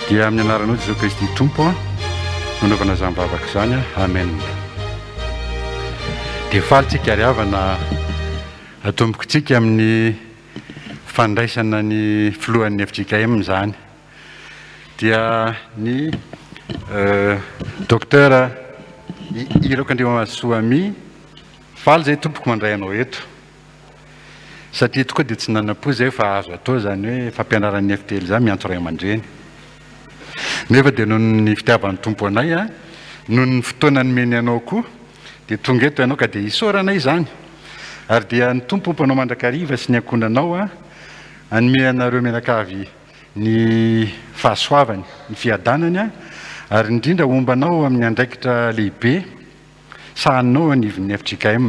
dia amin'ny anaranao Jesu Kristy tompo nanaovana izany vavaka izany amen. Dia falitsika ariavana atombokitsika amin'ny fandraisana ny filohan'ny FJKM izany dia ny docteur Irokandriamasoami faly zay tompoko mandray anao eto satria tokoa dia tsy nanam-po zay fa azo atao zany hoe fampianaran'ny FDL zany miantso ray aman-dreny nefa dia noho ny fitiavan'ny tompo anay noho ny fotoana nomeny anao koa dia tonga eto ianao ka dia isaoranay izany ary dia ny tompo mpanao mandrakariva sy ny ankonanao anome anareo menakavy ny fahasoavany ny fiadanany ary indrindra ombanao amin'ny andraikitra lehibe sahanao anivon'ny FJKM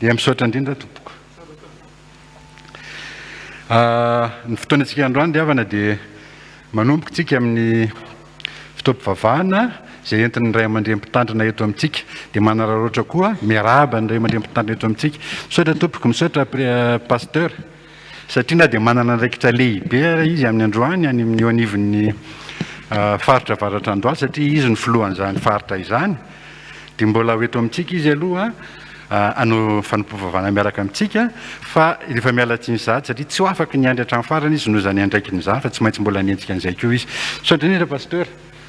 dia misaotra indrindra tompoko. Ny fotoanantsika androany diavana dia manomboka tsika amin'ny fitaom-pivavahana zay entin'ny ray aman-dreny mpitandrina eto amintsika dia manararoatra koa miarahaba ny ray aman-dreny mpitandrina eto amintsika. Misaotra tompoko, misaotra pasteur satria na dia manana andraikitra lehibe izy amin'ny androany any amin'ny anivon'ny faritra varatra androany satria izy ny filohan'izany faritra izany dia mbola eto amintsika izy aloha anao fanompovavana miaraka amintsika fa rehefa mialatsiny zady satria tsy ho afaka ny andry hatramin'ny farany izy noho zany andraikiny izany fa tsy maintsy mbola nentsika an'izay koa izy. Misaotra indrindra pasteur,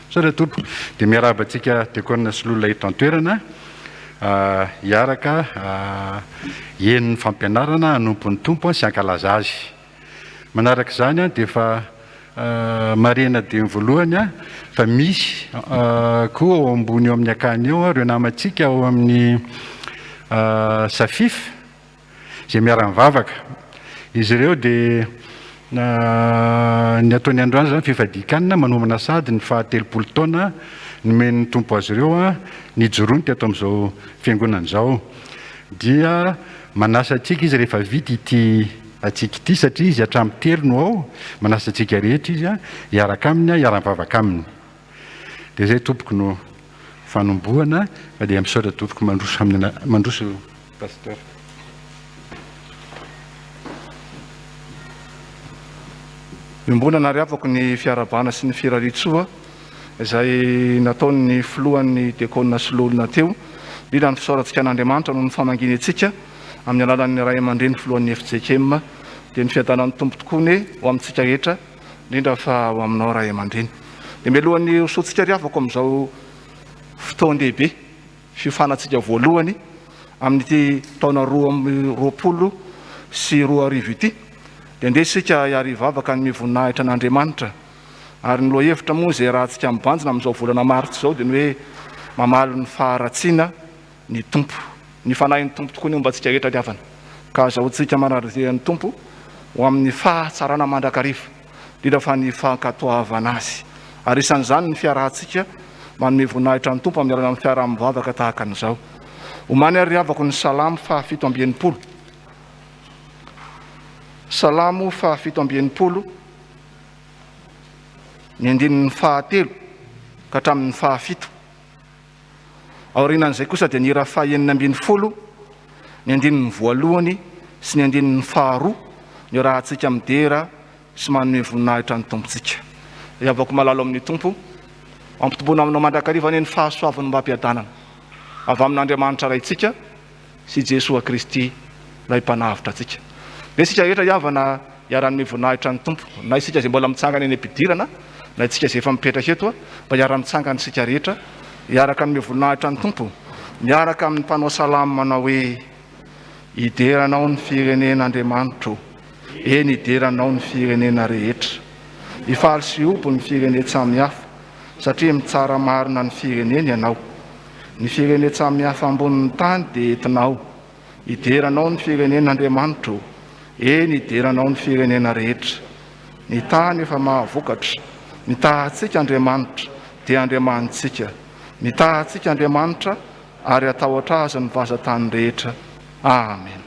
misaotra tompo dia miarabantsika diakona sy lolona eto an-toerana hiaraka henon'ny fampianarana hanompon'ny tompo sy hankalaza azy. Manaraka izany dia efa marena dia ny voalohany fa misy koa ao ambony eo amin'ny akany eo ireo namantsika ao amin'ny safif zay miara-mivavaka izy ireo dia ny ataony androany zany fifadikanina manomana sady ny fahatelopolo taona nomen'ny tompo azy ireo ny jorony teto amin'izao fiangonana izao dia manasa antsika izy rehefa vita ity atsika ity satria izy hatramin'ny telo no ao manasa antsika rehetra izy hiaraka aminy hiara-mivavaka aminy dia zay tompoko no fanombohana fa dia misaotra tompoko mandroso pasteur. Mimbona nariavako ny fiarabana sy ny firaritsoa izay nataony filohan'ny diakona sy lolona teo indrindra ny fisaorantsika an'Andriamanitra noho ny famanginy antsika amin'ny alalan'ny ray aman-dreny filohan'ny FJKM dia ny fiadanan'ny tompo tokoa ny ho amintsika rehetra indrindra fa ho aminao ray aman-dreny. Dia mialohan'ny hosoantsika riavako amin'izao fotoan-dehibe fiofanatsika voalohany amin'ity taona 2020 sy 2020 ity dia ndesika hiarivavaka ny mivoninahitra an'Andriamanitra ary ny loha hevitra moa zay rahantsika mibanjina amin'izao volana maritsa izao dia ny hoe mamaly ny faharatsiana ny tompo ny fanahin'ny tompo tokoa ny ombantsika rehetra riavana ka azahoantsika manaritean'ny tompo ho amin'ny fahatsarana mandrakariva indrindra fa ny fankatoavana azy ary isan'izany ny fiarahantsika manome voninahitra ny tompo amin'ny alalan'ny fiaraha-mivavaka tahaka an'izao. Omany ary riavako ny salamo fahafito amby enimpolo. Salamo fahafito amby enimpolo ny andinin'ny fahatelo ka hatramin'ny fahafito. Aorianan'izay kosa dia ny hira fahaenina ambin'ny folo ny andinin'ny voalohany sy ny andinin'ny faharoa ny rahantsika midera sy manome voninahitra ny tompontsika. Riavako malalo amin'ny tompo ampitombona aminao mandrakariva ny fahasoavan'ny mba-piadanana avy amin'Andriamanitra raitsika sy Jesosy Kristy lay mpanavitra atsika. Dia isika rehetra iavana hiara-ny voninahitra ny tompo na isika zay mbola mitsangana eny ampidirana na isika zay efa mipetraka eto mba hiara-mitsangana isika rehetra hiaraka ny voninahitra ny tompo miaraka amin'ny mpanao salamo manao hoe hideranao ny firenen'Andriamanitra eny hideranao ny firenena rehetra hifaly sy ompo ny firenena samihafa satria mitsara marina ny firenena ianao ny firenena samihafa ambonin'ny tany dia entinao hideranao ny firenen'Andriamanitra eny hideranao ny firenena rehetra ny tany efa mahavokatra mitahantsika Andriamanitra dia Andriamanitsika mitahantsika Andriamanitra ary atahotra azy ny vazatany rehetra. Amen.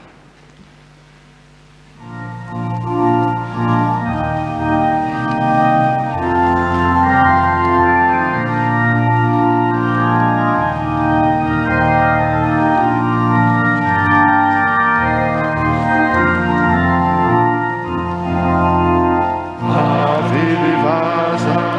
Ave vivaza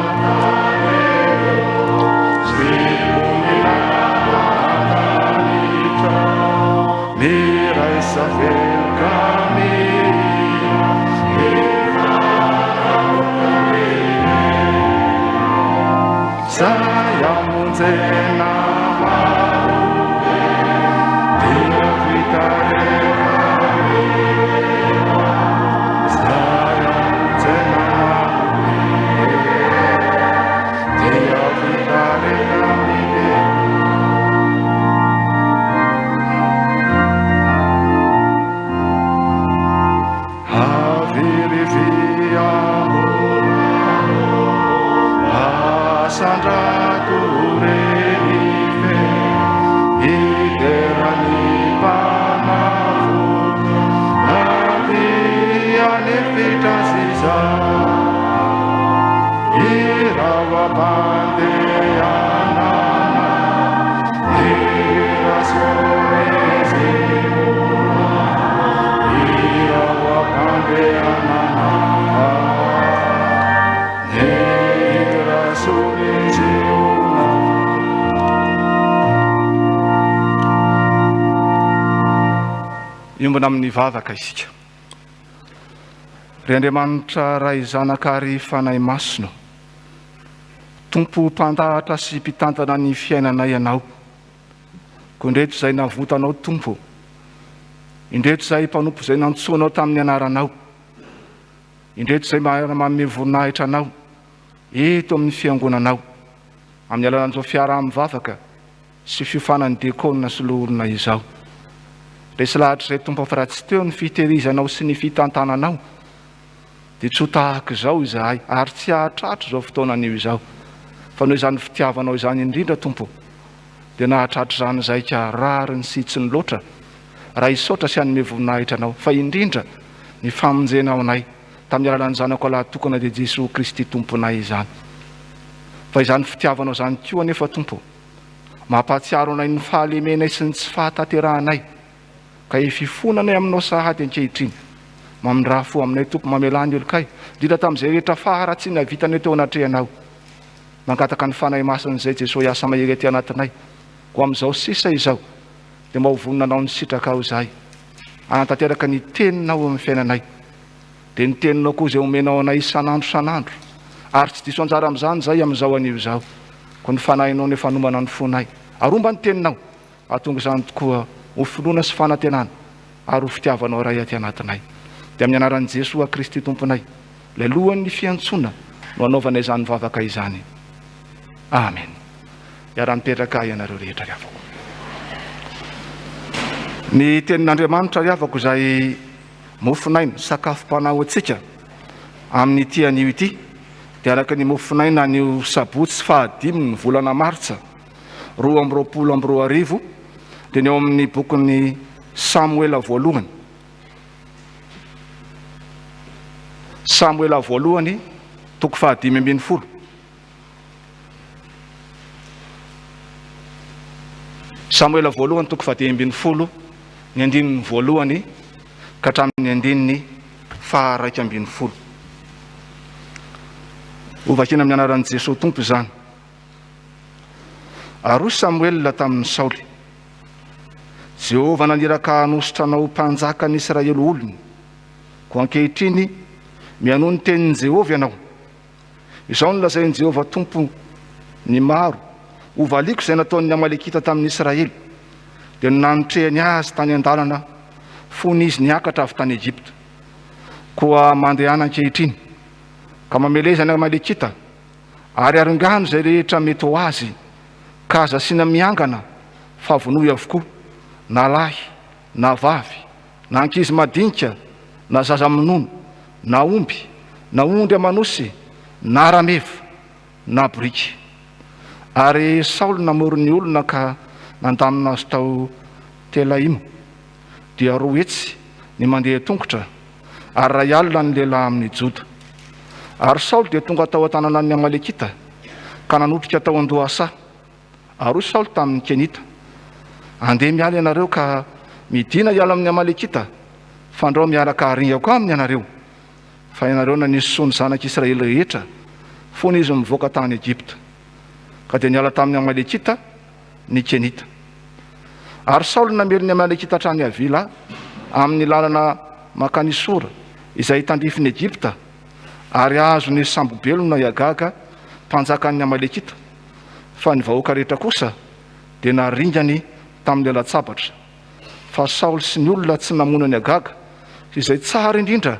saya monjena dia vitareka saya monjena dia vitareka haviri via Sandra Kurenife Iderani Panavu Naviane Fitasiza Irawa Bande Anana Irasonezi Irawa Bande Anana iombana amin'ny vavaka isika. Ry Andriamanitra ray zanakary fanahy masino, Tompo mpandahatra sy mpitantana ny fiainanay ianao. Ko indreto izay navotanao Tompo, indreto izay mpanompo izay nantsoanao tamin'ny anaranao, indreto izay manome voninahitra anao eto amin'ny fiangonanao, amin'ny alalan'izao fiaraha-mivavaka sy fiofanan'ny diakôna sy loholona izao. Resy lahatra izay Tompo fa raha tsy teo ny fitehirizanao sy ny fitantananao, dia tsy ho tahaka izao izahay, ary tsy hahatratra izao fotoanan'io izao. Fa noho izany fitiavanao izany indrindra Tompo, dia nahatratra izany izay ka rariny sy tsy ny loatra, raha isotra sy hanome voninahitra anao, fa indrindra ny famonjenao anay tamin'ny alalan'ny zanako lahatokana dia Jesosy Kristy Tomponay izany. Fa izany fitiavanao izany koa anefa Tompo, mampahatsiaro anay ny fahalemenay sy ny tsy fahataterahanay, ka hififonanay aminao sahady ankehitriny, mamindraha fo aminay Tompo mamelany olokay, indrindra tamin'izay rehetra faharatsy ny havitanay teo anatrehanao. Mangataka ny fanahy masina izay Jesosy hiasa mahery aty anatinay, ko amin'izao sisa izao dia mahovonina anao ny sitraka ao izahay, anatanteraka ny teninao amin'ny fiainanay, dia ny teninao koa izay omenao anay isan'andro, ary tsy diso anjara amin'izany izay amin'izao anio izao, ko ny fanahinao nefa hanomana ny fonay, aromba ny teninao, ahatonga izany tokoa ho finoana sy fanantenana, ary ho fitiavanao ray aty anatinay. Dia amin'ny anaran'i Jesosy Kristy Tomponay, ilay lohan'ny fiantsoana no anaovanay izany vavaka izany. Amen. Iara-mipetraka ianareo rehetra ry havako. Ny tenin'Andriamanitra ry havako izay mofinaina sakafom-panahy antsika amin'ny ity anio ity, dia araka ny mofinaina anio sabotsy 5 volana martsa 2022, dia ny eo amin'ny bokin'ny Samuela voalohany, Samuela voalohany toko 5:20. Samuela voalohany toko 5:20, ny andininy voalohany ka hatramin'ny andininy 2:20. Ovakina amin'ny anaran'i Jesosy Tompo izany. Aroy Samuela tamin'ny Saoly: Jehovah naniraka hanositra anao mpanjaka ny Israely olony, ko ankehitriny mianoho ny tenin'i Jehovah ianao. Izao no lazain'i Jehovah Tompo ny maro ovaliako izay nataon'ny Amalekita tamin'ny Israely, dia nanotrehany azy tany an-dalana fony izy niakatra avy tany Egypta, koa mandehana ankehitriny ka mamelezany Amalekita, ary arongano izay rehetra mety ho azy, ka aza asiana miangana fa vonoy avokoa, na lahy na vavy, na ankizy madinika, na zaza minono, na omby, na ondry amanosy, na rameva, na boriky. Ary Saoly namory ny olona ka nandamina azy tao Telaima, dia 2 hetsy ny mandeha tongotra, ary 2 alina ny lehilahy amin'ny Joda. Ary Saoly dia tonga tao an-tanànan'ny Amalekita ka nanotrika tao Andohasa. Aroy Saoly tamin'ny Kenita: andeha miala ianareo ka midina hiala amin'ny Amalekita, fa andao miaraka haringako aminy ianareo, fa ianareo nanisy sony zanak'Israely rehetra fony izy mivoaka tany Egypta. Ka dia niala tamin'ny Amalekita ny Kenita. Ary Saoly namely ny Amalekita hatrany Havila amin'ny lalana makany Sora izay tandrifiny Egypta, ary azo ny sambobelona Iagaga mpanjakan'ny Amalekita, fa ny vahoaka rehetra kosa dia naringany tamin'ny latsabatra. Fa Saoly sy ny olona tsy namonany agaga izay tsara indrindra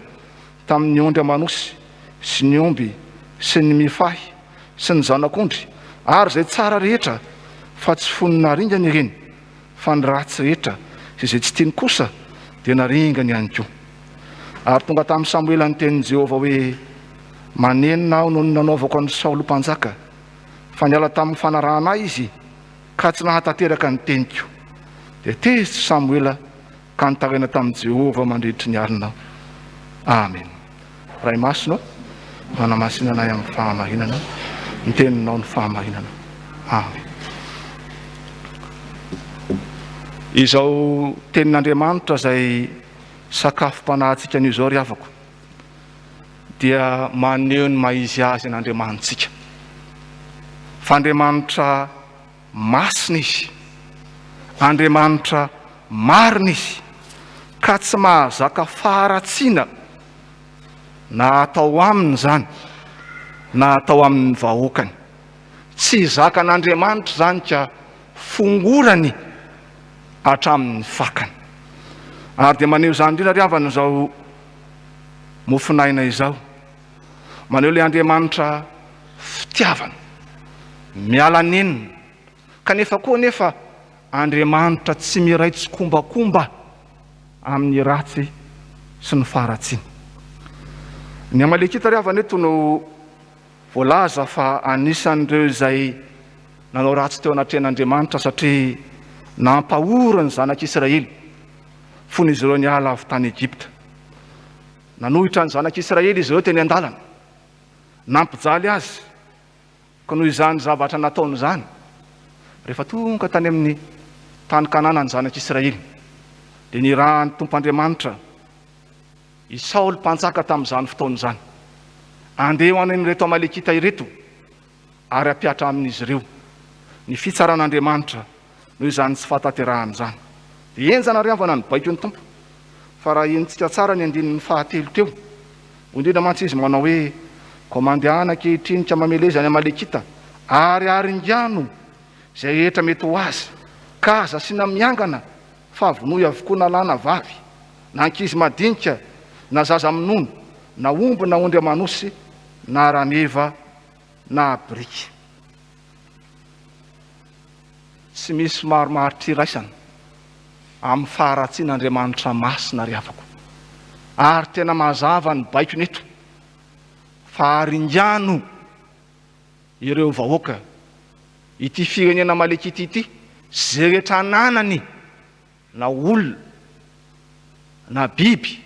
tamin'ny ondry amanosy sy ny omby sy ny mifahy sy ny zanak'ondry, ary izay tsara rehetra fa tsy fony naringany ireny, fa ny ratsy rehetra izay tsy tiany kosa dia naringany ihany koa. Ary tonga tamin'ny Samoela ny tenin'i Jehovah hoe, manenina aho noho ny nanaovako an'i Saoly mpanjaka, fa niala tamin'ny fanarahana izy ka tsy nahatanteraka ny teniko. Dia tezitra Samoela ka nitaraina tamin'i Jehovah mandritra ny alina. Amen. Ray masonao, manamasinana amin'ny fahamarinana, ny teninao ny fahamarinana. Amen. Izao tenin'Andriamanitra izay sakafom-panahintsika an'izao ry havako dia maneho ny maizy azy an'Andriamanitsika. Fa Andriamanitra masina izy, Andriamanitra marina izy, ka tsy mahazaka faharatsiana na atao aminy zany na atao amin'ny vahoakany. Tsy zakan'Andriamanitra zany ka fongorany hatramin'ny fakany. Ary dia maneho zany indrindra ry havana izao mofinaina izao, maneho ilay Andriamanitra fitiavana, miala nenina, kanefa koa nefa Andriamanitra tsy miray tsikombakomba amin'ny ratsy sy ny faharatsiana. Ny Amalekita ry havana eto no voalaza fa anisan'ireo izay nanao ratsy teo anatrehan'Andriamanitra satria nampahora ny zanak'Israely fon'izy ireo niala avy tany Egypta. Nanohitra ny zanak'Israely izy ireo teny an-dalana, nampijaly azy, ka noho izany zavatra nataony izany, rehefa tonga tany amin'ny tany Kanana ny zanak'Israely dia nirahan'ny Tompo Andriamanitra i Saoly mpanjaka tamin'izany fotoana izany, andeha ho an'ireto Amalekita ireto ary ampiatra amin'izy ireo. Ny fitsaran'Andriamanitra noho izany tsy fahatanterahana izany. Dia enjana ry havana ny baiko ny Tompo, fa raha entsika tsara ny andinin'ny fahatelo teo, indrindra mantsy izy manao hoe, ko mandehana ankehitriny ka mameleza ny Amalekita ary aringano izay rehetra mety ho azy, ka aza sy miangana fa vonoy avokoa na lana vavy, na ankizy madinika, na zaza minono, na omby, na ondry amanosy, na rameva, na biriky. Tsy misy maromaritry iraisana amin'ny faharatsian'Andriamanitra masina ry havako. Ary tena mazava ny baikony eto fa aringano ireo vahoaka ity firenena Amalekita ity, zay rehetra ananany, na olona na biby,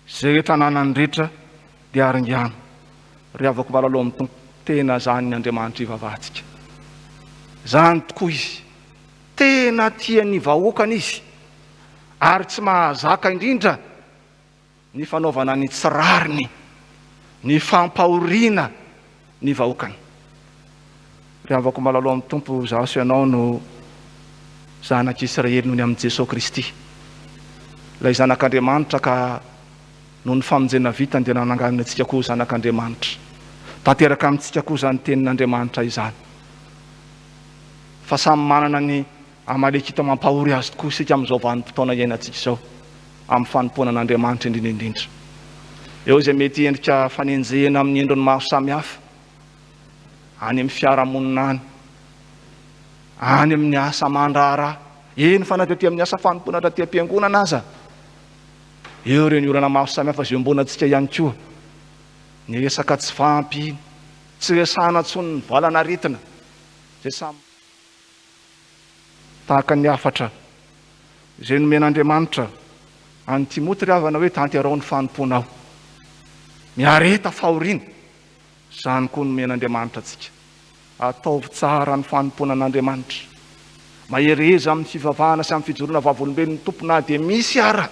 zay rehetra ananany rehetra dia aringano. Ry havako malalo amin'ny Tompo, tena zany ny Andriamanitra ivavahantsika. Zany tokoa izy, tena tia ny vahoakany izy, ary tsy mahazaka indrindra ny fanaovana ny tsirariny, ny fampahoriana ny vahoakany. Ry havako malalo amin'ny Tompo, zaho sy ianao no zanak'Israely noho ny amin'i Jesosy Kristy, ilay zanak'Andriamanitra ka noho ny famonjena vitany dia nananganana antsika koa zanak'Andriamanitra. Tanteraka amintsika koa izany tenin'Andriamanitra izany. Fa samy manana ny Amalekita mampahory azy tokoa isika amin'izao vanim-potoana iainantsika izao, amin'ny fanompoana an'Andriamanitra indrindra. Eo izay mety endrika fanenjehana amin'ny endriny maro samihafa, any amin'ny fiarahamonina any amin'ny asa aman-draharaha, eny fa na dia aty amin'ny asa fanompoana raha aty am-piangonana aza. Eo ireo ny olana maro samihafa izay ombonantsika ihany koa, ny resaka tsy fampy, tsy resahana intsony ny valana aretina, izay samy tahaka ny hafatra izay nomen'Andriamanitra any Timoty ry havana hoe tanterao ny fanompoanao, miareta fahoriana, izany koa nomen'Andriamanitra antsika. Ataovy tsara ny fanompoana an'Andriamanitra, mahereza amin'ny fivavahana sy amin'ny fijoroana vavolombelon'ny Tompo, na dia misy ara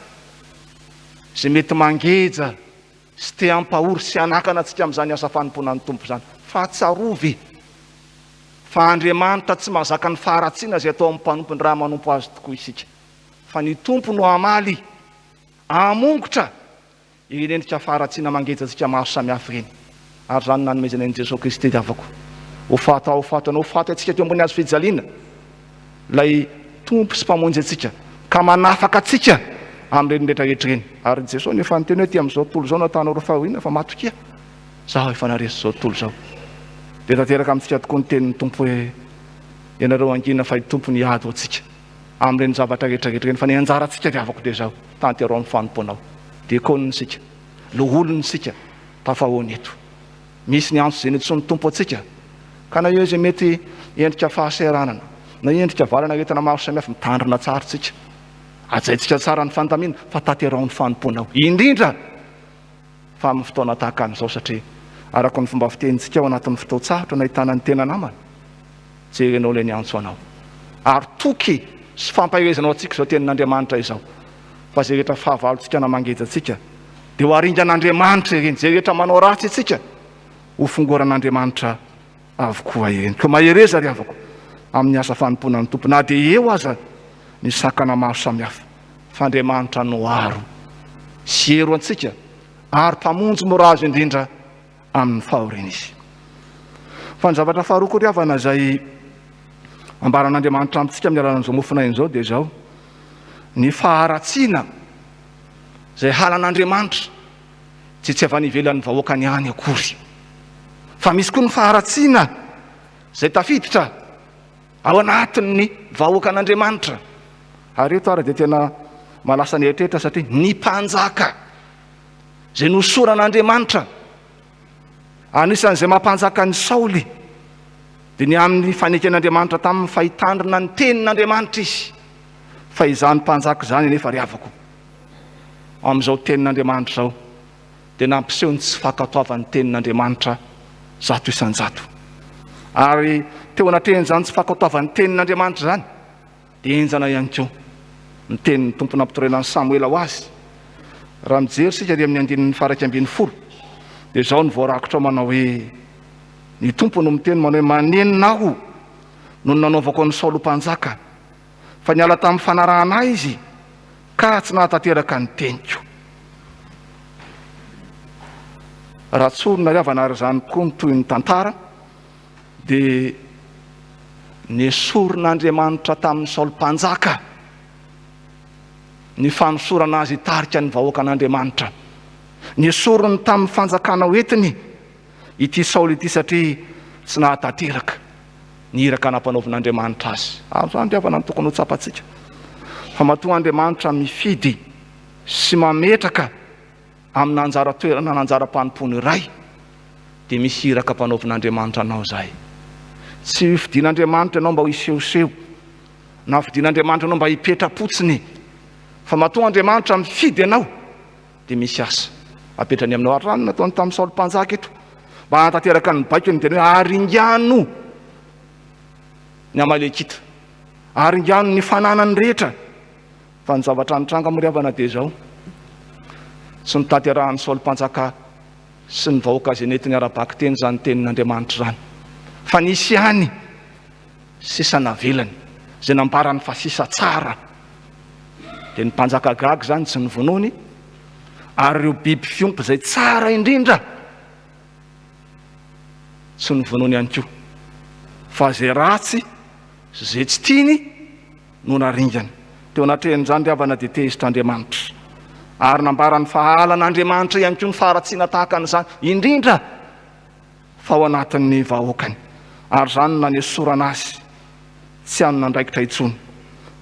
izay mety mangeja sy te hampahory sy hanakana antsika amin'izany asa fanompoanan'ny Tompo izany. Fa tsarovy fa Andriamanitra tsy mahazaka ny faharatsiana izay atao amin'ny mpanompo ny raha manompo azy tokoa isika, fa ny Tompo no hamaly, hamongotra ireny endrika faharatsiana mangeja antsika maro samihafa ireny. Ary zany nanomezana an'i Jesosy Kristy havako, ho faty atsika teo ambony hazo fijaliana lay tompo sy mpamonjy atsika ka manafaka atsika amin'ireny rehetrarehetra reny. Ary Jesosy nefa nyteny hoe ty amin'izao tontolo zao natanao ro fahoina fa matokia zaho efa naresy zao tontolo zao. De tanteraka amintsika tokoa ny tenin'ny tompo hoe ianareo angina fa tompo ny ady ho atsika amin'ireny zavatra rehetrarehetra reny fa ny anjara atsika riavako de zao tanterao amin'ny fanomponao de koniny sika lo olony sika tafahoany eto misy ny antso zay nitsony tompo atsika ka na eo izay mety endrika fahaseranana na endrika valana retina maro samihafa mitandrina tsara tsika ajaitsika tsara ny fandamina fa tanterao ny fanomponao indrindra fa amin'ny fotoana tahaka an'izao satria araka ny fomba fitenitsika ao anatin'ny fotoan-tsahatra nahitana ny tena namana jerenao ilay ny antso anao ary toky sy fampahirezanao atsika zao tenin'Andriamanitra izao fa zay rehetra fahavalontsika na mangejatsika de ho aringan'Andriamanitra ireny zay rehetra manao ratsy atsika ho fongoran'Andriamanitra avokoa ireny. Ko mahereza ry avako amin'ny asa fanompoana ny tompo na de eo aza ny sakana maro samihafa fa Andriamanitra no aro sy ero antsika ary mpamonjy mora azo indrindra amin'ny fahoriana izy. Fa ny zavatra faharoa koa ry havana zay ambaran'Andriamanitra amintsika amin'ny alalan'izao mofona izao de zao ny faharatsiana zay halan'Andriamanitra tsy avy any ivelan'ny vahoaka ny any akory fa misy koa ny faharatsiana zay tafiditra ao anatin'ny vahoakan'Andriamanitra. Ary eto ary de tena malasa ny eritreritra satria ny mpanjaka zay nosoran'Andriamanitra anisan'izay mampanjaka ny Saoly de ny amin'ny faneken'Andriamanitra tamin'ny fahitandrina ny tenin'Andriamanitra izy fa izany mpanjaka zany nefa ry havako amin'izao tenin'Andriamanitra zao de nampiseho ny tsy fankatoavan'ny tenin'Andriamanitra zato isan-jato. Ary teo anatrehan'izany tsy fankatoavan'ny tenin'Andriamanitra zany de enjana ihany koa ny tenin'ny tompo nampitorenan'ny Samuela ho azy. Raha mijery sika ry amin'ny andinin'ny faraika ambin'ny folo de zao ny voarakotra manao hoe ny tompo no miteny manao hoe manenina aho no nanaovako ny Saoly mpanjaka fa niala tamin'ny fanarahana izy ka tsy nahatanteraka ny teniko. Raha tsorona ry havana ary zany koa toy ny tantara de ny soron'Andriamanitra tamin'ny Saoly mpanjaka ny fanosorana azy hitarika ny vahoakan'Andriamanitra ny sorony tamin'ny fanjakana hoetiny ity Saoly ity satria tsy nahatanteraka ny iraka nampanaovan'Andriamanitra azy. Zany ry havana ny tokony ho tsapatsika fa matoa Andriamanitra mifidy sy mametraka amin'ny anjara toerana nanjara-panompoany iray de misy iraka mpanaovan'Andriamanitra anao zay. Tsy fidian'Andriamanitra ianao mba ho isehoseho na fidian'Andriamanitra ianao mba hipetra-potsiny fa matoa Andriamanitra mifidy ianao de misy asa apetrany aminao. Ary rano nataony tamin'ny Saoly mpanjaka eto mba hanatanteraka ny baiko ny teny hoe aringano ny Amalekita aringano ny fananany rehetra. Fa ny zavatra nitranga amin'ny ry havana de zao tsy nitanterahan'ny Saoly mpanjaka sy ny vahoaka zay netiny arabaky teny zany tenin'Andriamanitra zany fa nisy any sisa navelany zay nambarany fa sisa tsara de ny mpanjaka gaga zany tsy nivonony ary ireo biby fiompy zay tsara indrindra tsy nivonony ihany koa fa zay ratsy zay tsy tiany no naringany. Teo anatrehan'izany ry havana de tezitr'Andriamanitra ary nambaran'ny fahalan'Andriamanitra ihany koa ny faharatsiana tahaka an'izany indrindra fa ao anatin'ny vahoakany. Ary zany nanesorana azy tsy hanona andraikitra intsony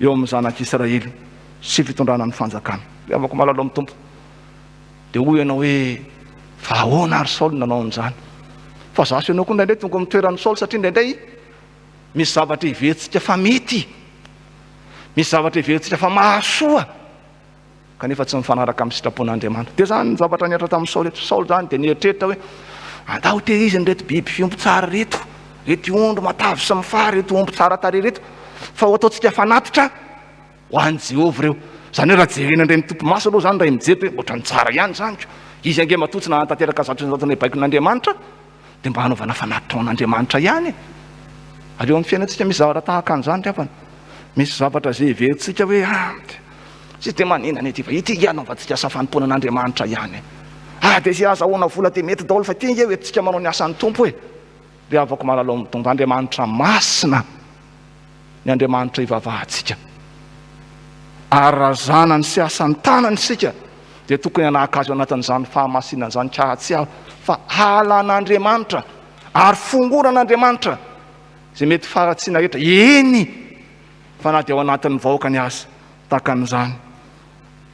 eo amin'ny zanak'Israely sy fitondrana ny fanjakana. Ry havako malalo amin'ny tompo de hoy ianao hoe fa ahoana ary Saoly nanao an'izany fa zasy ianao koa indraindray tonga mitoeran'ny Saoly satria indraindray misy zavatra iverintsika fa mety misy zavatra iverintsika fa mahasoa kanefa tsy mifanaraka amin'ny sitrapon'Andriamanitra. De zany ny zavatra niatra tamin'ny Saoly eto. Saoly zany de nieritreritra hoe andao tehiriziny reto biby fiompy tsara reto ondro matavy sy mifary reto omby tsara tare reto fa ho ataontsika fanatitra ho an'i Jehovah reo. Zany hoe raha jerena indray mitompo maso aloha zany raha mijery hoe ohatrany tsara ihany zany izy ange matotsy na hanatanteraka zatony baikon'Andriamanitra de mba hanaovana fanatitra ho an'Andriamanitra ihany. Aleo amin'ny fiainantsika misy zavatra tahaka an'izany ry havana misy zavatra zay iverintsika hoe tsy de maninana ety fa ity anaovantsika asa fanomponan'Andriamanitra ihany de sy azahoana vola de mety daholo fa ty nge hoe tsika manao ny asan'ny tompo hoe ry avako malalao amin'ny tompo. Andriamanitra masina ny Andriamanitra ivavahantsika, ary raha zanany sy asany tanany sika dia tokony hanahaka azy ao anatin'izany fahamasinana zany tsy aho fa halan'Andriamanitra ary fongoran'Andriamanitra zay mety faratsiana rehetra. Eny fa na dia ao anatin'ny vahoakany azy takan'izany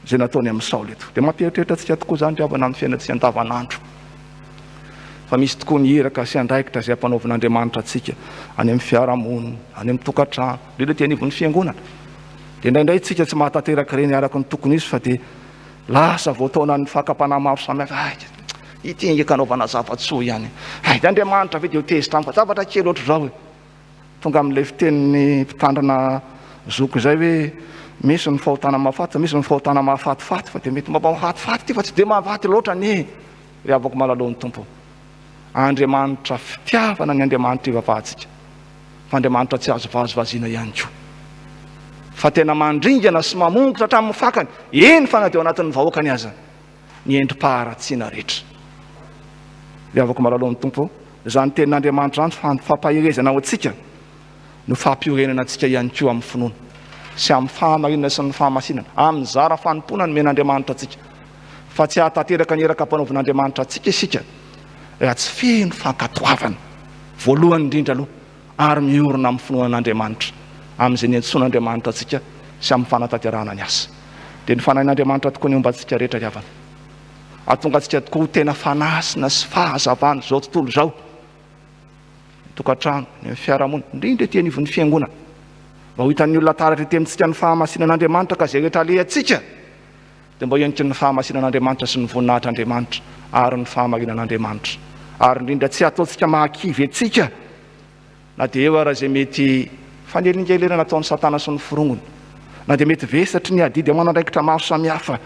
zay nataony amin'ny Saoly eto. Dia mampieritreritra antsika tokoa zany riavana amin'ny fiainantsika andavanandro fa misy tokoa ny iraka sy andraikitra zay ampanaovan'Andriamanitra atsika any amin'ny fiarahamonina, any amin'ny tokantrano, indrindra ty anivon'ny fiangonana. Dia indraindray tsika tsy mahatateraka ireny araka ny tokony izy fa dia lasa voataona ny fakapanahy maro samihafa. Ity nge kanaovana zava-tsoa ihany. Andriamanitra ve dia ho tezitra amiko fa zavatra kely ohatry zao. Tonga amin'ilay fitenin'ny mpitandrina zoko zay hoe misy ny fahotana mahafaty, misy ny fahotana mahafatifaty, fa dia mety mba mahafatifaty ty fa tsy dia mahafaty loatra anie. Ry avako malalohan'ny tompo, Andriamanitra fitiavana ny Andriamanitra ivavahantsika, fa Andriamanitra tsy azo vazovaziana ihany koa, fa tena mandringana sy mamongotra hatramin'ny fakany. Eny fa na dia ao anatin'ny vahoakany aza ny endrim-paharatsiana rehetra. Ry avako malalohan'ny tompo, zany tenin'Andriamanitra zany fampahirezana ao antsika no fampiorenana antsika ihany koa amin'ny finoana sy amin'ny fahamarinana sy ny fahamasinana, amin'ny zara fanompona ny men'Andriamanitra atsika, fa tsy ahatateraka ny eraka ampanaovan'Andriamanitra atsika isika raha tsy feno fankatoavana voalohany indrindra aloha, ary miorina amin'ny finoan'Andriamanitra amin'izay ny antsoan'Andriamanitra atsika sy amin'ny fanatanterahana ny asa. Dia ny fanahin'Andriamanitra tokoa ny omba antsika rehetra riavana, ahatonga antsika tokoa tena fanasina sy fahazavana zao tontolo zao, tokantrano, ny fiarahamonina, indrindra ty anivon'ny fiangonana, mba ho hitan'ny olona taratra ety amintsika ny fahamasinan'Andriamanitra ka zay rehetra alehantsika dia mba hiantsika ny fahamasinan'Andriamanitra sy ny voninahitr'Andriamanitra ary ny fahamarinan'Andriamanitra, ary indrindra tsy ataontsika mahakivy atsika na dia eo raha zay mety fanelingelena nataon'ny Satana sy ny forongony, na dia mety vesatry ny adidy amanandraikitra maro samihafa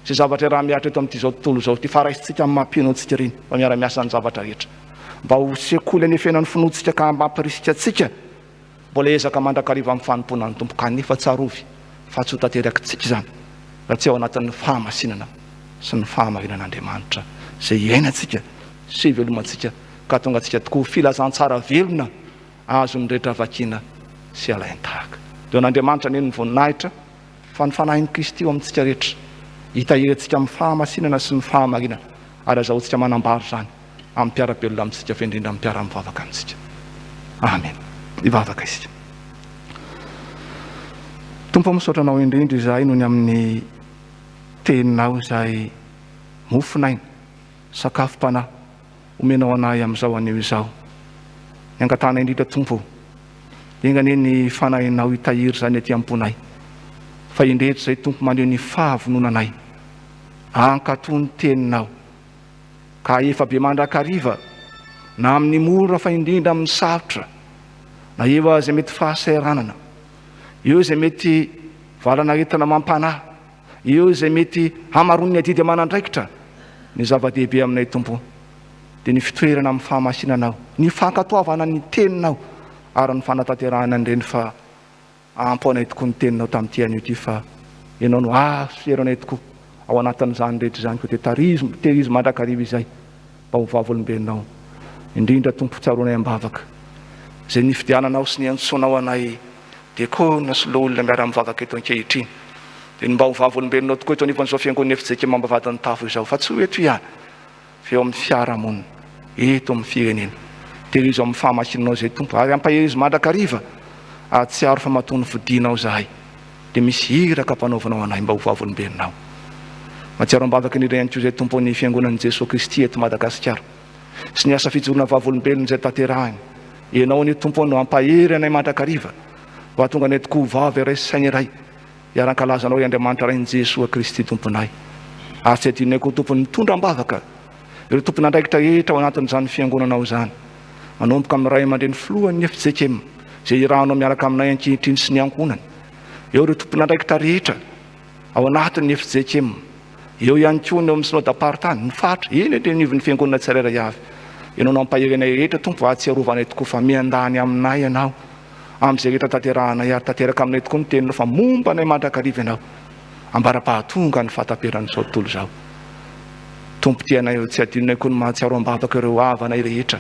zay zavatra raha miaritra eto amin'ity zao tontolo zao ty, fa raisitsika amin'ny mampino antsika reny mba miara-miasa ny zavatra rehetra, mba ho sekoly anefenan'ny finoantsika ka mampirisika atsika, mbola ezaka mandrakariva amin'ny fanomponan'ny tompo, kanefa tsarovy fa tsy ho taterakitsika zany raha tsy ao anatin'ny fahamasinana sy ny fahamarinan'Andriamanitra zay iainantsika sy velomantsika, ka tonga antsika tokoa filazantsara velona azo ny rehetra vakina sy alain-tahaka. Dia n'Andriamanitra neny ny voninahitra fa ny fanahin'ny Kristy eo amintsika rehetra hitahirantsika amin'ny fahamasinana sy ny fahamarinana, ary azahoantsika manambaro zany amin'ny mpiara-belona amintsika fa indrindra amin'ny mpiara-mivavaka amintsika. Amen. Ivavaka isika. Tompo, misaotranao indrindra izahay noho ny amin'ny teninao izay mofinaina, sakafo-panahy omenao anahy amin'izao anio izao. Ny angatana indrindra Tompo, engane ny fanahinao hitahiry zany aty am-ponay, fa indretra izay Tompo maneho ny fahavononanay ankatoa ny teninao, ka efa be mandrakariva na amin'ny mora fa indrindra amin'ny sarotra, na eo izay mety fahasairanana, eo izay mety valanaretina mampanahy, eo izay mety hamaron'ny adidy amanandraikitra, ny zava-dehibe aminay Tompo dia ny fitoerana amin'ny fahamasinanao, ny fankatoavana ny teninao ary ny fanatanterahana an'ireny fa ampoanay tokoa ny teninao tamin'ity anio ity, fa ianao no asoeranay tokoa ao anatin'izany rehetra izany, koa dia tehirizy mandrakariva izay mba ho vavolombelonao indrindra Tompo tsaroanay ambavaka zay ny fidiananao sy ny antsoanao anay diakona sy lo olona miara-mivavaka eto ankehitriny, dia mba ho vavolombelonao tokoa eto anivan'izao fiangonana FJKM Ambavahadimitafo izao, fa tsy ho eto ihany fa eo amin'ny fiarahamonina, eto amin'ny firenena, tehirizo amin'ny fahamasinanao zay Tompo, ary ampahirizy mandrakariva ahatsiaro fa matony fidinao zahay, dia misy iraka ampanaovanao anay mba ho vavolombelonao. Matsiaro ambavaka indrindra ihany koa zay Tompo ny fiangonan'i Jesosy Kristy eto Madagasikara sy ny asa fijorona vavolombelona zay tanterahany, ianao ny Tompo no ampahery anay mandrakariva mba hahatonga anay tokoa vavy iray sy saina iray hiaran-kalazanao Andriamanitra ray ny Jesosy Kristy Tomponay, ary tsy adinonay koa Tompo mitondra ambavaka ireo tompony andraikitra rehetra ao anatin'izany fiangonanao zany, manomboka amin'ny ray aman-dreny filohan'ny FJKM zay irahanao miaraka aminay ankehitriny sy ny ankonany, eo ireo tompony andraikitra rehetra ao anatin'ny FJKM, eo ihany koa ny eo amin'ny synodam-paritany, ny fatra eny indreny nivon'ny fiangonana tsirairay avy, ianao no ampahery anay rehetra Tompo, ahatsiarovanay tokoa fa miandany aminay ianao amin'izay rehetra tanterahanay, ary tanteraka aminay tokoa ny teninao fa momba anay mandrakariva ianao ambara-pahatonga ny fahataperan'izao tontolo zao. Tompo tianay tsy adinonay koa ny mahatsiaro ambavaka ireo havanay rehetra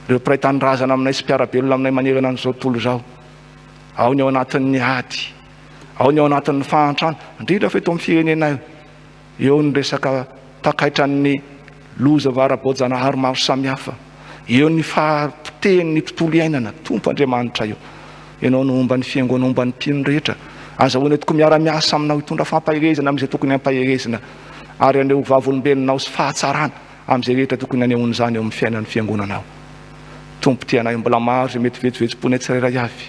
ireo mpiray tanindrazana aminay sy mpiarabelona aminay manerana an'izao tontolo zao. Ao ny ao anatin'ny ady, ao ny ao anatin'ny fahantrano, indrindra fa eto amin'ny firenena eo ny resaka takaitran'ny loza vara-boajanahary maro samihafa, eo ny fahampitehan'ny tontolo iainana. Tompo Andriamanitra io, ianao no omba ny fiangonana, omba ny mpino rehetra, azahoana toko miara-miasa aminao hitondra fampaherezana amin'izay tokony hampaherezana, ary aneo vavolombelonao sy fahatsarana amin'izay rehetra tokony anehoan'izany eo amin'ny fiainan'ny fiangonanao. Tompo tianay mbola maro izay mety vetivetsipony tsirairay avy.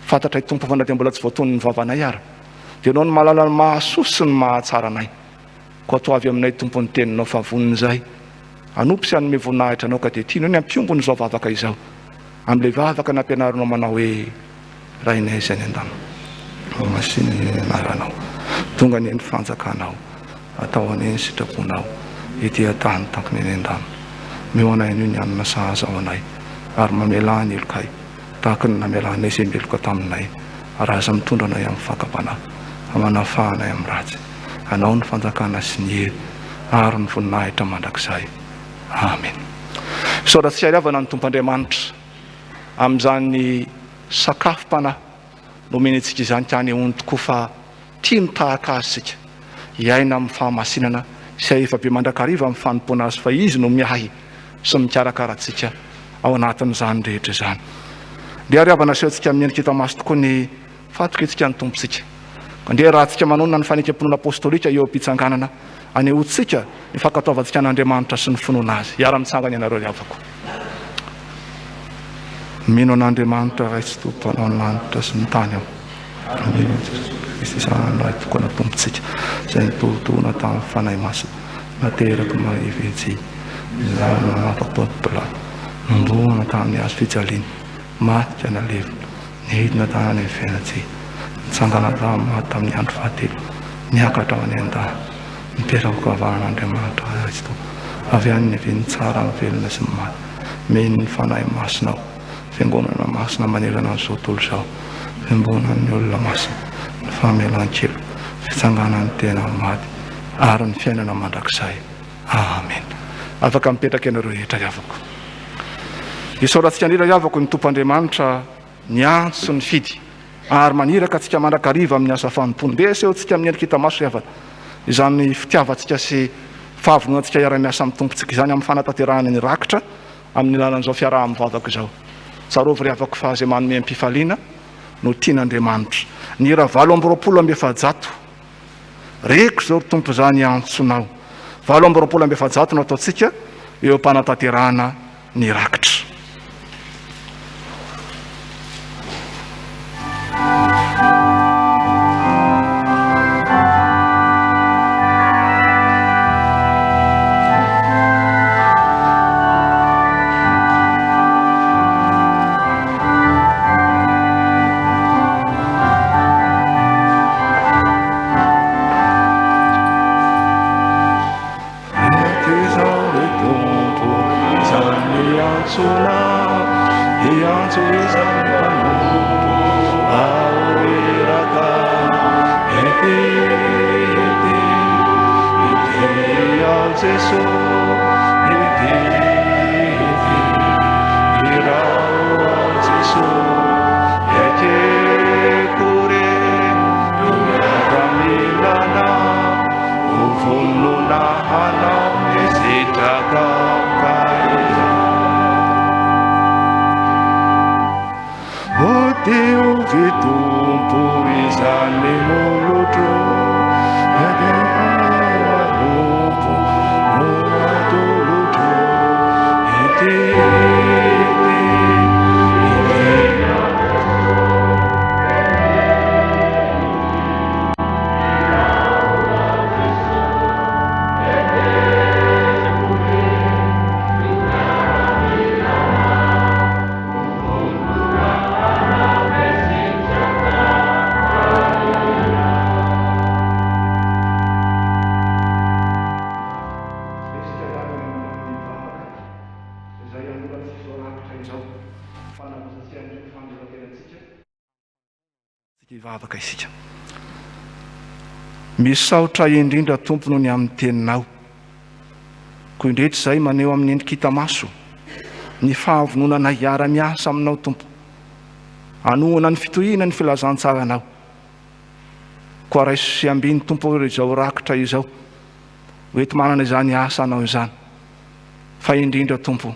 Fantatra Tompo fa na dia mbola tsy voatonony ny vavanay ara, dia ianao no mahalala ny mahasoa sy ny mahatsara anay. Ko ato avy aminay Tompo ny teninao fa vonin'izay, anompo sy hanome voninahitra anao ka dia tianao ny ampiombo izao vavaka izao, amin'ilay vavaka nampianarinao manao hoe rainay izay ny an-dano. Masiny anaranao, tonga ny fanjakanao, atao any sitraponao, ety atany tankiny any an-dano. Meo anay anio ny anona sahaza ao anay, ary mamela ny elokay tahaka ny namelanay izay meloka taminay, ary aza mitondra anay amin'ny fakapana, amanafahanay amin'ny ratsy. Anao ny fanjakana sy ny hery, ary ny voninahitra mandrakizay. Amen. Saotra tsy hariavana ny Tompo Andriamanitra amin'izany sakafo-panahy nomeny antsika izany tiany hono tokoa fa tia mitahaka azy sika hiaina amin'ny fahamasinana sy efa be mandrakariva amin'ny fanompoana azy, fa izy no miahy sy mikarakaratsika ao anatin'izany rehetra izany. Dia hariavana seho antsika amin'ny endrika hita maso tokoa ny fahatoketsika ny tompontsika. Andeha raha antsika manonona ny fanekam-ponona apôstôlika eo am-pitsanganana anehoantsika ny fankatoavantsika an'Andriamanitra sy ny finoana azy. Hiara-mitsangana ianareo riavako. Mino an'Andriamanitra ray sy tompo anao ny lanitra sy ny tany ao. Isizanay tokona tompontsika izay nitohitohona tamin'ny fanahy masina nateraka mahivetsy namapapotopola nomboana tamin'ny hazo fijaliana matika nalevo nihidina tany ny fiainatsy nitsangana tamin'ny andro fahatelo niakatra ao any an-dany nipetraka kavanan'Andriamanitra ray sy tompo avy any ny tsara ny velona sy ny maty meny ny fanahy masinao fiangonana masina manerana an'izao tontolo izao, fiangonan'ny olona masina, ny famelan-kelo, fitsanganan'ny tena maty, ary ny fiainana mandrakizay. Amen. Afaka mipetraka ianareo rehetra riavako. Isaorantsika indrindra riavako ny Tompo Andriamanitra ny antso sy ny fidy, ary maniraka antsika mandrakariva amin'ny asa fanompony. Dia seho antsika amin'ny endrika hita maso riavana, izany fitiavantsika sy fahavononantsika hiara-miasa amin'ny tompontsika izany amin'ny fanatanterahana ny rakitra amin'ny lalan'izao fiaraha-mivavaka izao. Tsarovy riavako fa izay manome am-pifaliana no tian'Andriamanitra. Ny hera 820 reko zao Tompo izany antsonao. 820 no ataontsika eo am-panatanterahana ny rakitra. Misaotra indrindra Tompo noho ny amin'ny teninao. Koa indretra izay maneho amin'ny endrika hita maso ny fahavononana hiara-miasa aminao tompo, anoana ny fitohina ny filazantsaranao. Koa raiso sy ambiny tompo izao rakitra izao, hoety manana izany asa anao izany. Fa indrindra tompo,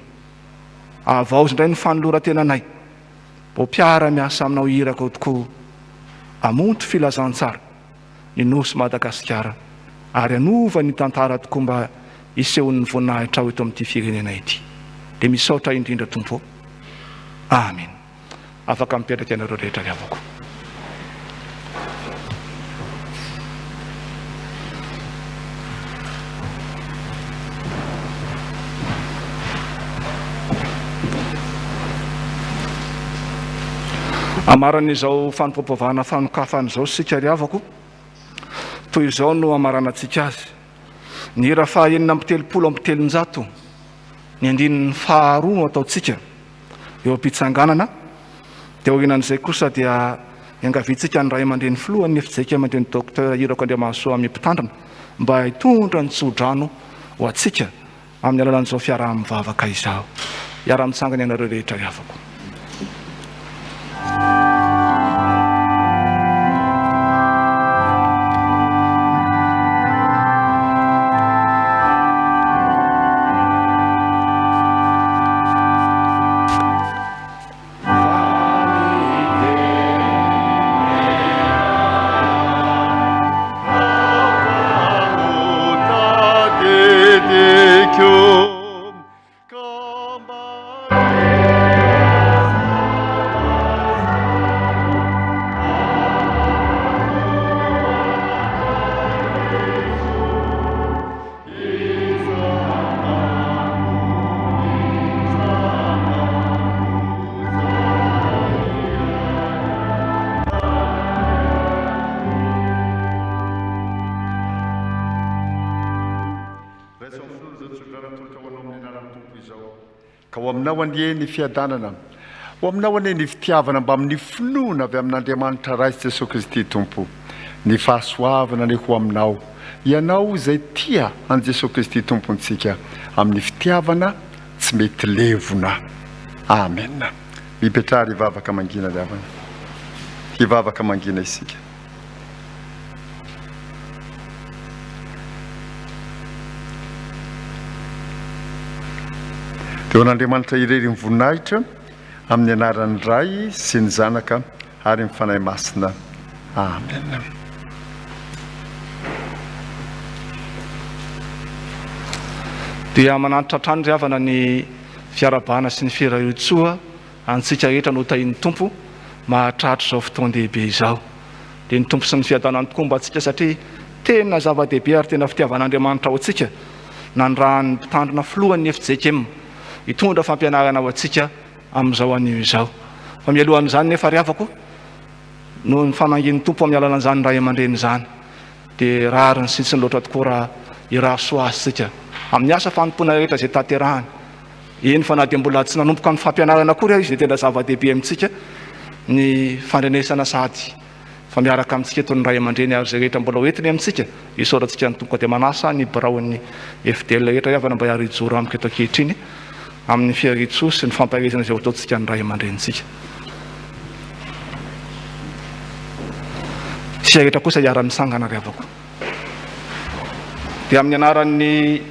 avao indray ny fanoloran-tenanay, mbo mpiara-miasa aminao iraka tokoa, amonto filazantsara ny nosy Madagasikara, ary anova ny tantara tokoa mba isehon'ny voninahitra ao eto amin'ity firenena ity. Dia misaotra indrindra tompo. Amen. Afaka mipetraka ianareo rehetra avako. Amaran'izao fanompopovahana fanokafana izao sika riavako, toy izao no amaranantsika azy. Ny hira fahaenina amby 300 ny andinin'ny faharoa no ataontsika eo am-pitsanganana. Dia orinan'izay kosa dia iangaviantsika ny ray aman-dreny filohan'ny FJKM Dr. Irako Andriamasoa Mipitandrina mba hitondra ny tsodrano ho antsika amin'ny alalan'izao fiaraha-mivavaka izao. Iara-mitsangana ianareo rehetra riavako. Ka ho aminao anie ny fiadanana, ho aminao anie ny fitiavana mba amin'ny finoana avy amin'Andriamanitra raisy Jesosy Kristy tompo, ny fahasoavana ny ho aminao, ianao izay tia an Jesosy Kristy tompontsika amin'ny fitiavana tsy mety levona. Amen. Mipetrara hivavaka mangina ravana, hivavaka mangina isika. Teo an'Andriamanitra irery ny voninahitra amin'ny anaran'ny Ray sy ny Zanaka ary ny fanahy masina. Amen. Dia manantitra hatrany ry havana ny fiarabana sy ny firahitsoa antsika rehetra no tahin'ny tompo mahatratra izao fotoan-dehibe izao. Dia ny tompo sy ny fiadanany tokoa mba antsika, satria tena zava-dehibe ary tena fitiavan'Andriamanitra ao antsika nandrahan'ny mpitandrina filohan'ny FJKM hitondra fampianarana ho antsika amin'izao anio izao. Fa mialohan'izany nefa riavako, no ny fanangin'ny tompo amin'ny alalan'izany ray aman-dreny izany, dia rariny sitsiny loatra tokoa raha irahasoa asitsika amin'ny asa fanompoana rehetra izay tanterahany. Eny fa na dia mbola tsy nanomboka ny fampianarana akory izy dia tena zava-dehibe amintsika ny fandrenesana sady fa miaraka amintsika eto ny ray aman-dreny ary izay rehetra mbola hoentiny amintsika isaorantsika ny tompoka dia manasa ny biraon'ny FDL rehetra riavana mba hiaro hijoro amiko eto ankehitriny amin'ny fiaritsoa sy ny fampahirizana izay ataontsika ny ray aman-drenitsika. Sia rehetra kosa hiara-misangana riavako. Dia amin'ny anaran'ny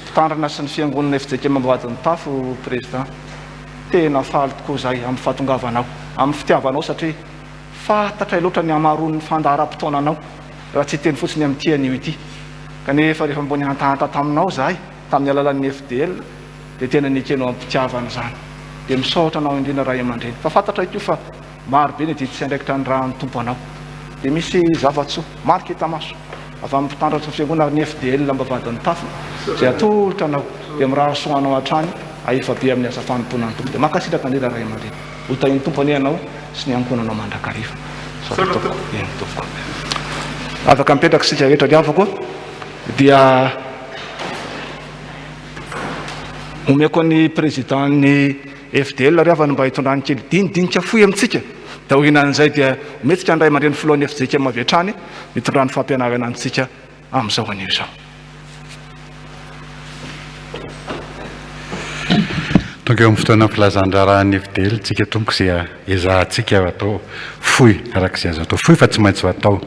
mpitandrina sy ny fiangonana FJKM Ambavahadimitafo, Président, tena faly tokoa izahay amin'ny fahatongavanao, amin'ny fitiavanao, satria fantatra loatra ny hamaroan'ny fandaharam-potoananao raha tsy teny fotsiny amin'ity anio ity. Kanefa rehefa mbo niantahanta taminao izahay tamin'ny alalan'ny FDL dia tena nikenao ampitiavana izany. Dia misaotra anao indrindra ray aman-dreny. Fa fantatra ito fa maro be ny didy sy andraikitra ny raha ny tompo anao. Dia misy zavatsoa marika tamaso avy amin'ny mpitandrina sy ny fiangonana ny FDL Ambavahadimitafo izay atolotra anao dia mirahasoanao hatrany ahefa be amin'ny asa fanompoana ny tompo. Dia makasitraka indrindra ray aman-dreny. Ho tahin'ny tompo anie anao sy ny ankonanao mandrakariva. Afaka mipetraka sika rehetra riavako. Dia omeko ny présidentny FDL riavana mba hitondrany kely dinidinika fohy amintsika. Da orinan'izay dia ometsika ny ray aman-dreny filohan'ny FJKM avy hatrany hitondrany fampianarana antsika amin'izao anio izao. tonga eo amin'ny fotoana filazan-draharahan'ny FDL tsika tompoko izay ezahantsika atao fohy arak'izay azo atao fohy fa tsy maintsy ho atao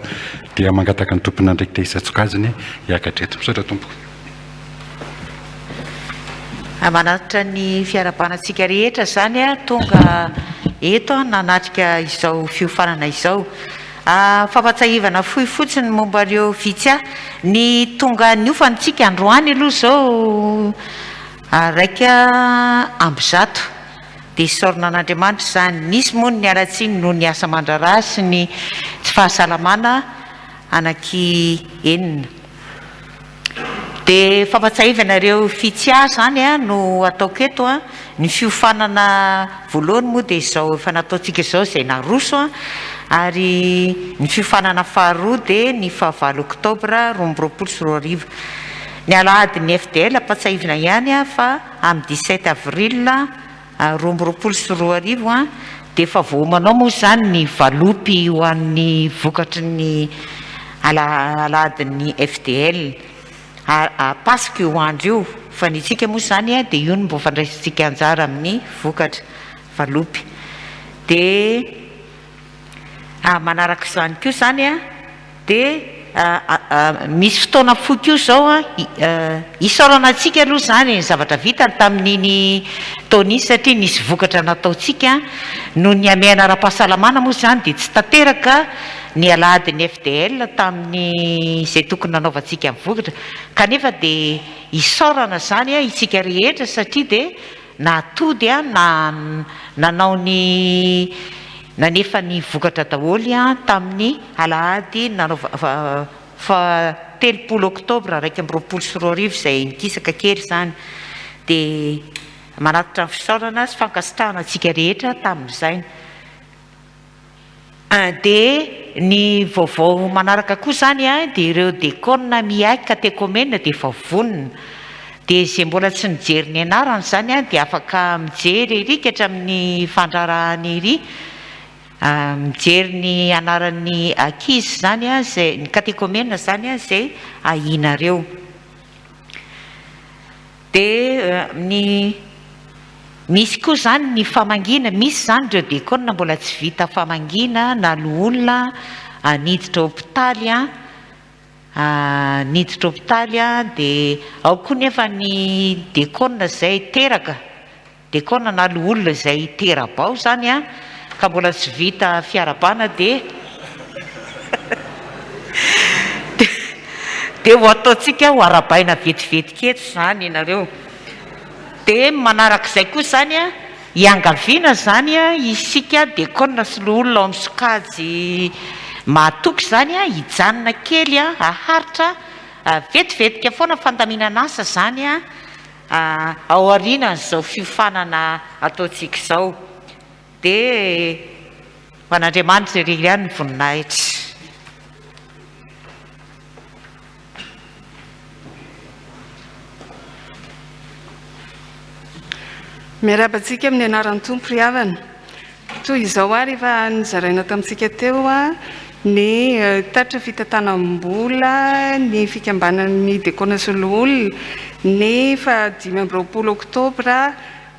dia mangataka ny tompona ndraiky te hisatsokaziny hiakatreto misaotra tompoko. Manatitra ny fiarabanantsika rehetra zany tonga eto nanatrika izao fiofanana izao. Fampatsahivana fohy fotsiny momba ireo vitsy ny tonga niofantsika androany aloha zao raika amby zato dia sorona an'Andriamanitra zany. Nisy moa ny alatsiny noho ny asa mandraraha sy ny tsy fahasalamana anaky enina. Dia fampatsahivana ireo fitsy zany no ataoko eto ny fiofanana voalohany moa dia izao efa nataontsika izao izay naroso ary ny fiofanana faharoa dia ny 9 oktobra 2024. Ny alahady ny FDL ampatsahivana ihany fa amin'ny 17 avril 2024 dia efa voamanao moa zany ny valopy ho an'ny vokatry ny alahadin'ny FDL. Pasika io andro io fa ny tsika moa zany dia io no mbo fandraisintsika anjara amin'ny vokatra valopy. Dia manaraka izany koa zany dia misy fotoana fohy koa zao isaorana antsika aloha zany ny zavatra vita tamin'iny taona satria nisy vokatra nataontsika no ny amiana ara-pahasalamana moa zany dia tsy tanteraka ny alahadin'ny FDL tamin'ny izay tokony nanaovantsika amin'ny vokatra kanefa dia isaorana zany isika rehetra satria dia natody nanao ny nanefa ny vokatra daholy tamin'ny alahady fa 3 oktobra 2024 izay nikisaka kely zany. Dia manatitra ny fisaorana sy fankasitrahana antsika rehetra tamin'izay. Dia ny vaovao manaraka koa zany dia ireo dekona miaiky katekômena dia efa vonona. Dia izay mbola tsy nijery ny anarany zany dia afaka mijery erikatra amin'ny fandrarahany ery mijery ny anaran'ny ankizy zany izay ny katekômena zany izay ahianareo. Dia misy koa zany ny famangina, misy zany ireo dekona mbola tsy vita famangina na olona niditra hopitaly dia ao koa nefa ny dekona izay teraka, dekona na olona izay terabao zany ka mbola tsy vita fiarabana dia dia ho ataontsika ho arabaina vetivety eto zany ianareo. Dia manarak'izay koa zany iangaviana zany isika dekona sy olona ao amin'ny sokajy mahatoky zany hijanona kely aharitra vetivetika foana fandaminana asa zany ao aorianan'izao fiofanana ataontsika izao. Dia man'Andriamanitra irery ihany ny voninahitra. Miarabantsika amin'ny anaran'ny tompo ry havana. Toy izao ary efa nizaraina tamintsika teo ny tatra fitantanam-bola ny fikambanan'ny dekona sy olona ny 15 oktobra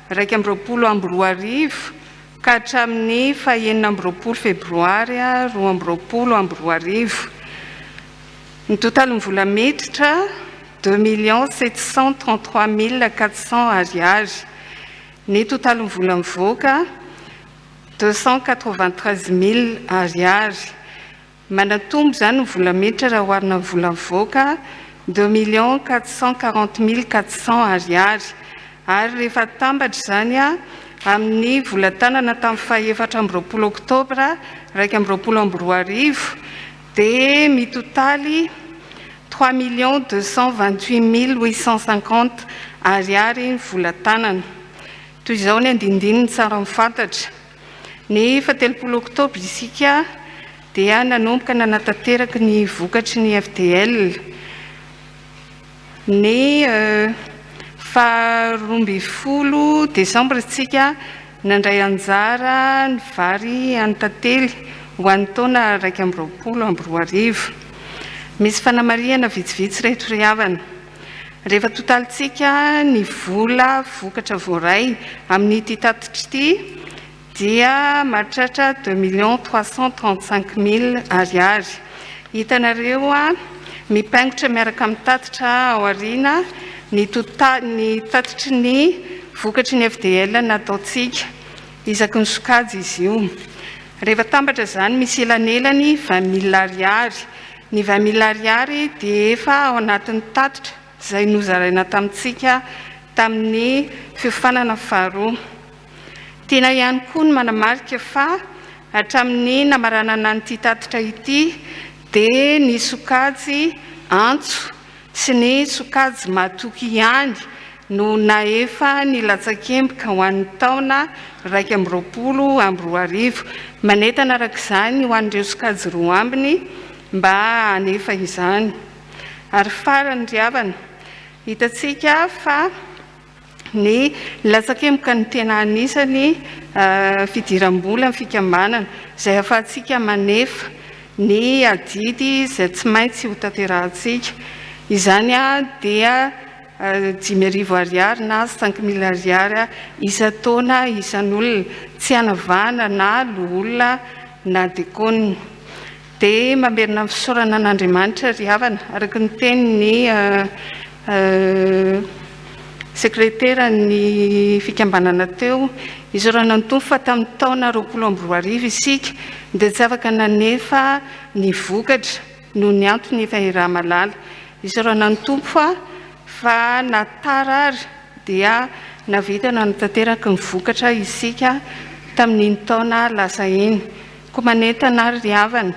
2024 ka hatramin'ny 9 febroary 2024. Ny totaly ny vola metitra 2 733 400 ariary. Ny totaly ny vola mivoaka 293 000 ariary. Manatombo zany ny vola metitra raha oharina ny vola mivoaka 2 440 400 ariary. Ary rehefa tambatra zany amin'ny vola tanana tamin'ny 14 oktobra 2024 dia mitotaly 3 228 850 ariary ny vola tanana. Toy izao ny andindininy tsara mifantatra. Ny 17 oktobra isika dia nanomboka nanatanteraka ny vokatry ny FDL. Ny 20 desambra isika nandray anjara ny vary an-tantely ho an'ny taona 2024. Misy fanamariana vitsivitsy rehetra ry havana. rehefa totalitsika ny vola vokatra voaray amin'ity tatitra ity dia mahatratra 2 335 000 ariary. Hitanareo mipaingotra miaraka amin'ny tatitra ao aoriana ny tatitry ny vokatry ny FDL nataotsika isaky ny sokajy izy io. Rehefa tambatra zany misy elanelany 20 000 ariary. Ny 20 000 ariary dia efa ao anatin'ny tatitra izay nozaraina tamintsika tamin'ny FIOFANANA FDL. Tena ihany koa ny manamarika fa hatramin'ny namaranana nyity tatitra ity dia ny sokajy antso sy ny sokajy matoky ihany no na efa nilatsakemboka ho an'ny taona 2024 manentana araka izany ho an'ireo sokajy 2 ambiny mba hanefa izany. Ary farany ry havana, hitatsika fa ny latsakemboka ny tena anisany fidiram-bola ny fikambanana izay ahafahantsika manefa ny adidy izay tsy maintsy ho tanterahantsika. Izany dia 5,000 ariary na 5,000 ariary isa-taona isan'olona, tsy hanavahana na loholona na diakonina. Dia mamerina fisaorana an'Andriamanitra ry havana araka ny tenin'ny sekretera ny fikambanana teo, isaorana ny tompo fa tamin'ny taona 2024 isika dia tsy afaka nanefa ny vokatra noho ny antony efa iraha-malala. Isaorana ny tompo fa natara ary dia navitana natanteraka ny vokatra isika tamin'iny taona lasa iny. Koa manentana ry havana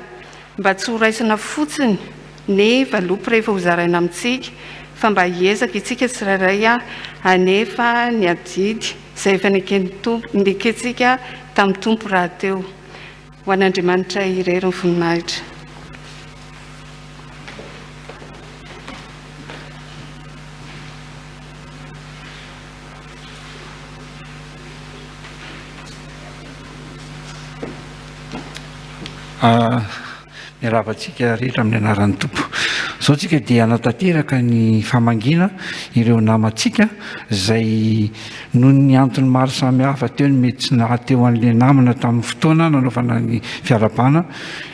mba tsy ho raisina fotsiny ny valopy rehefa ho zaraina amintsika fa mba hiezaka itsika tsirairay hanefa ny adidy izay efa nekentsika tamin'ny tompo raha teo. Ho an'Andriamanitra irery ny voninahitra. Miaravatsika rehetra amin'ny anaran'ny tompo. Zao tsika dia anatanteraka ny famangina ireo namantsika izay noho ny antony maro samihafa teo ny mety tsy nahateo an'le namana tamin'ny fotoana nanaovana ny fiarabana,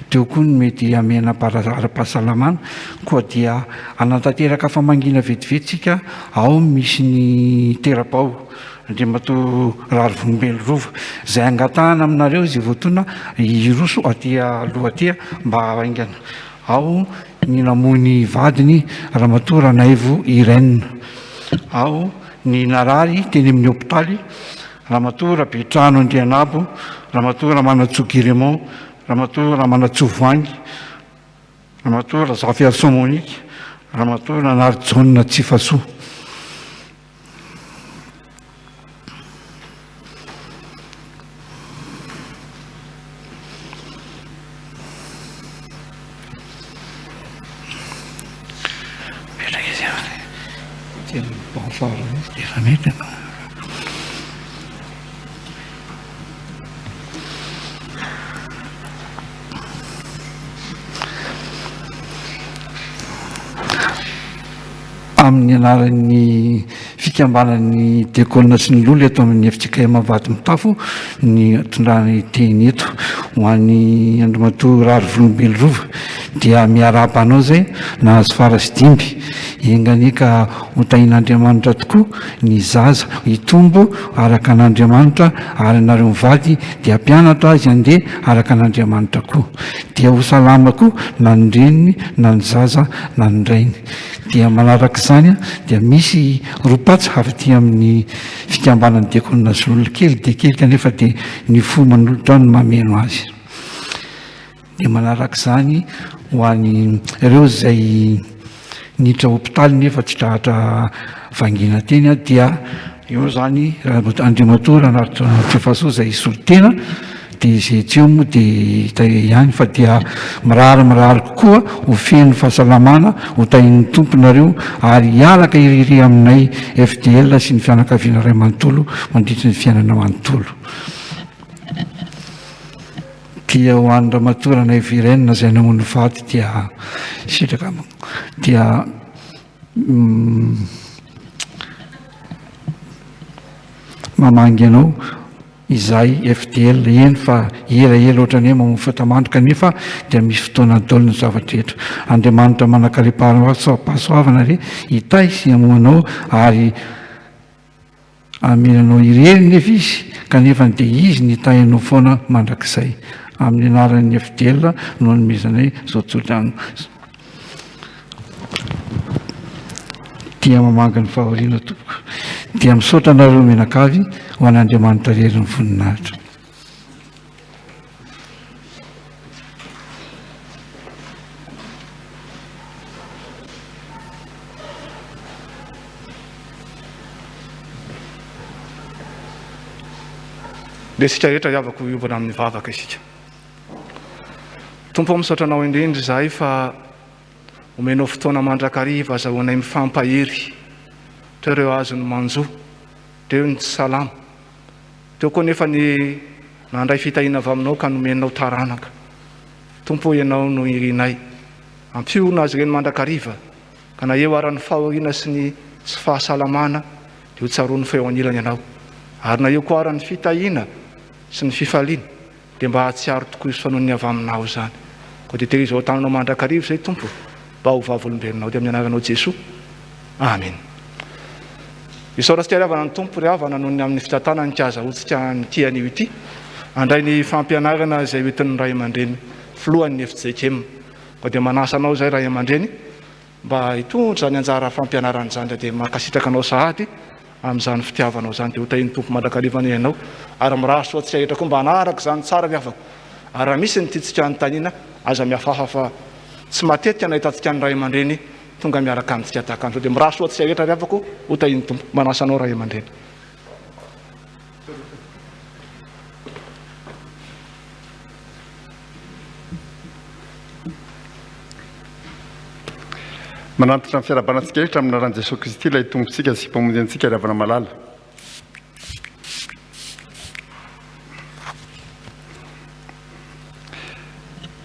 teo koa ny mety amena ara-pahasalamana, koa dia anatanteraka famangina vetivetsika ao misy ny terabao Andriamato rary vombely rova izay angatahana aminareo izay voatona iroso aty aloha aty mba haingana. Ao ny namony vadiny Ramatoa Ranaivo Irene, ao ny narary teny amin'ny hôpitaly Ramatoa Rabetrano Andrianabo, Ramatoa Ramanatsoa Guiremont, Ramatoa Ramanatsoa Voangy, Ramatoa Razafy Arson Monique, Ramatoa Nanary Jaune Tsifasoa. Amin'ny anaran'ny fikambanan'ny diakonina sy ny loly eto amin'ny FJKM Ambavahadimitafo ny tondrany teny eto ho an'ny Andriamato rary volombely rova dia miarabanao zay nahazo farasy dimby enganika hotahin'Andriamanitra tokoa ny zaza hitombo araka an'Andriamanitra ary anareo mivady dia mpianatra azy andeha araka an'Andriamanitra koa dia ho salama koa na ny reniny na ny zaza na ny rainy. Dia manaraka izany dia misy ropatsy avy aty amin'ny fikambanan'ny diakonina sy olona kely dia kely kanefa dia ny fo manolotra ny mameno azy. Dia manaraka izany ho an'ny ireo izay niditra hôpitaly nefa tsy trahatra vangina teny dia eo zany Andriamato Ranary Tsifasoa izay solotena dia izay tsy eo moa dia hita ihany fa dia mirary kokoa ho feno fahasalamana ho tahin'ny tomponareo ary hialaka iriry aminay FDL sy ny fianakaviana ray manontolo mandritra ny fiainana manontolo. Dia ho an'ny Ramatoa Ranaivo Irene izay namony vady dia sitraka dia mamangy anao izay FDL eny fa elaela ohatrany hoe mamofa tamandro kanefa dia misy fotoana daolina zavatra rehetra. Andriamanitra manakalipahasoavana re hitay sy amoanao ary amenanao ireny nefa izy kanefa dia izy ny tainao foana mandrakizay. Amin'ny anaran'ny FDL no anomezanay zao tsodrano dia mamanga ny fahoriana tompoko dia misaotra anareo menakavy ho an'Andriamanitra rery ny voninahitra. dia isika rehetra hiavako hiovana amin'ny vavaka isika. Tompo misaotra anao indrindra izahay fa omenao fotoana mandrakariva azahoanay mifampahery teo ireo azony manjo teo ny tsy salama teo koa nefa ny nandray fitahiana avy aminao ka nomenao taranaka. Tompo ianao no irinay ampiona azy ireny mandrakariva ka na eo aran'ny fahoriana sy ny tsy fahasalamana dia ho tsaroany feo anilany ianao ary na eo koa aran'ny fitahiana sy ny fifaliana dia mba hatsiaro tokoa izy fanony avy aminao zany. Koa dia tehirizao tananao mandrakariva izay Tompo mba ho vavolombelonao dia amin'ny anaranao Jesoa. Amen. Isaorantsika riavana ny Tompo riavana noho ny amin'ny fitatana ny kazahotsika ny tian'io ity andray ny fampianarana izay hoentin'ny ray aman-dreny filohan'ny FJKM. Koa dia manasa anao izay ray aman-dreny mba hitondra zany anjara fampianarana zany dia makasitraka anao sahady amin'izany fitiavanao zany dia ho tahin'ny Tompo mandrakariva ianao ary miraso atsika rehetra koa mba hanaraka zany tsara riavako. Ary raha misy ny titsika ny taniana aza miafafa fa tsy matetika nahitantsika ny ray aman-dreny tonga miaraka amintsika tahaka an'izao dia miraso atsika rehetra riavako ho tahin'ny Tompo. Manasa anao ray aman-dreny. manantitra ny fiarabanantsika rehetra amin'ny anaran'i Jesosy Kristy ilay tompontsika sy mpamonjy antsika riavana malala.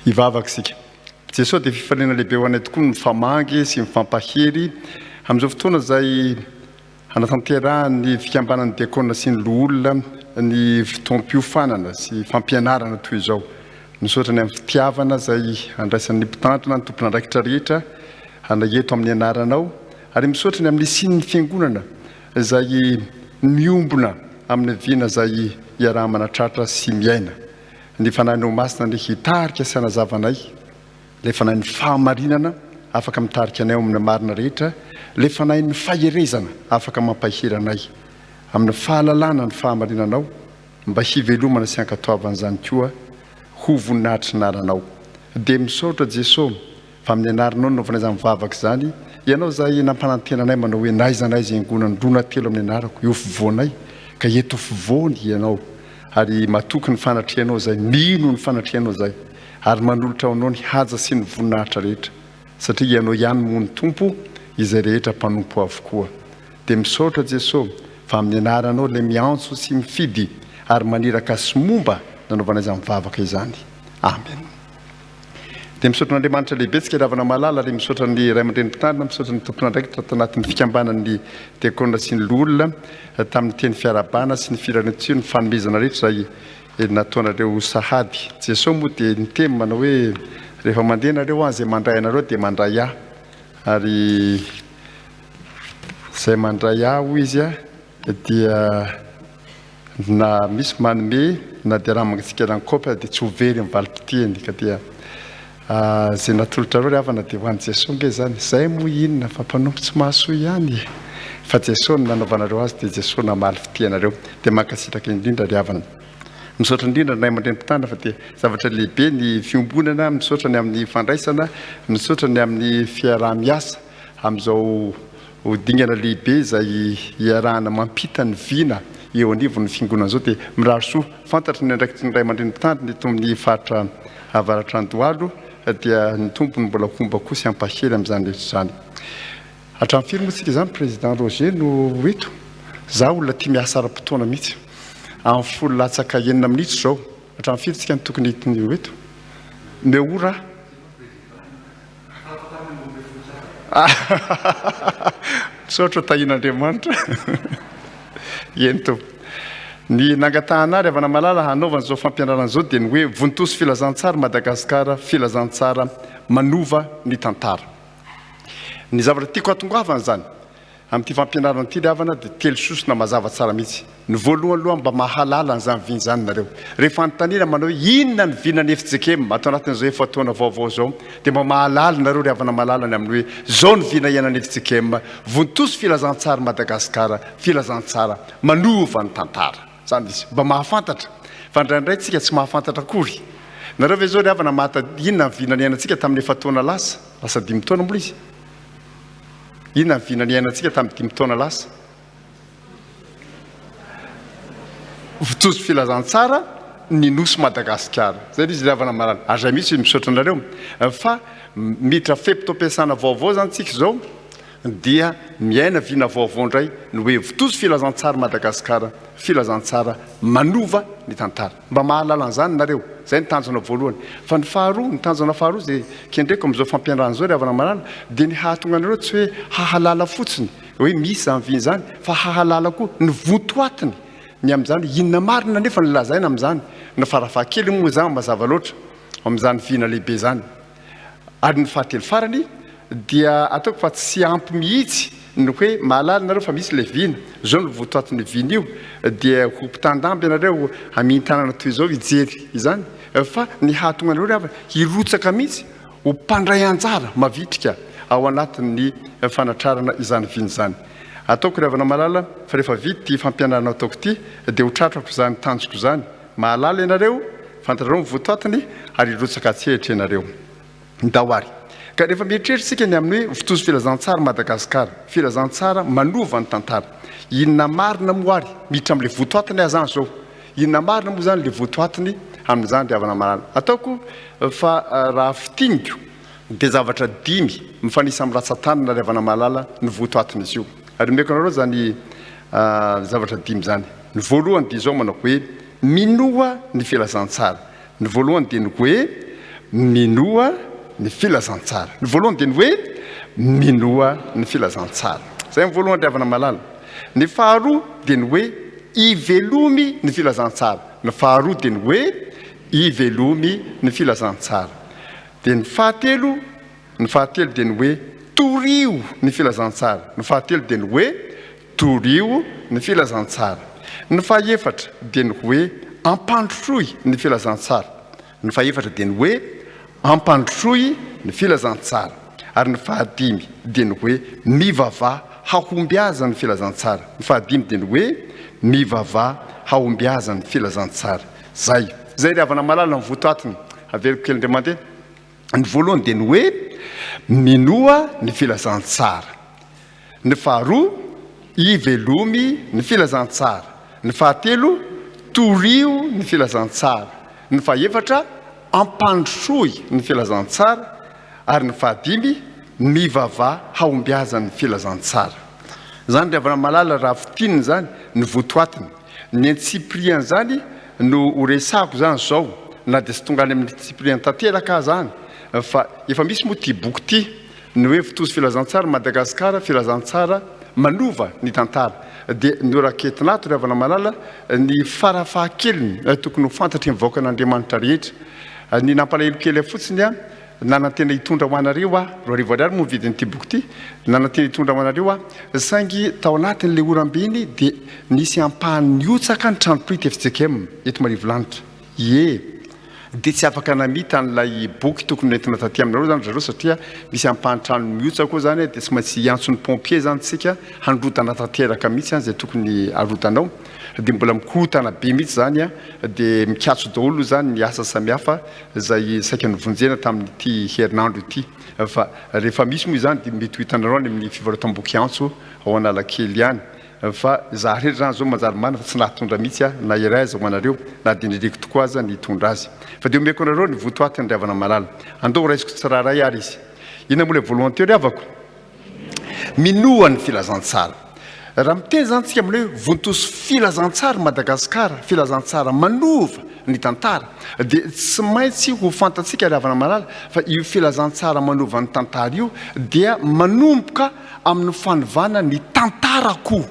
Hivavaka isika. Jesosy dia fifaliana lehibe ho anay tokoa ny mifamangy sy mifampahery amin'izao fotoana izay hanatanterahany fikambanan'ny diakona sy ny loholona ny fotoam-piofanana sy fampianarana toy izao. Misaotra ny amin'ny fitiavana izay andraisan'ny mpitandrina ny tompona andraikitra rehetra eto amin'ny anaranao ary misaotra ny amin'ny sin'ny fiangonana izay miombona amin'ny viana izay iaraha-manatratra sy miaina. Ny fanahinao masina ny hitarika sy hanazavanay, ilay fanahin'ny fahamarinana afaka mitarika anay amin'ny marina rehetra, ilay fanahin'ny faherezana afaka mampahery anay amin'ny fahalalana ny fahamarinanao mba hivelomana sy hankatoavan'izany koa ho voninahitry naranao. Dia misaotra Jesosy fa amin'ny anaranao naovana izany mivavaka izany ianao izay nampanantenanay manao hoe naizanay izay angonany rona telo amin'ny anarako eo fivoanay ka eto fivoany ianao ary matoky ny fanatrehanao izay mino ny fanatrehanao izay ary manolotra anao ny haja sy ny voninahitra rehetra satria ianao ihany moa ny Tompo izay rehetra mpanompo avokoa. Dia misaotra Jesosy fa amin'ny anaranao ilay miantso sy mifidy ary maniraka sy momba nanaovana izany mivavaka izany. Amen. Dia misaotra n'Andriamanitra lehibe tsika ravana malala ary misaotra ny ray aman-dreny mpitandrina, misaotra ny tompona andraikitra tanatin'ny fikambanan'ny diakona sy ny loholona tamin'ny teny fiarabana sy ny firanetsio ny fanomezana rehetra izay nataonareo sahady. Jesosy moa dia niteny manao hoe rehefa mandeha nareo izay mandray anareo dia mandray ahy ary izay mandray ahy hoy izy dia na misy manome na dia raha mangatsika rankopy dia tsy ho very amin'ny valim-piteny ka dia izay natolotra reo riavana dia ho an'i Jesosy nge zany izay moa inona fa mpanompo tsy mahasoa ihany fa Jesosy no nanaovanareo azy dia Jesosy namaly fitianareo dia mankasitraka indrindra riavana. Misaotra indrindra ny ray aman-dreny mpitandrina fa dia zavatra lehibe ny fiombonana, misaotra ny amin'ny fandraisana, misaotra ny amin'ny fiaraha-miasa amin'izao dingana lehibe izay iarahana mampita ny vina eo anivon'ny fiangonana izao. Dia mirary soa fantatra ny andraikitry ny ray aman-dreny mpitandrina eto amin'ny faritra avaratra Andohalo dia ny tompony mbola homba koa sy ampahery amin'izany rehetra izany. Hatramin'ny firy moa tsika izany président Roger no eto za olona tia miasa ara-potoana mihitsy amin'ny folo latsaka enina minitra izao. Hatramin'ny firy tsika ny tokony hitony eto meora misaotra tahin'Andriamanitra eny tompo. ny nangatanary avana malala hanaovana zao fampianarana zao dia ny hoe vontoso filazantsara Madagasikara filazantsara manova ny tantara ny zavatra tiako atongavana zany amin'ity fampianarana ity ravana dia telo sosona mazava tsara mihitsy ny voalohany aloha mba mahalala an'izany viny zany nareo rehefa anontaniana manao hoe inona ny vinany FJKM atao anatin'izao efa taona vaovao zao dia mba mahalala nareo ry havana malalany amin'ny hoe zao ny vina ianany FJKM vontoso filazantsara Madagasikara filazantsara manova ny tantara zany izy mba mahafantatra fa ndraindray tsika tsy mahafantatra akory nareo ve zao ry havana mahata inona ny vinany ianantsika tamin'ny efa taona lasa 5 taona mbola izy inona ny vinany ianantsika tamin'ny 5 taona lasa vontoso filazantsara ny nosy Madagasikara zay izy ry havana marana azay mihitsy misaotra anareo fa miditra feptom-piasana vaovao zany tsika zao dia miaina vina vaovao indray ny hoe vontoso filazantsara Madagasikara filazantsara manova ny tantara mba mahalala an'izany nareo zay ny tanjona voalohany fa ny faharoa ny tanjona faharoa zay kendreko amin'izao fampianarana zao ry havana marana dia ny hahatonga anareo tsy hoe hahalala fotsiny hoe misy zany viny zany fa hahalala koa ny vontoatiny ny amin'izany inona marina nefa ny lazaina amin'izany ny farafahakely moa zany mazava loatra amin'izany vina lehibe zany ary ny fahatelo farany dia ataoko fa tsy ampy mihitsy ny hoe mahalala nareo fa misy le vina zao ny votoatiny vina io dia ho mpitandamby ianareo hamintanana toy izao ijery izany fa ny hahatonga anareo rehefa hirotsaka mihitsy ho mpandray anjara mavitrika ao anatin'ny fanatrarana izany vina zany ataoko ry havana malala fa rehefa vita ty fampianarana ataoko ity dia ho tratrako zany tanjoko zany mahalala ianareo fantareo votoatiny ary hirotsaka atsehitra ianareo ndahoary ka rehefa mieritreritsika ny amin'ny hoe vontoso filazantsara Madagasikara filazantsara manova ny tantara inona marina moary miditra amin'le votoatiny azany zao inona marina moa zany le votoatiny amin'izany ry havana malala ataoko fa raha fitiniko dia zavatra 5 mifanisa amin'ny ratsatanana ry havana malala ny votoatiny izy io ary meko anareo zany zavatra 5 zany ny voalohany dia zao manao hoe minoa ny filazantsara ny voalohany dia ny hoe minoa ny filazantsara ny voalohany dia ny hoe minoa ny filazantsara zay ny voalohany ry havana malala ny faharoa dia ny hoe ivelomy ny filazantsara ny faharoa dia ny hoe ivelomy ny filazantsara dia ny fahatelo dia ny hoe torio ny filazantsara ny fahatelo dia ny hoe torio ny filazantsara ny fahaefatra dia ny hoe ampandrosoy ny filazantsara ny fahaefatra dia ny hoe ampandrosoy ny filazantsara ary ny fahadimy dia ny hoe mivavah hahombiaza ny filazantsara ny fahadimy dia ny hoe mivavah hahombiaza ny filazantsara zay ry havana malala ny votoatiny averiko kely ndray mandeha ny voalohany dia ny hoe minoa ny filazantsara ny faharoa ivelomy ny filazantsara ny fahatelo torio ny filazantsara ny fahaefatra ampandrosoy ny filazantsara ary ny fahadimy mivavah hahombiaza ny filazantsara zany ry havana malala raha fitininy zany ny votoatiny ny antsiprian zany no horesako zany zao na dia sy tonga any amin'ny tsiprian tanteraka zany fa efa misy moa ty boky ty ny hoe vontoso filazantsara Madagasikara filazantsara manova ny tantara dia ny oraketinato ry havana malala ny farafahakeliny tokony ho fantatry ny vahoakan'Andriamanitra rehetra ny nampalahelo kely fotsiny nanantena hitondra ho anareo roa arivo ariary moa vidin'ity boky ty nanantena hitondra ho anareo saingy tao anatin'le orambiny dia nisy ampahany otsaka ny tranoprity FJKM eto Marivolanitra dia tsy afaka namita an'ilay boky tokony entina taty aminareo zany zareo satria misy ampahany-trano miotsa koa zany dia tsy maintsy antsony pompier zany tsika handrotana tanteraka mihitsy zany zay tokony arotanao dia mbola mikorotana be mihitsy zany dia mikatso daholo zany ny asa samihafa zay saika nyvonjena tamin'ity herinandro ity fa rehefa misy moa zany dia mety ho hitanareo any amin'ny fivarotam-boky antso ao Analakely ihany fa za rehetra zany zao manjary marina fa tsy nahatondra mihitsy na iray aza ho anareo na dia nireko tokoa aza nitondra azy fa dia omeko anareo ny votoatiny ry havana malala andao raisiko tsiraray ary izy ina moa le voalohany teo ry havako minoa ny filazantsara raha miteny zany tsika aminy hoe vontoso filazantsara Madagasikara filazantsara manova ny tantara dia tsy maintsy ho fantatsika ry havana malala fa io filazantsara manova ny tantara io dia manomboka amin'ny fanovana ny tantarako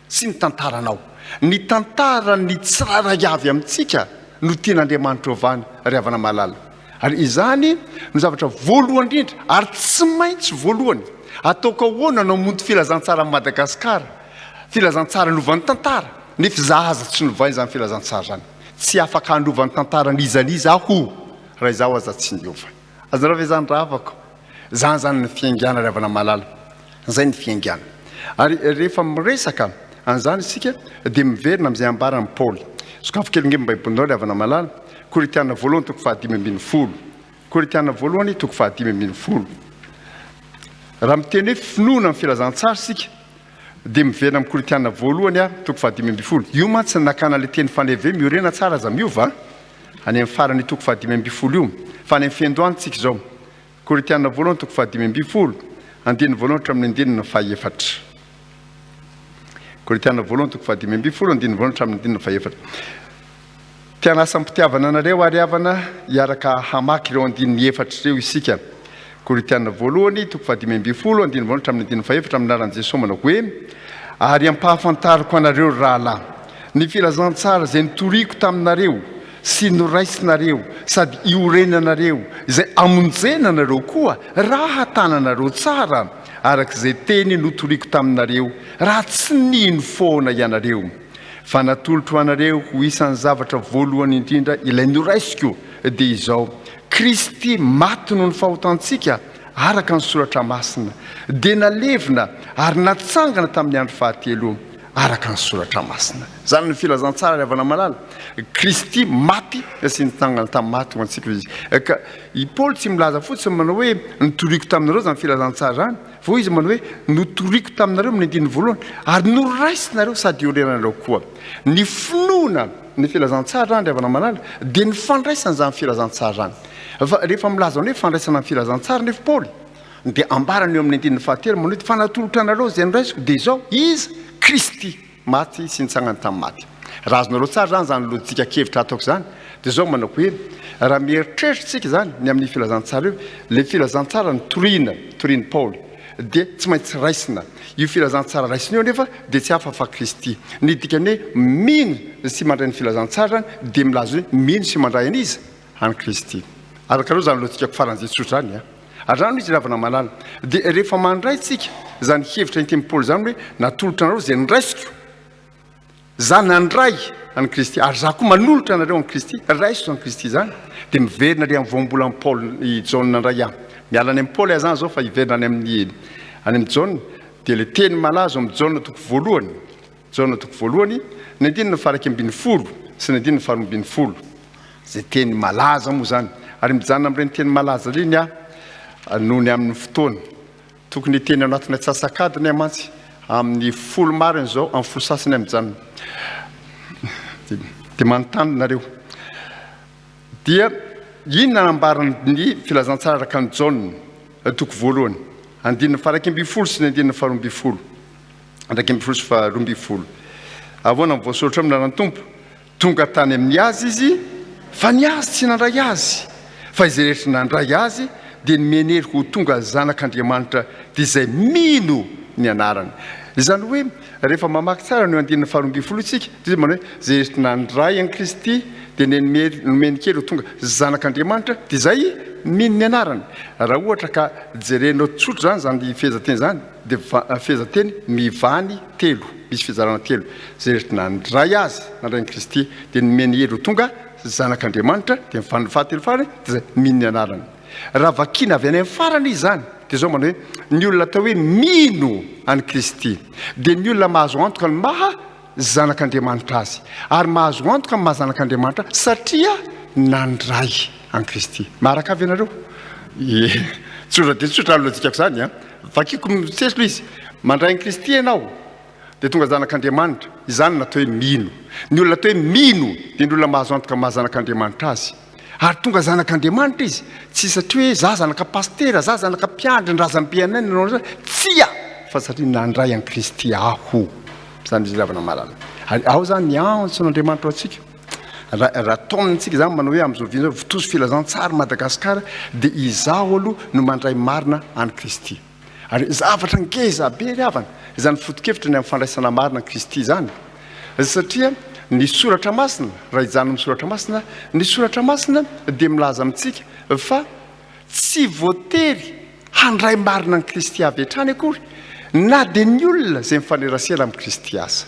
sy ny tantaranao ny tantara ny tsiraray avy amintsika no tian'Andriamanitra ovana ry havana malala. Ary izany no zavatra voalohany indrindra ary tsy maintsy voalohany ataoko ahoana no hamonto filazantsara amin'ny Madagasikara, filazantsara novan'ny tantara, nefa zaza tsy novainy izany filazantsara zany. Tsy afaka handovan'ny tantara nizaniza aho raha izaho aza tsy niova. Azonareo ve zany ravako? Zany zany ny fiaingana ry havana malala. Zay ny fiaingana. Ary rehefa miresaka an'izany isika dia miverina amin'izay ambarany Paoly. Sokafo kely nge Baibolinao ry havana malala. Korinthiana voalohany toko 5:10. Korinthiana voalohany toko 5:10. Raha miteny hoe finoana amin'ny filazantsara isika dia miverina amin'ny Korinthiana voalohany toko 5:10. Io mantsy nakana le teny faneve miorena tsara aza miova any amin'ny farany toko 5:10 io. Fa any amin'ny fiandohany tsika izao. Korinthiana voalohany toko 5:10. Andininy voalohany hatramin'ny andininy fahaefatra. Korinthiana voalohany toko 5:10. Andininy voalohany hatramin'ny andininy fahaefatra. Tianasa mpitiavana anareo ary havana hiaraka hamaky ireo andininy efatra ireo isika. Korinthiana voalohany toko 5:10. Andininy voalohany hatramin'ny andininy fahaefatra amin'ny anaran'i Jesosy manao hoe ary ampahafantariko anareo rahalahy ny filazantsara izay nitoriako taminareo sy noraisinareo sady iorenanareo izay amonjenanareo koa raha tananareo tsara arak'izay teny notoriako taminareo raha tsy nino foana ianareo fa natolotro anareo ho isan'ny zavatra voalohany indrindra ilay noraisiko dia izao Kristy maty noho ny fahotantsika araka ny soratra masina dia nalevina ary natsangana tamin'ny andro fahatelo araka ny soratra masina. Zany ny filazantsara ry havana malala. Kristy maty sy nitsangana tamin'ny maty ho antsika izy. Ka i Paoly tsy milaza fotsiny manao hoe notoriako taminareo zany filazantsara zany, fa izy manao hoe notoriako taminareo amin'ny andininy voalohany ary noraisinareo sady iorenanareo koa. Ny finoana ny filazantsara zany ry havana malala dia ny fandraisana zany filazantsara zany. Fa rehefa milaza hoe fandraisana amin'ny filazantsara nefa Paoly dia ambarany eo amin'ny andininy fahatelo manao hoe fa natolotra anareo izay noraisiko dia izao izy Kristy maty sy nitsangana tamin'ny maty. Raha azonareo tsara zany lojika kevitra ataoko zany dia izao manao hoe raha mieritreritritsika zany ny amin'ny filazantsara io le filazantsara ny toriany Paoly dia tsy maintsy raisina. Io filazantsara raisina eo nefa dia tsy hafa fa Kristy. Ny dikany hoe mino sy mandray ny filazantsara zany dia milaza hoe mino sy mandray an'izy any Kristy. Arakareo zany lotikako faran'izay tsotra zany ary rano izy ravana malala dia rehefa mandray tsika zany hevitra ny teny Paoly zany hoe natolotra anareo izay niraisiko za nandray any Kristy ary za koa manolotra anareo any Kristy raiso any Kristy zany dia miverina le amin'ny voambola amin'ny Paoly John nandray ahy miala any amin'ny Paoly zany zao fa hiverina any amin'ny John dia le teny malazo amin'ny John toko voalohany ny andininy faraky ambin'ny folo sy ny andininy faharoa ambin'ny folo zay teny malaza moa zany ary mijanona amin'ireny teny malaza reny noho ny amin'ny fotoana tokony teny anatin'ny atsasakadiny mantsy amin'ny folo mariny zao amin'ny folo sasany amin'izany dia manontany nareo dia inona nambarany filazantsara araka ny John toko voalohany andininy faraky ambin'ny folo sy ny andininy faharoa ambin'ny folo andraiky ambin'ny folo sy faharoa ambin'ny folo ahoana ny voasoratra amin'ny anarany tompo tonga tany amin'ny azy izy fa ny azy tsy nandray azy fa izay rehetra nandray azy dia nymenery ho tonga zanak'Andriamanitra dia izay mino ny anarany. Izany hoe rehefa mamaky tsara no andininy faharoa ambin'ny folo isika dia manao hoe izay rehetra nandray any Kristy dia nomeny kely ho tonga zanak'Andriamanitra dia izay mino ny anarany. Raha ohatra ka jerenao tsotra zany fehezanteny zany dia fehezanteny mivany telo, misy fizarana telo. Izay rehetra nandray azy nandray any Kristy dia nomeny hery ho tonga zanak'Andriamanitra dia mivany fahatelo farany dia izay mino ny anarany. Raha vakina avy any amin'ny farany izy zany dia izao manao hoe ny olona atao hoe mino any Kristy dia ny olona mahazo antoka ny maha zanak'Andriamanitra azy ary mahazo antoka ny maha zanak'Andriamanitra satria nandray any Kristy. Maharaka avy ianareo? Tsotra dia tsotra lojikako zany vakiko mitsetro izy mandray any Kristy ianao dia tonga zanak'Andriamanitra izany natao hoe mino. Ny olona atao hoe mino dia ny olona mahazo antoka ny maha zanak'Andriamanitra azy ary tonga zanak'Andriamanitra izy tsy satria hoe za zanaka pastera za zanaka mpiandry ny razam-pianana tsia fa satria nandray any Kristy aho zany izy ravana malala. Ary ao zany ny antso n'Andriamanitra atsika raha taonantsika zany manao hoe amin'izao vina vitoso filazantsara Madagasikara dia izaho aloha no mandray marina any Kristy. Ary zavatra ngeza be ry havana izany foto-kevitra ny amin'ny fandraisana marina Kristy zany satria ny soratra masina raha ijano amin'ny soratra masina ny soratra masina dia milaza amintsika fa tsy voatery handray marina ny Kristy avy hatrany akory na dia ny olona izay mifanerasera amin'ny Kristy aza.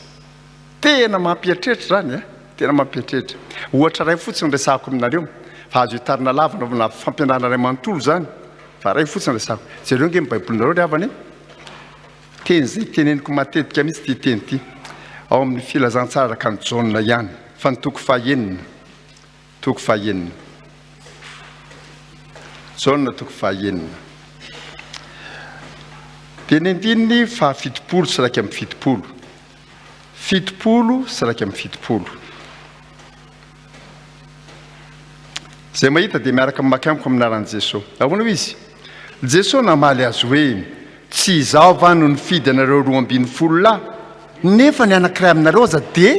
Tena mampieritreritra zany a, tena mampieritreritra. Ohatra ray fotsiny resahako aminareo fa azo hitarina lavana na fampianarana ray manontolo zany fa ray fotsiny resahako. Zareo nge amin'ny baibolinareo ry havany teny zay teneniko matetika mihitsy ty teny ty ao amin'ny filazantsara ka ny jauna ihany fa ny toko fahaenina jauna toko fahaenina teny andininy fa fitopolo sy raiky amin'ny fitopolo sy raiky amin'ny fitopolo zay mahita dia miaraka mamaky amiko aminaran'i Jesosy. Ahoana ho izy? Jesosy namaly azy hoe tsy izaho va no nifidy anareo 12 lahy nefa ny anankiray aminareo aza dia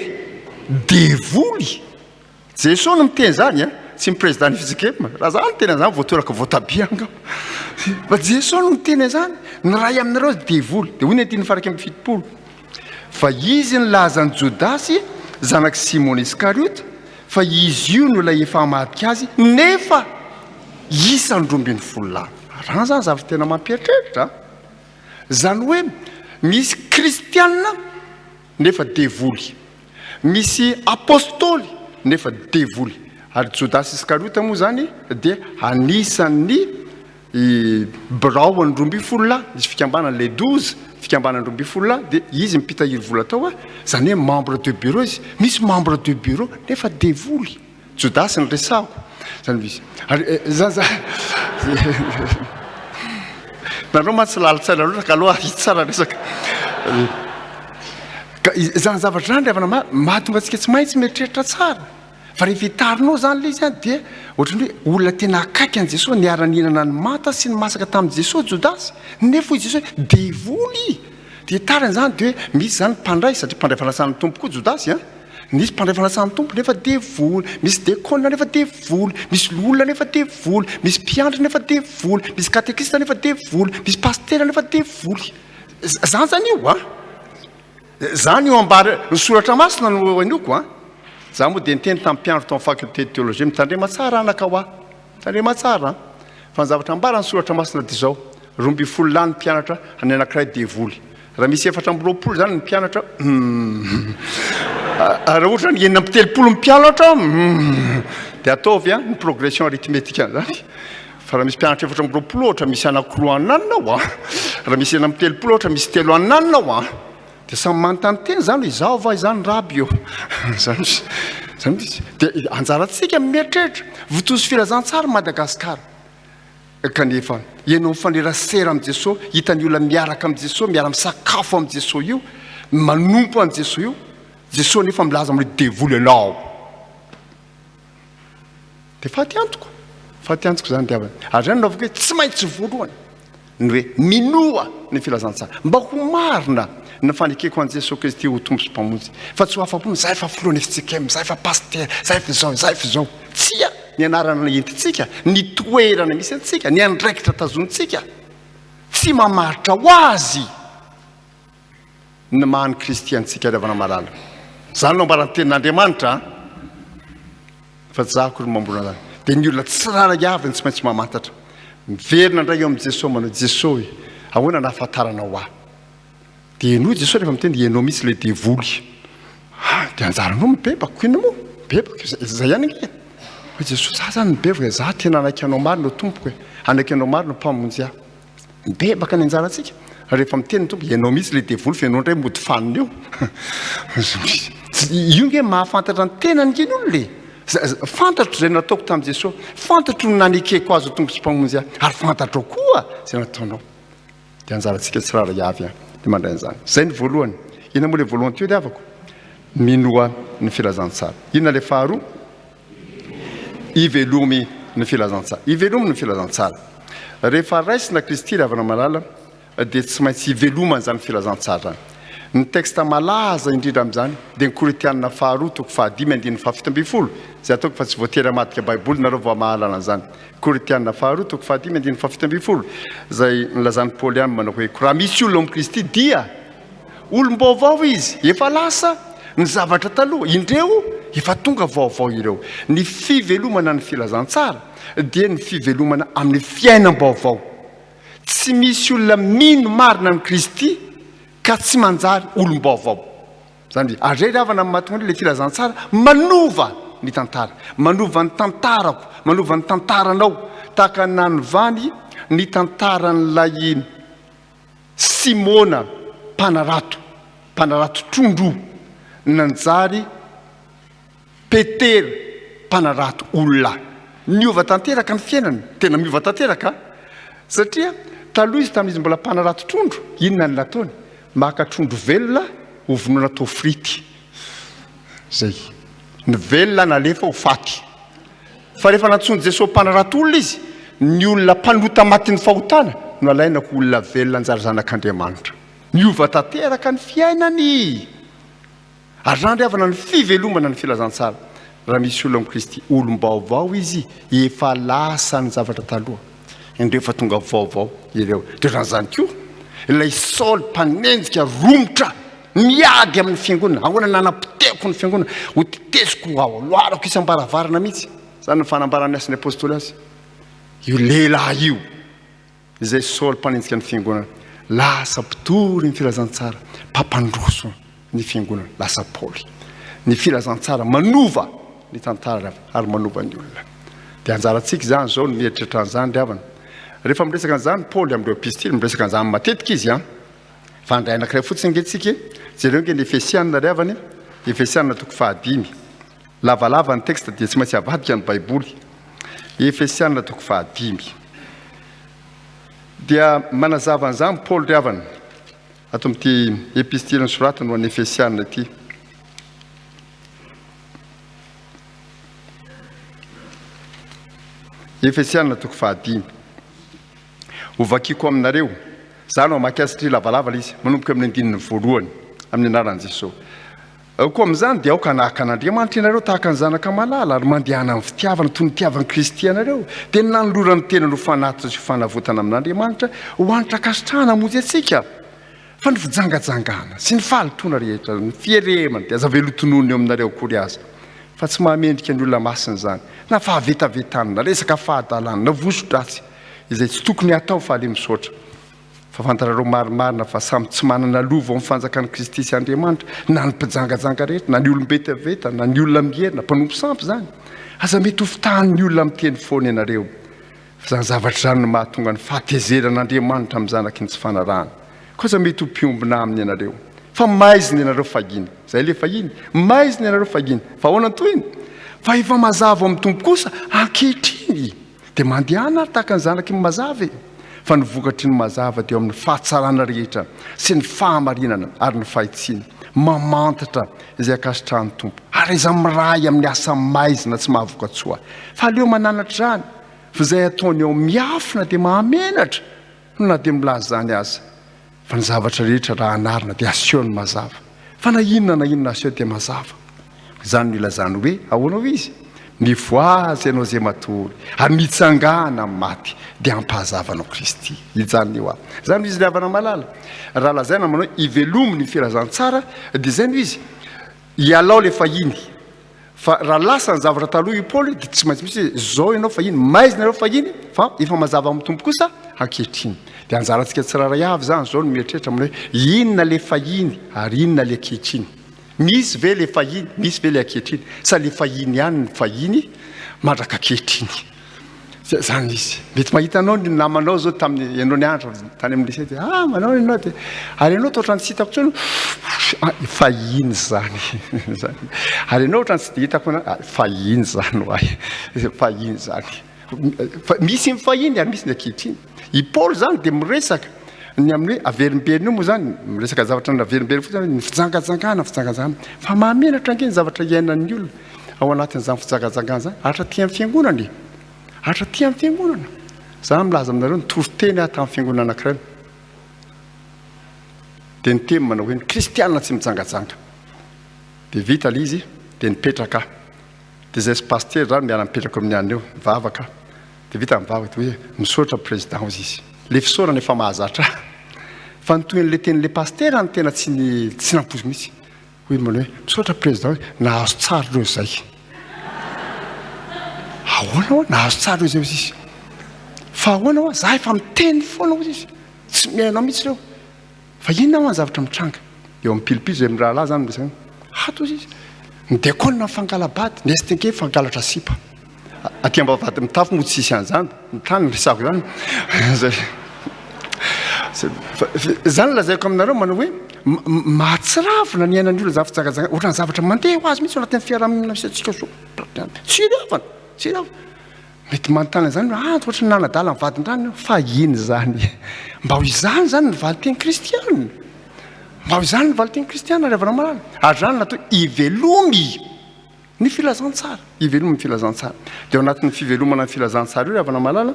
devoly. Jesosy no miteny zany a, tsy mipresidant ny FJKM. Raha zany tena zany voatoraka voatabianga. Fa Jesosy no miteny zany, ny ray aminareo aza devoly. Dia hoy ny andininy faraka amin'ny fitopolo. Fa izy nilaza ny Jodasy zanaky Simona Iskariota fa izy io no ilay efa hamadika azy nefa isany 12 lahy. Raha zany zavatra tena mampieritreritra. Zany hoe misy kristianina nefa devoly, misy apôstôly nefa devoly. Ary Jodasy Iskariota moa zany dia anisan'ny birao ny 12 lahy, izy fikambanany le 12 fikambanany 12 lahy dia izy mipitahiry vola tao a, zany hoe membre de bureau izy, misy membre de bureau nefa devoly. Jodasy ny resahako zany izy. Ary zany nareo matsy lalitsaina loatra ka aloha hita tsara resaka. Zany zavatra zany rehefa mahatonga antsika tsy maintsy mieritreritra tsara. Fa rehefa hitarinao zany le zany dia ohatran'ny hoe olona tena akaiky an Jesosy niara-ninana ny mata sy ny masaka tamin'i Jesosy Jodasy nefa hoy Jesosy devoly. Dia hitariny zany dia hoe misy zany mpandray satria mpandray fanasan'ny tompo koa Jodasy a. Misy mpandray fanasan'ny tompo nefa devoly, misy dekona nefa devoly, misy olona nefa devoly, misy mpiandry nefa devoly, misy katekista nefa devoly, misy pastera nefa devoly. Zany zany io a. Zany io ambary ny soratra masina no anioko a. Za moa dia niteny tamin'ny mpiandro tao amin'ny faculté de théologie mitandrema tsara anaka ho aho. Mitandrema tsara. Fa ny zavatra ambara ny soratra masina dia izao 12 lahy ny mpianatra any anankiray devoly. Raha misy 420 zany ny mpianatra raha ohatra ny 970 mpianatra dia ataovy a ny progression arithmétique zany. Fa raha misy mpianatra 420 ohatra misy anankiroa ananina ao a. Raha misy 970 ohatra misy 3 ananina ao a. Dia samy manontany teny zany izao va izany raby eo. Zany dia anjarantsika mieritreritra votozy filazantsara Madagasikara. Kanefa ianao mifanerasera amin'ny Jesosy, hitan'ny olona miaraka amin'ny Jesosy, miara-misakafo amin'ny Jesosy io, manompo amin'ny Jesosy io. Jesosy nefa milaza amin'ny devoly ianao. Dia faty antoko zany diavana. Ary zany naovako hoe tsy maintsy voalohany ny hoe minoa ny filazantsara mba ho marina ny fanekeko an Jesosy Kristy ho tompo sy mpamonjy. Fa tsy ho afa-po zay efa filohan'ny FJKM, zay efa paster, zay efa izao. Tsia ny anarana entintsika, ny toerana misy antsika, ny andraikitra tazontsika. Tsy mamaritra ho azy ny mahany kristiantsika rehefa malala. Zany no ambarany tenin'Andriamanitra fa zako ry mamborona zany. Dia ny olona tsiraray avy tsy maintsy mamantatra. Miverina indray eo amin'ny Jesosy manao Jesosy, ahoana nahafantarana ho ahy. Dia ianao Jesosy rehefa miteny ianao misy le devoly. Dia anjaranao mibebako ino moa? Bebaka izay ihany nge. Hoe Jesosy za zany mibebaka, za tena anaiky anao marina no tompoko e. Anaiky anao marina no mpamonjy ahy. Mibebaka ny anjarantsika. Rehefa miteny ny tompo ianao misy le devoly fa ianao indray mody faniny eo. Io nge mahafantatra ny tenany iny olona le. Fantatro izay nataoko tamin'i Jesosy, fantatro ny nanekeko azy ho tompo sy mpamonjy ahy, ary fantatro koa izay nataonao. Dia anjarantsika tsiraray avy dia mandray an'izany. Zay ny voalohany. Inona moa le voalohany teo dia avako? Minoa ny filazantsara. Inona le faharoa? Ivelomy ny filazantsara. Ivelomy ny filazantsara. Rehefa raisina Kristy ravana malala dia tsy maintsy ivelomana zany filazantsara. Ny texte malaza indrindra amin'izany dia ny Koritianina faharoa toko 5:7 zay ataoko fa tsy voatery hamadika baiboly nareo vao mahalala an'izany. Koritianina faharoa toko 5:7 zay nilazan'ny Paoly any manao hoe raha misy olona amin'ny Kristy dia olom-baovao izy, efa lasa ny zavatra taloha indreo efa tonga vaovao ireo. Ny fivelomana ny filazantsara dia ny fivelomana amin'ny fiainam-baovao. Tsy misy olona mino marina ny Kristy ka tsy manjary olom-baovao. Zany arery avana amin'ny mahatonga ilay filazantsara manova ny tantara, manova ny tantarako, manova ny tantaranao. Tahaka nanovany ny tantaran'ilay Simona mpanarato trondro nanjary Petera mpanarato olona. Miova tanteraka ny fiainany, tena miova tanteraka. Satria taloha izy tamin'izy mbola mpanarato trondro, inona ny nataony? Maka trondro velona ovonoana atao frity. Zay. Ny velona nalefa ho faty. Fa rehefa nantsony Jesosy mpanarato olona izy, ny olona mpanota matin'ny fahotana no alaina ko olona velona anjary zanak'Andriamanitra. Miova tanteraka ny fiainany. Arandry avana ny fivelomana ny filazantsara. Raha misy olona amin'ny Kristy olom-baovao izy, efa lasa ny zavatra taloha. Indreo efa tonga vaovao ireo. Dia ran'izany koa, ilay Saoly mpanenjika romotra miady amin'ny fiangonana, ahoana nanapiteko ny fiangonana, ho teteziko ao loarako isam-baravarana mihitsy. Zany ny fanambarany asin'ny apôstôly azy. Io lehilahy io, izay Saoly mpanenjika ny fiangonana, lasa mpitory ny filazantsara, mpampandroso ny fiangonana, lasa Paoly. Ny filazantsara manova ny tantara ary manova ny olona. Dia anjarantsika zany zao ny mieritreritra an'izany riavana. Rehefa miresaka an'izany Paoly amin'ireo epistily, miresaka an'izany matetika izy fa andray anankiray fotsiny ngentsika, jereo nge ny Efesianina riavany, Efesianina 5. Lavalava ny texte dia tsy maintsy avadika ny Baiboly. Efesianina 5. Dia manazava an'izany Paoly riavana ato amin'ity epistily nosoratany ho an'ny Efesianina ity. Efesianina 5. Hovakiko aminareo, zany mamaky azy satria lavalava izy, manomboka amin'ny andininy voalohany amin'ny anaran'i Jesosy. Koa amin'izany dia aoka nahaka an'Andriamanitra ianareo tahaka ny zanaka malala ary mandehana amin'ny fitiavana toy ny tiavan'ny Kristy ianareo. Dia nanolorany tena no fanatitra sy fanavotana amin'Andriamanitra ho anitra kasitrahana hamonjy antsika. Fa ny fijangajangana sy ny fahalitoana rehetra, ny fieremana dia aza velotonony eo aminareo akory aza. Fa tsy mahamendrika ny olona masina zany, na fahavetavetanana, resaka fahadalana, na voso-dratsy izay tsy tokony atao fa ale misaotra. Fa fantarareo marimarina fa samy tsy manana lova amin'ny fanjakan'ny Kristy sy Andriamanitra, na ny mpijangajanga rehetra, na ny olom-betaveta, na ny olona mierina, mpanompo sampy zany. Aza mety hofitahan'ny olona miteny foana ianareo. Fa zany zavatra zany no mahatonga ny fahatezeran'Andriamanitra amin'ny zanaky ny tsy fanarahana. Kosa mety ho mpiombina aminy ianareo. Fa maizina ianareo fahiny. Zay le fahiny. Maizina ianareo fahiny. Fa ahoana toyiny? Fa efa mazava amin'ny tompo kosa ankehitriny. Dia mandehana ary tahaka ny zanaky ny mazava. Fa ny vokatry ny mazava dia amin'ny fahatsarana rehetra sy ny fahamarinana ary ny fahitsiana. Mamantatra izay akasitrahan'ny tompo. Ary iza miray amin'ny asa maizina tsy mahavokatsoa. Fa aleo mananatra zany. Fa izay ataony ao miafina dia mahamenatra. Na dia milaza zany aza. Fa ny zavatra rehetra raha anarina dia aseho ny mazava. Fa na inona aseho dia mazava. Zany no ilazany hoe ahoana izy? Mivoazy ianao izay matory, ary mitsangana amin'ny maty dia ampahazavanao Kristy. Izany io aby. Zany izy riavana malala. Raha lazaina manao ivelomo ny filazantsara, dia zay no izy. Ialao le fahiny. Fa raha lasa ny zavatra taloha io Paoly dia tsy maintsy misy zao ianao fahiny, maizina ianao fahiny, fa efa mazava amin'ny tompo kosa ankehitriny. Dia anjarantsika tsiraray avy zany zao no mieritreritra amin'hoe inona le fahiny ary inona le ankehitriny. Misy ve le fahiny, misy ve le ankehitriny. Sa le fahiny ihany ny fahiny mandraka ankehitriny. Zany izy. Mety mahita anao ny namanao zao tamin'ny ianao ny andro tany amin'ny lycée dia manao ianao dia ary ianao toa ohatrany tsy hitako tsony fahiny zany. Ary ianao ohatrany tsy dia hitako fahiny zany hoay. Fahiny zany. Misy ny fahiny ary misy ny ankehitriny. I Paoly zany dia miresaka ny amin'ny averimberiny io moa zany miresaka zavatra ny averimberiny fotsiny ny fijangajangana. Fa mahamenatra ange ny zavatra iainan'ny olona ao anatin'izany fijangajangana zany. Hatra tia amin'ny fiangonana. Hatra tia amin'ny fiangonana. Zany milaza aminareo ny toriteny tamin'ny fiangonana anankiray. Dia ny teny manao hoe ny kristianina tsy mijangajanga. Dia vita ilay izy dia nipetraka. Dia zay sy paster zany miala mipetraka amin'ny anio mivavaka. Dia vita mivavaka dia hoe misaotra président izy. Le fisaorana efa mahazatra. Fa ny toy n'le tenin'le paster ny tena tsy nampozy mihitsy. hoy manao hoe misaotra président hoe nahazo tsara reo zay ahoana hoa nahazo tsara reo zay izy fa ahoana hoa za efa miteny foana ho izy tsy mihainao mihitsy reo fa inona ho any zavatra mitranga eo amin'ny pilipily zay amin'ny rahalahy zany resaka hato izy ny diakona fangalabady ny STK fangalatra sipa aty Ambavahadimitafo moa tsisy an'izany ny tany ny resako zany zany lazaiko aminareo manao hoe mahatsiravina ny ainan'ny olona zavatra ohatrany zavatra mandeha ho azy mihitsy anatin'ny fiarahamonina misy atsika so tsy ravana tsy ravana mety manontany zany ohatra ny nanadala ny vadin-drany fa iny zany mba ho izany zany ny valiteny kristiana mba ho izany ny valiteny kristiana revana malala ary zany natao ivelomy ny filazantsara ivelomy ny filazantsara dia ao anatin'ny fivelomana ny filazantsara io revana malala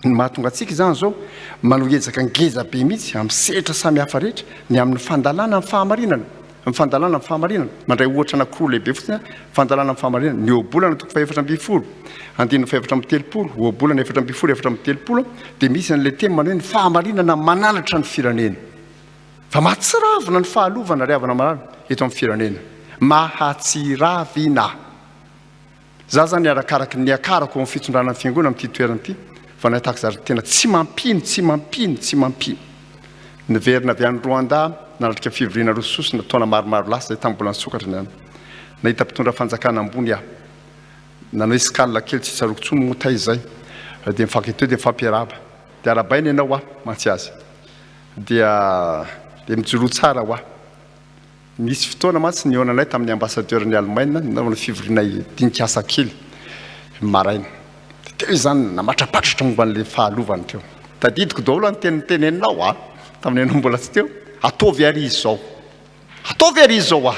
ny mahatonga atsika zany zao manao ezaka ngeza be mihitsy amin'ny sehatra samy hafa rehetra ny amin'ny fandalana ny fahamarinana ny fandalana ny fahamarinana mandray ohatra anankiroa lehibe fotsiny fandalana ny fahamarinana ny oabolana toko fa 4 andininy fa 4 oabolana 4 dia misy an'le teny manao hoe ny fahamarinana mananatra ny firenena fa mahatsiravina ny fahalovana ry havana malala eto amin'ny firenena mahatsiravina za zany arakaraky ny akarako amin'ny fitondrana ny fiangonana amin'ity toerana ity fa nahitako zary tena tsy mampino tsy mampino tsy mampino ny verina avy any Rwanda nanatrika fivoriana rososina taona maromaro lasa zay tamin'ny mbola nisokatra ny any nahita mpitondra fanjakana ambony aho nanao escale kely tsy tsaroko tsony motay zay dia mifaky teo dia mifampiaraba dia arabaina ianao aho mantsy azy dia mijoro tsara ho aho misy fotoana mantsy ny onanay tamin'ny ambassadeur ny Allemagne nanaovana fivoriana dinikasa kely maraina teo zany namatrapatratra momba an'le fahalovany teo tadidiko daholo ny teniteneninao a tamin'ny anao mbola tsy teo ataovy ary izy zao a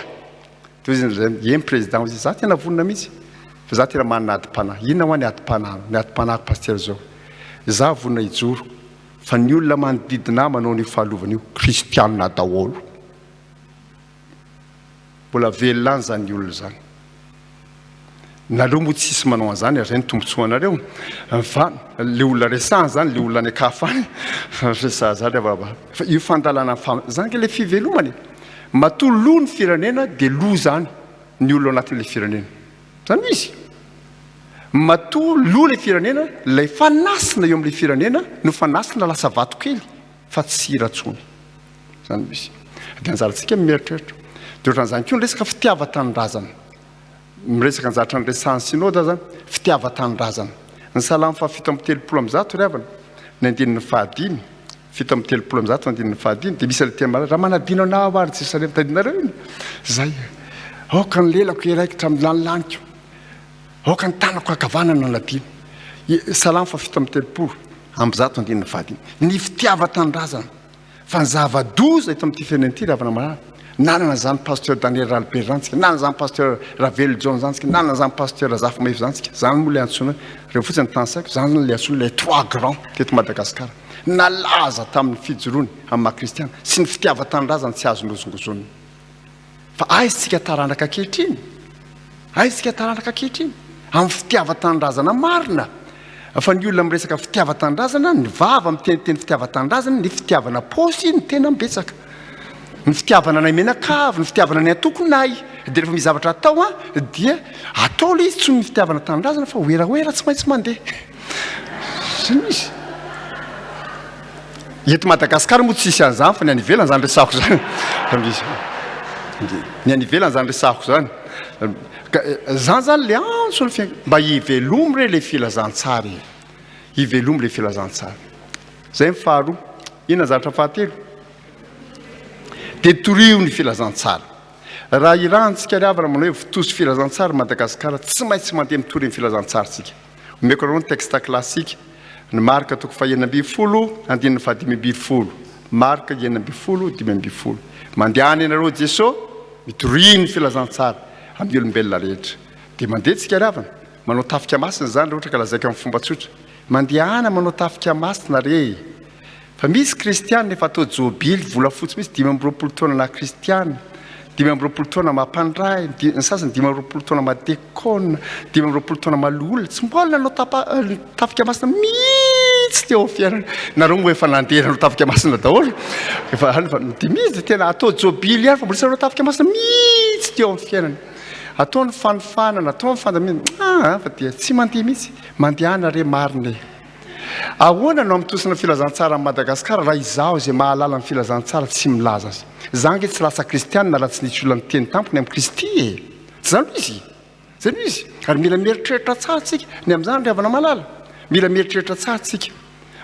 teo izy eny président izy za tena vonina mihitsy fa za tena manana adi-panahy inona ho any adi-panahiko paster zao za vonina hijoro fa ny olona manodidina manao ny fahalovana io kristianina daholo mbola velona zany ny olona zany nareo moa tsisy manao an'izany ary zay ny tombotsoanareo fa le olona resahany zany le olona ny akafany resaha zany fa io fandalana zany ke le fivelomany matoa loha ny firenena dia loha zany ny olona anatin'le firenena zany izy matoa loha le firenena lay fanasina eo amin'le firenena no fanasina lasa vato kely fa tsy ratsony zany misy dia anjarantsika mieritreritra dia ohatran'izany koa ny resaka fitiava-tanindrazana miresaka anjatra ny resahan'ny synode zany fitiava-tanindrazana ny salamy fa 7:30 ry havana ny andininy fahadimy 7:30 andininy fahadimy dia misy le tena raha manadino anao ary Jerusalema tadinareo iny zay aoka ny lelako iraikitra amin'ny lanilaniko aoka ny tanako akavanana nadino salamy fa 7:30 am'zato andininy fahadimy ny fitiava-tanindrazana fa ny zava-doza eto amin'ity firenen'ity ry havana malala nanana zany pasteur Daniel Ralber zantsika nanana zany pasteur Ravel John zantsika nanana zany pasteur Zafy Maïf zantsika zany moa le antsoina reo fotsiny tany saiko zany le antsoina les 3 grands teto Madagasikara nalaza tamin'ny fijoroany amin'ny maha-kristiana sy ny fitiava-tanindrazana tsy azo nozongozony fa aizitsika taranaka kehitriny amin'ny fitiava-tanindrazana marina fa ny olona miresaka fitiava-tanindrazana ny vava miteniteny fitiava-tanindrazana ny fitiavana posy ny tena mbetsaka ny fitiavana nay menakavy ny fitiavana ny atokonay dia rehefa misy zavatra atao dia atao le izy tsy ny fitiavana tanindrazana fa hoerahoera tsy maintsy mandeha zany izy eto Madagasikara moa tsisy an'izany fa ny any ivelany zany resahako zany ny any ivelany zany resahako zany zany le antso ny fiainana mba hivelomy re le filazantsara hivelomy le filazantsara zay mifaharoa inona zavatra fahatelo dia torio ny filazantsara raha irantsika ry havana manao hoe vitoso filazantsara Madagasikara tsy maintsy mandeha mitory ny filazantsaratsika omeko rao ny texte classique ny marika toko fa 9 andininy fa 5 marika 9 5 mandehany ianareo Jesosy mitory ny filazantsara amin'ny olombelona rehetra dia mandehantsika ry havana manao tafika masina zany rehetra ka lazaika amin'ny fomba tsotra mandehana manao tafika masina re fa misy kristiana efa atao jobily vola fotsy misy 5 taona na kristiana 5 taona mampandray ny sasany 5 taona madekona 5 taona maloolona tsy mbola nanao tafika masina mihitsy teo fiainana nareo moa efa nandeha nareo tafika masina daholo efa ty mihitsy tena atao jobily ihany fa mbola nareo tafika masina mihitsy teo amin'ny fiainana atao ny fanofanana atao ny fandamina fa dia tsy mandeha mihitsy mandehana re marina ahoana no amitosina filazantsara amin'ny Madagasikara raha izaho izay mahalala ny filazantsara tsy milaza azy zange tsy lasa kristianina raha tsy nisy olona miteny tampony amin'ny Kristy zany izy zany izy ary mila mieritreritra tsara tsika ny amin'izany ry havana malala mila mieritreritra tsara tsika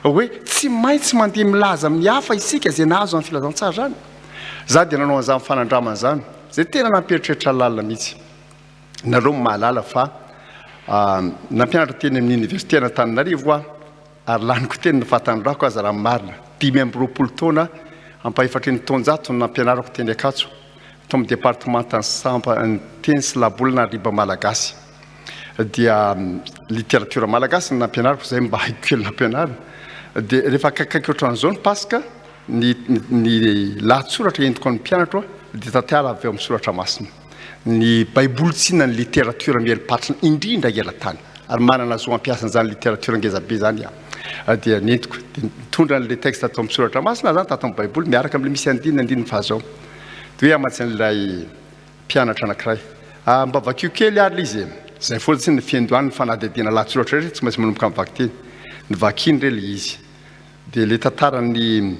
hoe tsy maintsy mandeha milaza amin'ny hafa isika izay nahazo amin'ny filazantsara zany za dia nanao an'izany fanandramana zany zay tena nampieritreritra lalina mihitsy nareo mahalala fa nampianatra teny amin'ny université n'Antananarivo ary laniko teny ny fahatanyrako aza raha marina 5 taona ampahefatry ny taonjato no nampianarako teny Akatso tao amin'ny département ny teny sy labolina riba malagasy dia littérature malagasy no nampianarako zay mba haiko kely nampianarana dia rehefa akaiky ohatran'izao ny pasika ny lahatsoratra entiko ny mpianatra dia tatiara avy eo amin'ny soratra masina ny baiboly tsina ny littérature mielipatrina indrindra ela-tany ary manana zo ampiasana zany littérature ngezabe zany dia nentiko mitondra n'le texte atao amin'ny soratra masina zany tato amin'ny baiboly miaraka amin'le misy andininy fahazao dia hoe amatsy an'ilay mpianatra anankiray mba vakio kely ary izy zay fotsiny ny fiandohany ny fanadihadiana lahatsoratra rehetra tsy maintsy manomboka amin'ny vaky teny ny vakiny re le izy dia le tantarany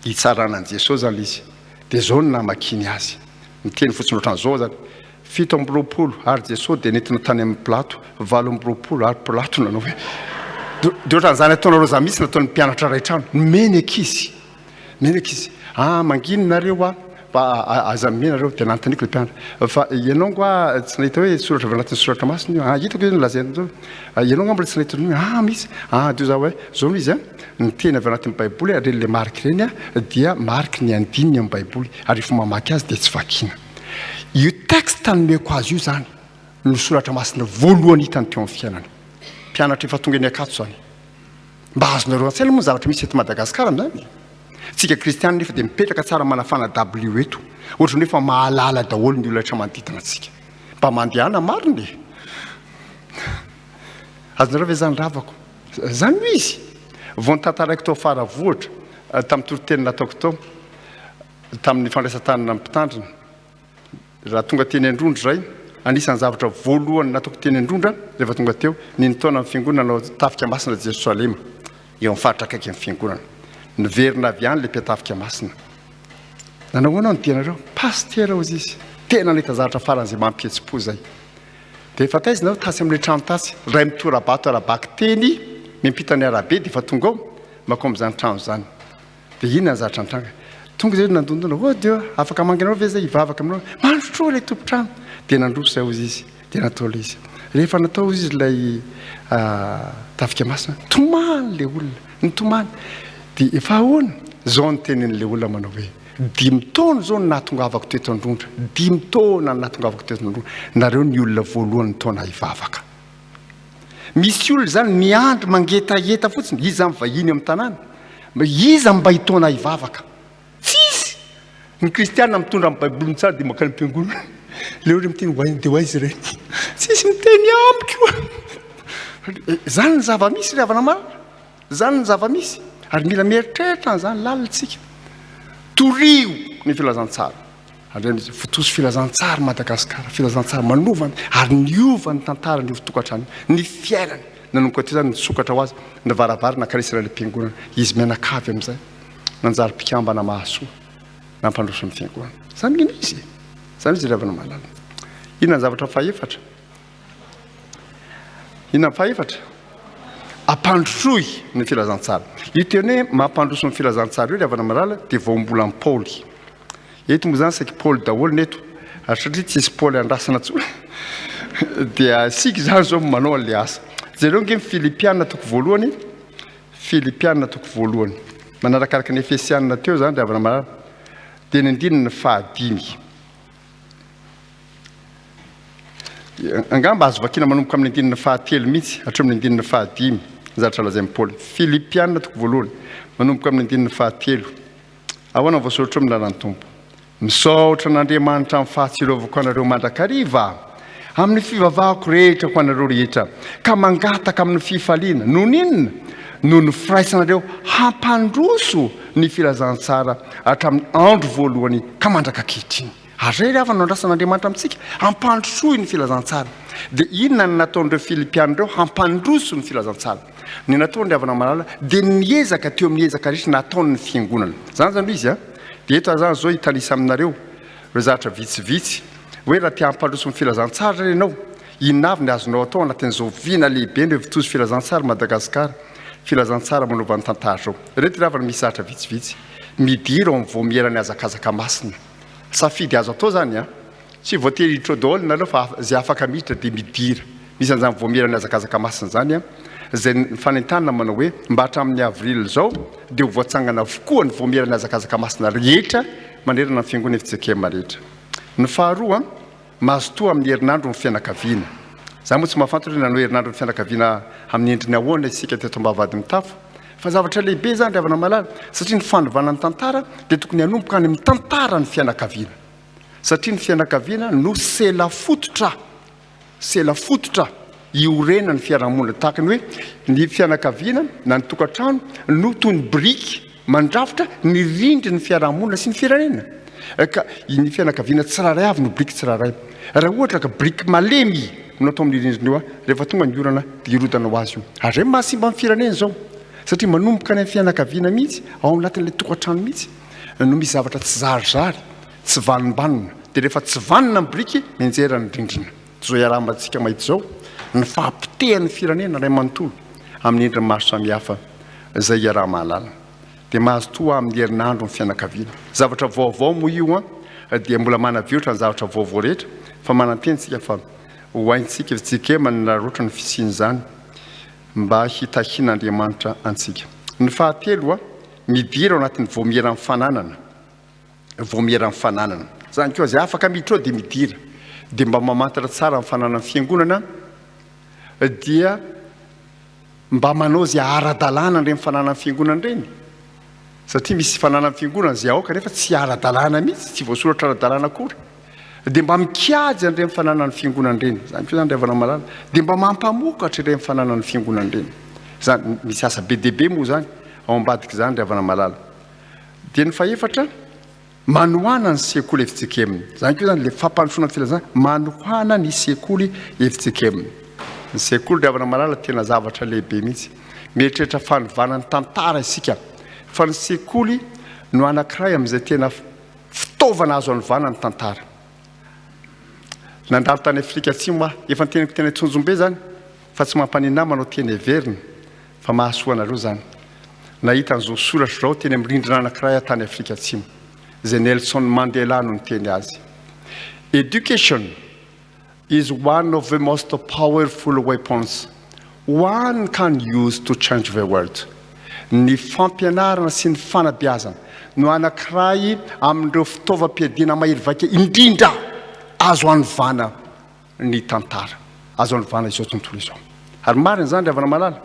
hitsarana an'i Jesosy zany izy dia zao no namakiny azy miteny fotsiny ohatran'izao zany 7 ary Jesosy dia nentina tany amin'ny Pilato 8 ary Pilato nanao hoe dia ohatran'izany ataonareo za mihitsy nataon'ny mpianatra raitrano meneka izy manginonareo fa aza menareo dia nanontaniko le mpianatra fa ianao ngoa tsy nahita hoe soratra avy anatin'ny soratra masina hitako io nolazaina zao ianao nga mbola tsy nahita misy dia za hoe zao izy ny teny avy anatin'ny baiboly ary le mariky reny dia mariky ny andininy amin'ny baiboly ary efa mamaky azy dia tsy vakina io texte tanomeko azy io zany no soratra masina voalohany hitany teo amin'ny fiainana mpianatra efa tonga ny Akatso zany mba azonareo an-tsaina moa zavatra misy eto Madagasikara amin'izany tsika kristiana nefa dia mipetraka tsara manafana W eto ohatrany efa mahalala daholo ny olona rehetra manodidina antsika mba mandehana marina azonareo ve zany ravako zany ho izy vao ny tantaraiko tao faravohatra tamin'ny toroteny nataoko tao tamin'ny fandraisan-tanana amin'ny mpitandrina raha tonga teny Androndro zay anisan'ny zavatra voalohany nataoko teny Androndra rehefa tonga teo niny taona amin'ny fiangonana nanao tafika masina Jerosalema eo amin'ny faritra akaiky amin'ny fiangonana niverina avy any le mpiatafika masina nanao anao ny dianareo pastera ozy izy tena nahita zavatra faran'izay mampihetsi-po zay dia efa taizina tasy amin'le trano tasy ray mitorabato arabaky teny mimpitany arabe dia efa tonga ao mako amin'izany trano zany dia inona ny zavatra nitranga tonga zay nandondona dia afaka manginareo ve zay hivavaka aminao mandrotro le tompotrano dia nandroso zay ozy izy dia natao le izy rehefa natao izy ilay tafika masina tomany le olona ny tomany dia efa ahoana zao ny tenin'le olona manao hoe 5 taona zao no nahatongavako teto Androndra 5 taona no nahatongavako teto Androndra nareo ny olona voalohany taona hivavaka misy olona zany miandry mangetaheta fotsiny izy zany vahiny amin'ny tanàna iza mba hitaona hivavaka tsisy ny kristianina mitondra amin'ny baiboly tsara dia makany am-piangonana le ore miteny hoainy dia hoaizy ireny tsisy miteny amiko zany ny zava-misy ry havana marina zany ny zava-misy ary mila mieritreritra n'izany lalitsika torio ny filazantsara ary fotoso filazantsara Madagasikara filazantsara manovana ary niovany tantara ny tokantrano ny fiainany nanomboka teo zany nisokatra ho azy ny varavary nakarisana le mpiangonana izy mianakavy amin'izay nanjary mpikambana mahasoa nampandroso ny fiangonana zany izy ry havana malala inona ny zavatra faefatra ampandrosoy ny filazantsara io teny hoe mampandroso ny filazantsara io ry havana malala dia vaombola ny Paoly eto moa zany saky Paoly daholo neto ary satria tsy isy Paoly andrasana tsoa dia sika zany zao manao an'le asa zareo nge Filipianina toko voalohany manarakaraka ny Efesianina teo zany ry havana malala dia ny andininy 5 angamba azo vakina manomboka amin'ny andininy 7 mihitsy hatreo amin'ny andininy 5 zatra lazay amin'ny Paoly Filipianina toko voalohany manomboka amin'ny andininy 7 ahoana voasoratra amin'ny lalany tompo misaotra n'Andriamanitra amin'ny fahatsiarovako anareo mandrakariva amin'ny fivavahako rehetra ho anareo rehetra ka mangataka amin'ny fifaliana noho n'inona no ny firaisanareo hampandroso ny filazantsara hatramin'ny andro voalohany ka mandraka kehitriny. Ary ry avana andrasan'Andriamanitra amintsika hampandrosoy ny filazantsara. Dia inona ny nataon'ireo Filipianareo hampandroso ny filazantsara? Ny nataony avana malala dia niezaka teo amin'ny ezaka rehetra nataony ny fiangonana. Zany zany izy dia eto zany zao hitanisa aminareo ireo zavatra vitsivitsy hoe raha tia hampandroso ny filazantsara ianao, inona avy ny azonao atao anatin'izao viana lehibe ny vitozy filazantsara Madagasikara, filazantsara manova ny tantara zao. Reto ravana misy zavatra vitsivitsy midira ao amin'ny voamierany azakazaka masina. Safidy azo atao zany tsy voatery hiditra daholo nareo fa zay afaka miditra dia midira. Misy an'izany voamierany azakazaka masina zany zay ny fanentanana manao hoe mba hatramin'ny avril zao dia ho voatsangana avokoa ny voamierany azakazaka masina rehetra manerana ny fiangonana FJKM rehetra. Ny faharoa mahazo toa amin'ny herinandro ny fianakaviana. Zany moa tsy mahafantatra hoe nanao herinandro ny fianakaviana amin'ny endriny ahoana isika teto Ambavahadimitafo. Fa zavatra lehibe zany ravana malala satria ny fandovana ny tantara dia tokony hanomboka any amin'ny tantara ny fianakaviana. Satria ny fianakaviana no sela fototra iorena ny fiarahamonina tahaka ny hoe ny fianakaviana na ny tokantrano no toy ny briky mandrafitra ny rindry ny fiarahamonina sy ny firenena. Ka ny fianakaviana tsiraray avy no briky tsiraray. Raha ohatra ka briky malemy no atao amin'ny rindriny eo rehefa tonga ny orana dia irodana ho azy io. Ary mahasimba amin'ny firenena zao satria manomboka ny fianakaviana mihitsy ao anatin'ilay tokantrano mihitsy no misy zavatra tsy zarizary, tsy vanim-banina. Dia rehefa tsy vanina ny briky mianjera ny rindrina. Zao iarahantsika mahitsy zao ny fahampitehan'ny firenena ray manontolo amin'ny endriny maro samihafa izay iaraha-mahalala. Dia mahazo toa amin'ny herinandro ny fianakaviana. Zavatra vaovao moa io dia mbola manaviotra ny zavatra vaovao rehetra fa manantentsika fa hoaintsika FJKM nararoatra ny fisiny zany mba hitahin'Andriamanitra antsika. Ny fahatelo midira ao anatin'ny voamieran'ny fananana. Zany koa zay afaka miditra ao dia midira. Dia mba mamantatra tsara amin'ny fananan'ny fiangonana dia mba manao zay ara-dalàna ireny fananan'ny fiangonana ireny. Satria misy fananan'ny fiangonana zay aoka nefa tsy ara-dalàna mihitsy, tsy voasoratra ara-dalàna akory. Dia mba mikajy an'ireny fananan'ny fiangonana ireny. Zany koa zany ravana malala. Dia mba mampamokatra ireny fananan'ny fiangonana ireny. Zany misy asa be dia be moa zany ao ambadika zany ravana malala. Dia ny faefatra manohana ny sekoly FJKM. Zany koa zany le fampandrosoana ny filazana manohana ny sekoly FJKM. Ny sekoly ravana malala tena zavatra lehibe mihitsy. Mieritreritra fanovana ny tantara isika. Fa ny sekoly no anankiray amin'izay tena fitaovana azo anovana ny tantara. Nandalo tany Afrika Atsimo efa nyteniko tena tsonjombe zany fa tsy mampanina manao teny everina fa mahasoa anareo zany. Nahita an'izao soratra zao teny amin'ny rindrina anankiray tany Afrika Atsimo zay Nelson Mandela no niteny azy. Education is one of the most powerful weapons one can use to change the world. Ny fampianarana sy ny fanabeazana no anankiray amin'ireo fitaovam-piadiana mahery vaika indrindra azo anovana ny tantara, azo anovana izao tontolo izao. Ary marina zany ravana malala,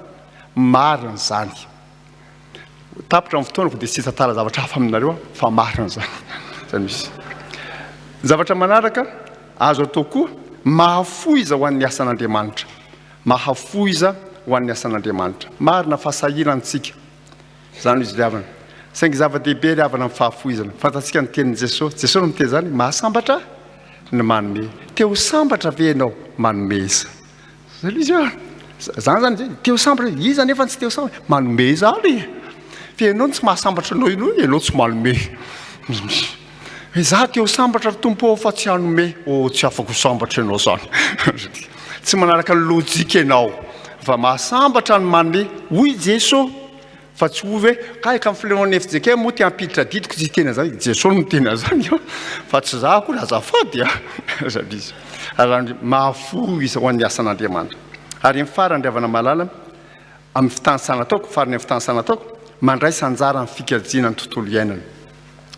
marina zany. Tapitra amin'ny fotoanako dia tsy tantara zavatra hafa aminareo fa marina zany. Zany misy zavatra manaraka azo atao koa mahafoiza ho an'ny asan'Andriamanitra. Mahafoiza ho an'ny asan'Andriamanitra. Marina fahasahirantsika. Zany izy ravana. Saingy zava-dehibe ravana amin'ny fahafoizana. Fantatsika ny tenin'i Jesosy. Jesosy no miteny zany mahasambatra ny manome. Teo sambatra ve ianao manomeza. Zany izy zany teo sambatra iza nefa tsy teo sambatra manome zany. Fa ianao tsy mahasambatra anao ianao tsy manome. Za teo sambatra tompo fa tsy hanome. Tsy afaka sambatra ianao zany. Tsy manaraka ny lojika ianao fa mahasambatra ny manome. Hoy Jesosy fa tsy ho hoe ka amin'ny filemon'ny FJKM moa tia hampiditra didiko tsy tena zany. Jesosy no tena zany fa tsy za akory azafady zany izy. Ary mahafoiza ho an'ny asan'Andriamanitra. Ary ny farany ravana malala amin'ny fitansana ataoko, farany amin'ny fitansana ataoko, mandraisa anjara amin'ny fikajiana ny tontolo iainana.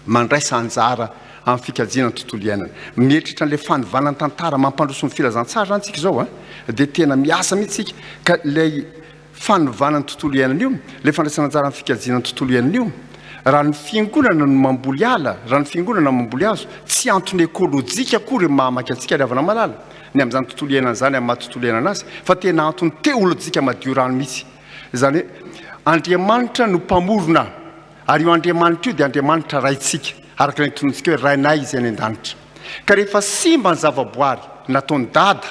Mandraisa anjara amin'ny fikajiana ny tontolo iainana. Mieritritra n'ilay fanovana ny tantara mampandroso ny filazantsara antsika zao dia tena miasa mihitsy sika ka ilay fanovana ny tontolo iainana io, ilay fandraisana anjara amin'ny fikajiana ny tontolo iainana io. Raha ny fiangonana no mamboly ala, raha ny fiangonana mamboly azo, tsy antony ekôlôjika akory mahamaka antsika ravana malala. Ny amin'izany tontolo iainana zany amin'ny maha tontolo iainana azy, fa tena antony teolôjika madio rano mihitsy. Zany hoe Andriamanitra no mpamorona ary io Andriamanitra io dia Andriamanitra raitsika araka ny tonontsika hoe rainay izy any an-danitra ka rehefa simba ny zavaboary nataony dada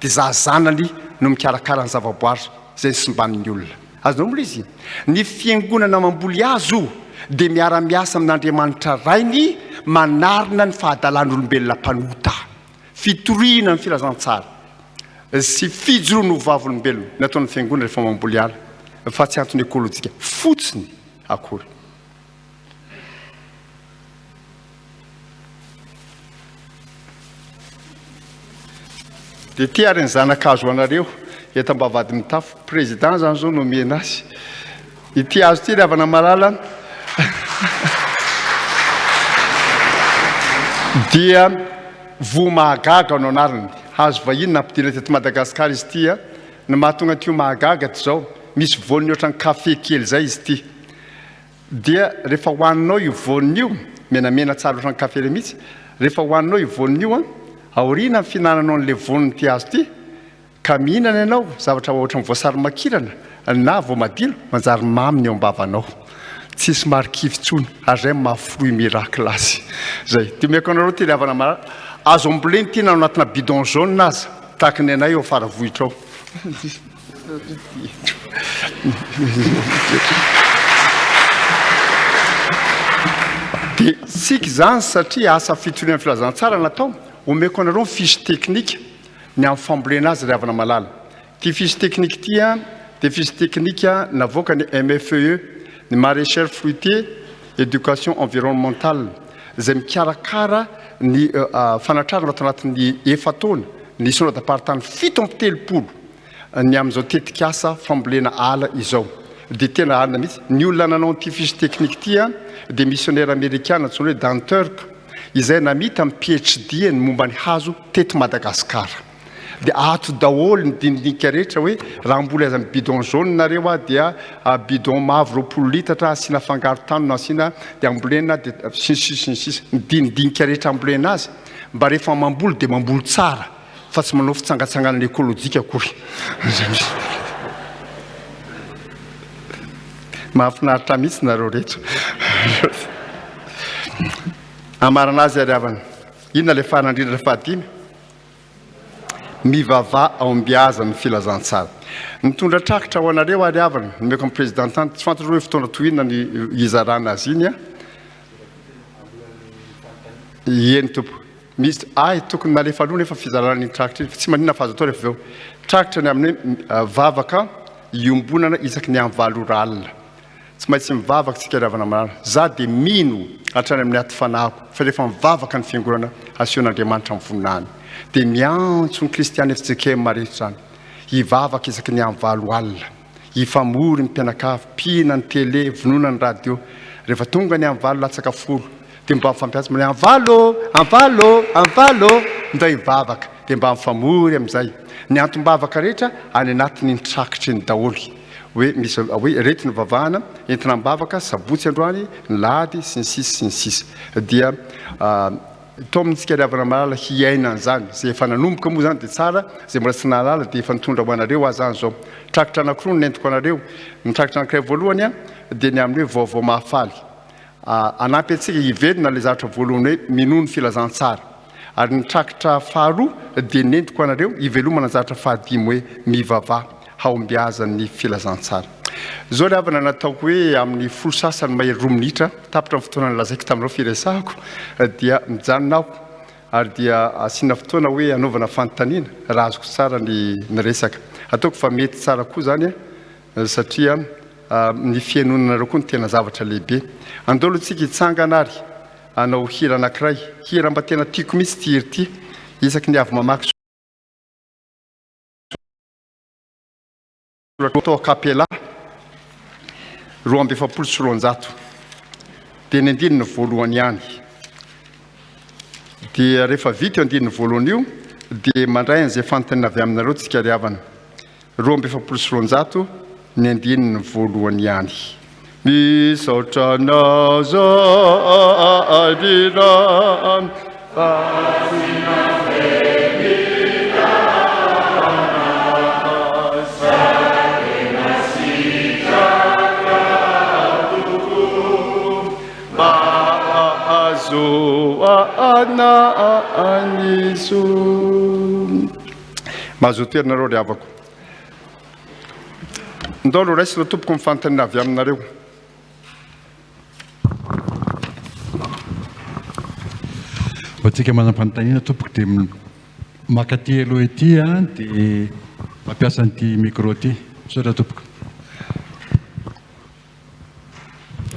dia zanany no mikarakara ny zavaboary izay simban'ny olona azonao mola izy ny fiangonana mamboly azo dia miara-miasa amin'Andriamanitra rainy manarina ny fahaдаlan'olombelona mpanota fitoriana ny filazantsara sy fijoroana ho vavolombelona nataon'ny fiangonana rehefa mamboly ala fa tsy antony ekôlôjika fotsiny akory dia ty ary ny zanakazo anareo eto Ambavahadimitafo président zany zao nomena azy ity azo ty ry havana malala dia vomahagaga ao anariny hazo vahiny nampidina teto Madagasikara izy ty ny mahatonga tio mahagaga ty zao misy voany ohatran'ny kafe kely zay izy ty dia rehefa hoaninao io voany io menamena tsara ohatran'ny kafe le mihitsy rehefa hoaninao io voany io aoriana ny finananao an'le voany ty azo ty ka mihinana ianao zavatra ohatran'ny voasary makirana na voamadilo manjary mamy ny eo ambavanao tsisy marikivitsony ary zay mafroy miracle azy zay ty meko anareo ty ry havana malala azo amboleny ty na anatina bidon jaune aza tahaka ny anay eo afara vohitra ao dia sika zany satria asa fitoriana filazantsara natao omeko anareo ny fiche technique ny amin'ny fambolena azy ry havana malala ty fiche technique ty dia fiche technique navoaka ny MFE ny maraîchère fruitier éducation environnementale izay mikarakara ny fanatrarana ato anatin'ny efataona ny sonadapartany 7 ny amin'izao tetikasa fambolena ala izao dia tena alina mihitsy ny olona nanao ty fiche technique ty dia missionnaire américain antsoina hoe Danturk izay namita amin'ny PhD ny momba ny hazo teto Madagasikara dia ato daholo ny dinidinika rehetra hoe raha mbola aza amin'ny bidon jaune nareo dia bidon mavo 20 litatra asiana fangaro tany no asiana dia ambolena dia sisy ny dinidinika rehetra ambolena azy mba rehefa mamboly dia mamboly tsara fa tsy manao fitsangatsanganana ekôlôjika akory mahafinaritra mihitsy nareo rehetra amarana azy ary havana inona le faranandrindra fahadimy mivava ao ambiaza ny filazantsara nitondra trakitra ho anareo ary havana nomeko amin'ny présidentante tsy fantatra hoe fotoana toinona ny izarana azy iny eny tompo misy tokony nalefa aloha nefa fizarana ny trakitra iny fa tsy maninona fahazo atao rehefa aveo trakitra ny amin'ny vavaka iombonana isaky ny am'valo ralina tsy maintsy mivavaka tsika ry havana malala za dia mino hatrany amin'ny aty fanahako fa rehefa mivavaka ny fiangonana asehoan'Andriamanitra amin'ny voninany dia miantso ny kristiany FJKM rehetra zany hivavaka isaky ny am'valo alina hifamory ny mpianakavy pihina ny télé vonoina ny radio rehefa tonga ny am'valo latsaka folo dia mba mifampiasa mane amvalo nday hivavaka dia mba mifamory amin'izay ny antom-bavaka rehetra any anatin'ny trakitra ny daholy hoe misy hoe reti ny vavahana entina mibavaka sabotsy androany ny lahady sy ny sisy dia tao amintsika ry havana malala hiaina an'izany zay efa nanomboka moa zany dia tsara zay mbola tsy nahalala dia efa nitondra ho anareo azy zany zao trakitra anankiroa no nentiko anareo ny trakitra anankiray voalohany dia ny amin'ny hoe vaovao mahafaly anampy antsika hiverina le zavatra voalohany hoe minono filazantsara ary ny trakitra faharoa dia nentiko anareo hivelomana zavatra fahadimy hoe mivava haombiazan'ny filazantsara zao ry havana nataoko hoe amin'ny folo sasany mahery 2 minitra tapitra ny fotoana nylazaiko taminao firesahako dia mijanonao ary dia asiana fotoana hoe anaovana fanontaniana raha azoko tsara ny resaka ataoko fa mety tsara koa zany satria ny fianonanareo koa ny tena zavatra lehibe andolotsika hitsangana ary anao hira anankiray hira mba tena tiako mihitsy ty hiry ty isaky ny avy mamaky atao kapela 270 dia ny andininy voalohany ihany dia rehefa vita eo andininy voalohany io dia mandray an'izay fanontaniana avy aminareo tsika ry havana 270 ny andininy voalohany ihany misaotra naza adina Jesu mazotoerinareo ry havako ndao aloha raisina tompoko mifantana avy aminareo Tsika manam-panontaniana tompoko dia makaty aloha ety dia mampiasa an'ity micro ty saotra tompoko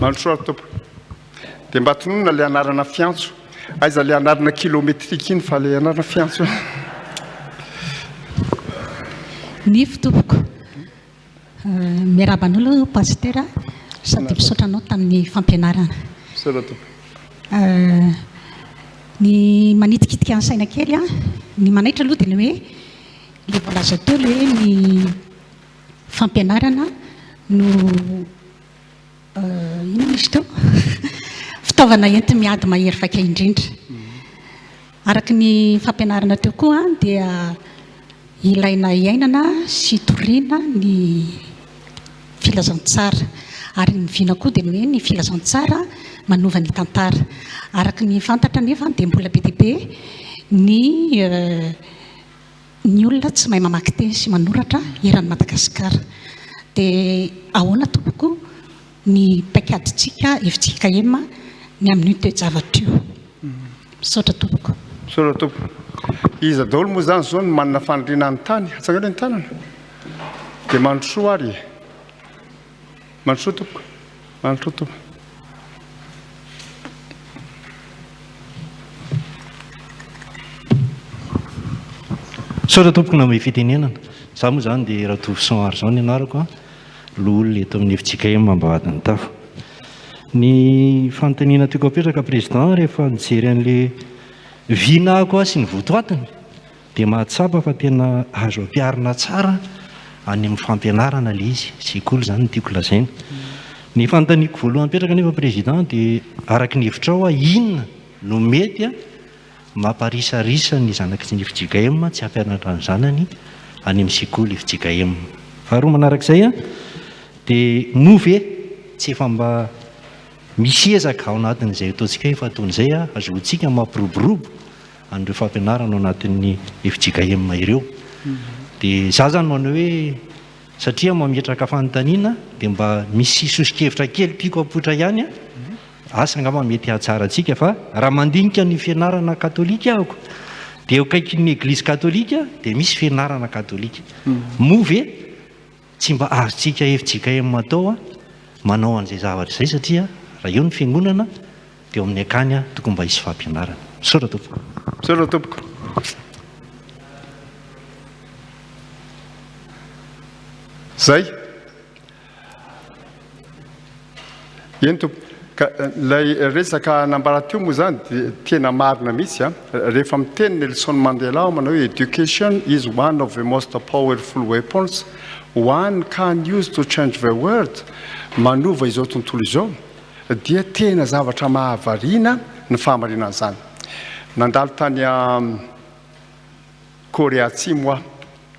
mandrosoara tompoko dia mba tononona le anarana fiantso aiza le anarana kilometrika iny fa le anarana fiantso ny fitompoko miaraban'olo pastera sady misaotra anao tamin'ny fampianarana saotra tompoko ny manitikitika ny saina kely a ny manaitra aloha dia ny hoe le voalaza teo le hoe ny fampianarana no ino misy teo fitaovana enti miady mahery vaika indrindra araka ny fampianarana teo koa dia ilaina iainana sy toriana ny filazantsara ary ny vina koa dia ny hoe ny filazantsara manova ny tantara araka ny fantatra nefa dia mbola be dia be ny olona tsy mahay mamaky teny sy manoratra eran'ny Madagasikara dia ahoana tompoko ny paikaditsika FJKM ny amin'ny toe-javatra io misaotra tompoko saotra tompoko iza daholo moa zany zao ny manana faniriana ny tany atsangana ny tanana dia mandrosoa ary mandrosoa tompoko mandrosoa tompoko saotra tompoko na may fitenenana za moa zany dia raha tovy soary zao ny anarako loholona eto amin'ny FJKM Ambavahadimitafo ny fanontaniana tiako apetraka président rehefa nijery an'le vinako sy ny votoatiny dia mahatsapa fa tena azo ampiarina tsara any amin'ny fampianarana le izy sekoly zany tiako lazaina ny fanontaniako voalohany apetraka nefa président dia araky ny hevitrao inona no mety mamparisarisa ny zanaky ny FJKM tsy hampianatra ny zanany any amin'ny sekoly FJKM faharoa manarak'izay dia movy tsy efa mba misy ezaka ao anatin'izay ataontsika efa ataon'izay azotsika mampiroborobo an'ireo fampianarana ao anatin'ny FJKM ireo dia za zany manao hoe satria mametraka fanontaniana dia mba misy sosikevitra kely tiako apotra ihany asa angamba mety hahatsara antsika fa raha mandinika ny fianarana katolika ahako dia eo akaikin'ny eglizy katolika dia misy fianarana katolika movy tsy mba azontsika FJKM atao manao an'izay zavatra izay satria raha eo ny fiangonana dia amin'ny akany tokony mba hisy fampianarana misaotra tompoko misaotra tompoko zay eny tompoko lay resaka nambara teo moa zany dia tena marina mihitsy rehefa miteny Nelson Mandela manao hoe education is one of the most powerful weapons one can use to change the world manova izao tontolo izao dia tena zavatra mahavariana ny fahamarinana zany nandalo tany Korea Atsimo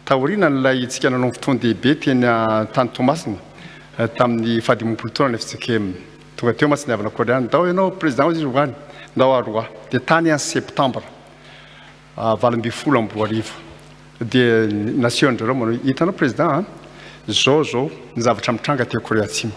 taoriana nylay tsika nanao fotoan-dehibe teny tany Tomasina tamin'ny fahadimapolo taona FJKM tonga teo masy niavana koreana ndao ianao président izy hoany ndao aroa dia tany en septembre 2024 dia nation-dreo manao hitanao président zao ny zavatra mitranga teo Korea Atsimo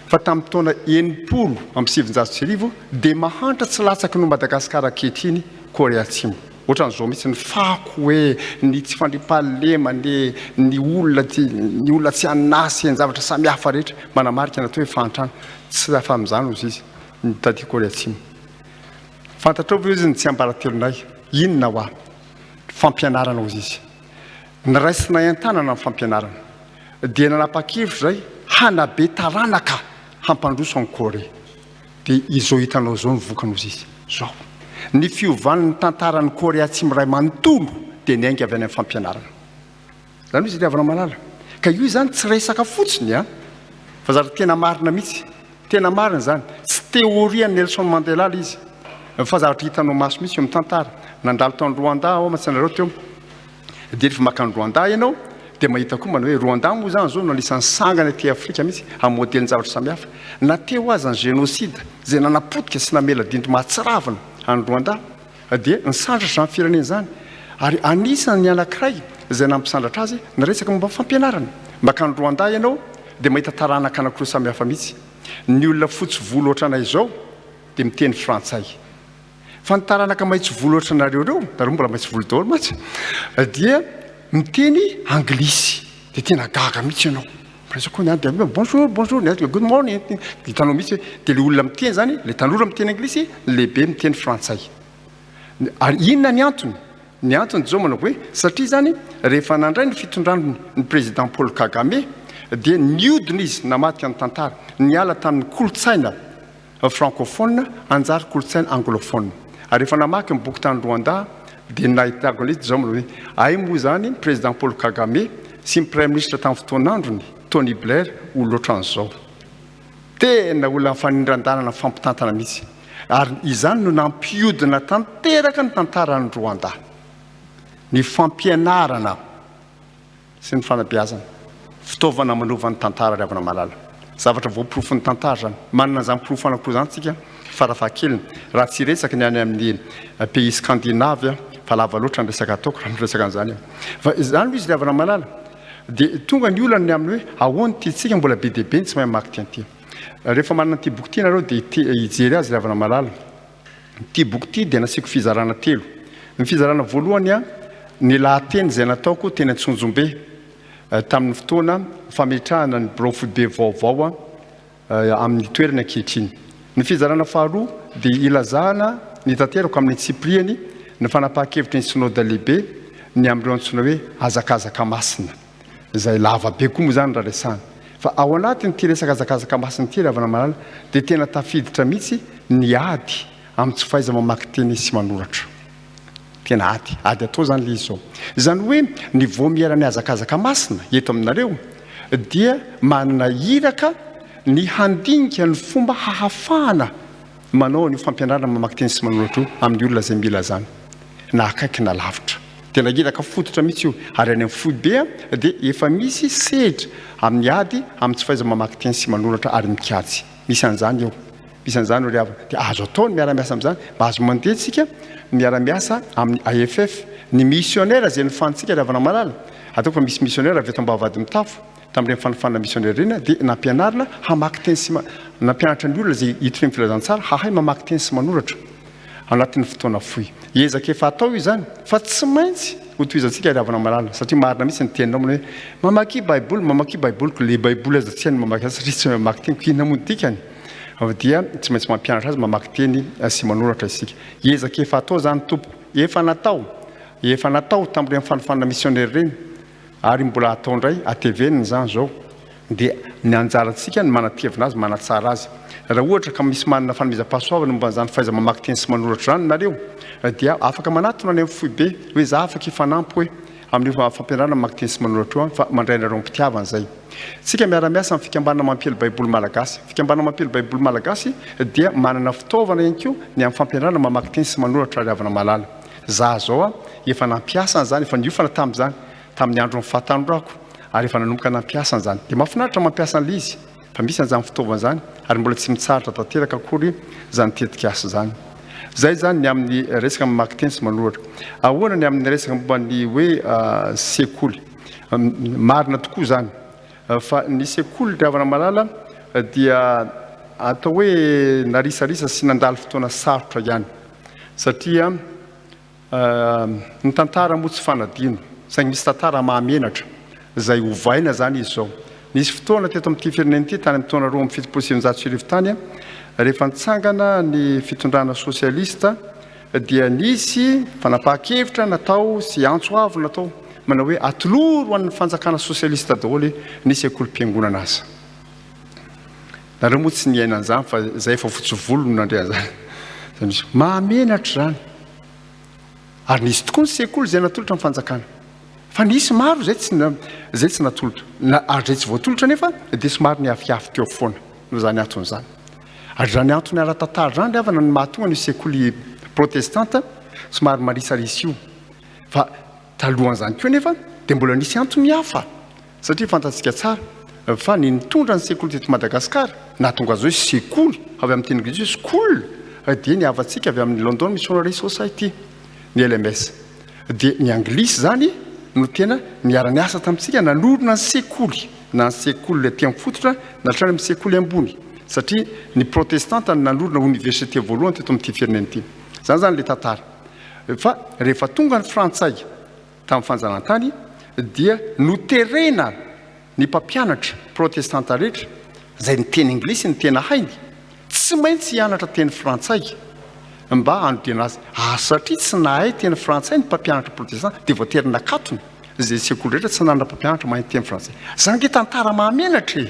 fa tamin'ny taona 1970 dia mahantra tsy latsaky no Madagasikara ankehitriny Korea Atsimo ohatran'izao mihitsy ny fako hoe ny tsy fandriam-pahalema ny olona tsy anasy ny zavatra samihafa rehetra manamarika natao hoe fantrano tsy afa amin'izany ozy izy ny taty Korea Atsimo fantatrao ve izy ny tsy ambaratelonay inona ho fampianarana ozy izy ny raisina entanana ny fampianarana dia nanapa-kevitra zay hanabe taranaka hampandroso any Korea dia izao hitanao zao ny vokan'ozy izy zao ny fiovan'ny tantaran'ny Korea Atsimo ray manontolo dia niainga avy any amin'ny fampianarana zany izy riavana malala ka io zany tsy resaka fotsiny fa zatra tena marina mihitsy tena marina zany tsy teoria Nelson Mandela izy fa zavatra hitanao maso mihitsy eo amin'ny tantara nandalo tao Rwanda ao matsanareo teo dia rehefa makany Rwanda ianao dia mahita koa manao hoe Rwanda moa zany zao no anisan'ny sangana ty Afrika mihitsy amin'ny modeliny zavatra samihafa nateo azy ny génocide zay nanapotika sy namela dindro mahatsiravina any Rwanda dia ny sandratra ny firenena zany ary anisany anankiray izay nampisandratra azy naresaka momba fampianarana makany Rwanda ianao dia mahita taranaka anankiroa samihafa mihitsy ny olona fotsy volo ohatranay zao dia miteny frantsay fa ny taranaka maitso volo ohatranareo reo nareo mbola maitso volo daholo matsy dia miteny anglisy dia tena gaga mihitsy ianao bonjour bonjour good morning hitanao mihitsy dia le olona miteny zany le tanora miteny anglisy lehibe miteny frantsay ary inona ny antony zao manao hoe satria zany rehefa nandray ny fitondrano ny président Paul Kagame dia niodina izy namaty amin'ny tantara niala tamin'ny kolotsaina francophone anjary kolotsaina anglophone ary rehefa namaky ny boky tany Rwanda dia nahitako izy zao manao hoe ay moa zany président Paul Kagame sy ny prime ministre tamin'ny fotoanandrony Tony Blair olo ohatran'izao tena olona fanindran-danana fampitantana mihitsy ary izany no nampiodina tanteraka ny tantarany Rwanda ny fampianarana sy ny fanabeazana fitaovana manova ny tantara ry havana malala zavatra voaporofo ny tantara zany manana zany porofo anankiroa zany tsika farafahakeliny raha tsy resaka ny any amin'ny pays scandinave fa lava loatra ny resaka ataoko raha miresaka an'izany fa izany izy ry havana malala dia tonga ny olana ny aminy hoe ahoany tiantsika mbola be dia be ny tsy mahay mamaky tianty rehefa manana ty boky ty nareo dia hijery azy ry havana malala ty boky ty dia nasiako fizarana telo ny fizarana voalohany ny lahateny izay nataoko teny Antsonjombe tamin'ny fotoana fametrahana ny biraofobe vaovao amin'ny toerana ankehitriny ny fizarana faharoa dia ilazahana ny tanterako amin'ny tsipriany ny fanapahan-kevitra ny synode lehibe ny amin'ireo antsoina hoe azakazaka masina izay lava be koa moa zany raha resana fa ao anatiny ty resaka azakazaka masina ty ry havana malala dia tena tafiditra mihitsy ny ady amin'ny tsy fahaiza mamaky teny sy manoratra tena ady atao zany le izy zao izany hoe ny voamiarany azakazaka masina eto aminareo dia manana iraka ny handinika ny fomba hahafahana manao ny fampianarana mamaky teny sy manoratra amin'ny olona izay mila zany na akaiky na lavitra tena iraka fototra mihitsy io ary any amin'ny foibe dia efa misy sedra amin'ny ady amin'ny tsy fahaiza mamaky teny sy manoratra ary mikajy misy an'izany eo misy an'izany ry havana dia azo atao ny miara-miasa amin'izany mba azo mandeha tsika miara-miasa amin'ny AFF ny missionnaire izay nifantsika ry havana malala ataoko fa misy missionnaire avy eto Ambavahadimitafo tamin'ireny fanofana missionnaire reny dia nampianarina hamaky teny sy nampianatra ny olona izay hita ny filazantsara hahay mamaky teny sy manoratra anatin'ny fotoana fohy ezaka efa atao io zany fa tsy maintsy hotoizantsika ry havana malala satria marina mihitsy ny teninao hoe mamaky baiboly le baiboly aza tsy hainy mamaky azy satria tsy mamaky teny inona moa dikany dia tsy maintsy mampianatra azy mamaky teny sy manoratra isika ezaka efa atao zany tompo efa natao tamin'ireny fanofana missionnaire reny ary mbola atao ndray ateveniny zany zao dia ny anjarantsika ny manatevina azy manatsara azy raha ohatra ka misy manana fanomezam-pahasoavana momba n'izany fahaiza mamaky teny sy manoratra zany nareo dia afaka manatona any amin'ny foibe hoe za afaka hifanampy hoe amin'ny fampianarana mamaky teny sy manoratra io fa mandray nareo mpitiavana zay sika miara-miasa amin'ny fikambanana mampely baiboly malagasy fikambanana mampely baiboly malagasy dia manana fitaovana ihany koa ny amin'ny fampianarana mamaky teny sy manoratra ry havana malala za zao efa nampiasa an'izany efa niofana tamin'izany tamin'ny andro ny fahatandroako ary efa nanomboka nampiasa an'izany dia mahafinaritra mampiasa an'ilay izy fa misy an'izany fitaovana zany ary mbola tsy mitsaratra tanteraka akory zany tetika asa zany zay zany ny amin'ny resaka mamaky teny sy manoratra ahoana ny amin'ny resaka momba ny hoe sekoly marina tokoa zany fa ny sekoly ry havana malala dia atao hoe narisarisa sy nandalo fotoana sarotra ihany satria ny tantara moa tsy fanadino saingy misy tantara mahamenatra zay hovaina zany izy zao nisy fotoana teto amin'ity firenena ity tany amin'ny taona 2 tany rehefa nitsangana ny fitondrana sosialista dia nisy fanapahan-kevitra natao sy antso avo natao manao hoe atoloro ho an'ny fanjakana sosialista daholo nisy ekolo-piangonana azy nareo moa tsy niaina an'izany fa zay efa fotsy volo no nandrea zany mahamenatra zany ary nisy tokoa ny sekoly zay natolotra amin'ny fanjakana fa nisy maro zay tsy natolotra ary zay tsy voatolotra nefa dia somary ny afiafy teo foana no zany anton'izany ary raha ny antony ara-tantara zany ry havana ny mahatonga ny sekoly protestante somary marisarisy io fa talohan'izany koa nefa dia mbola nisy antony hafa satria fantatsika tsara fa ny nitondra ny sekoly teto Madagasikara nahatonga zao sekoly avy amin'ny teny anglisy skool dia ny havatsika avy amin'ny London Missionary Society ny LMS dia ny anglisy zany no tena niara-ny asa tamintsika nanorona ny sekoly na ny sekoly le aty amin'ny fototra na hatrany amin'ny sekoly ambony satria ny protestanta nanorona université voalohany teto amin'ity firenena ity zany zany le tantara fa rehefa tonga ny frantsay tamin'ny fanjanantany dia noterena ny mpampianatra protestanta rehetra zay ny teny anglisy ny tena hainy tsy maintsy hianatra teny frantsay mba anodina azy satria tsy nahay teny frantsay ny mpampianatra protestant dia voaterina katony zay sekoly rehetra tsy nanana mpampianatra mahay teny frantsay zany ke tantara mahamenatra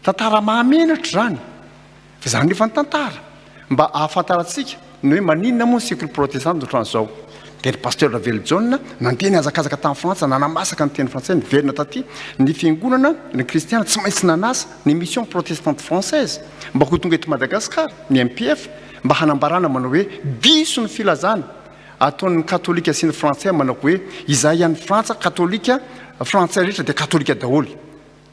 tantara mahamenatra zany fa zany efa ny tantara mba ahafantarantsika ny hoe maninona moa ny sekoly protestant ohatran'izao dia ry pasteur Veljon nandeha niazakazaka tamin'ny frantsa nanamasaka ny teny frantsay niverina taty ny fiangonana ny kristiana tsy maintsy nanasa ny mission protestante française mba ho tonga eto Madagasikara ny MPF mba hanambarana manao hoe diso ny filazana ataon'ny katolika sy ny frantsay manao hoe izay ihany frantsa katolika frantsay rehetra dia katolika daholy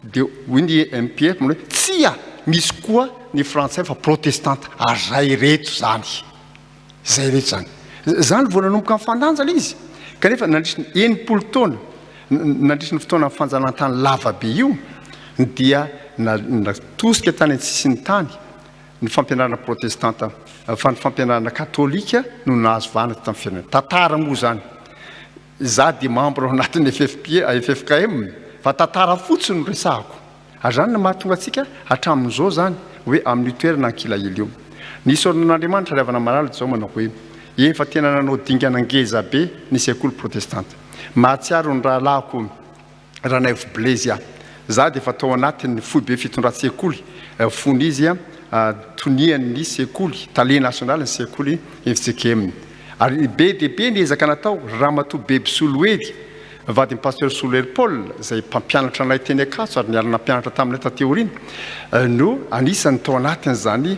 dia hoy ny MPF manao hoe tsia misy koa ny frantsay fa protestante zay reto zany zany vao nanomboka amin'ny fandanjana izy kanefa nandrisy ny 90 taona nandrisy ny fotoana amin'ny fanjanantany lava be io dia natosika tany an-tsisiny tany ny fampianarana protestanta fa ny fampianarana katolika no nahazo vanatra tamin'ny firenena tantara moa zany za dia membre ao anatin'ny FJKM fa tantara fotsiny no resahako zany no mahatonga antsika hatramin'izao zany hoe amin'ny toerana ankilahely io nisy oronan'Andriamanitra ry havana maralitra zao manao hoe efa tena nanao dingana ngeza be ny sekoly protestanta mahatsiaro ny rahalahako ranay Blaise za dia efa tao anatin'ny fohy be fitondran-tsekoly fony izy tonian'ny sekoly tale nasionaly ny sekoly FJKM ary be dia be ny ezaka natao Ramatoa Bebe Soloery vady ny pasteur Soler Paul zay mpampianatra anay teny akaso ary niarana mpianatra taminay tateorina no anisan'ny tao anatiny zany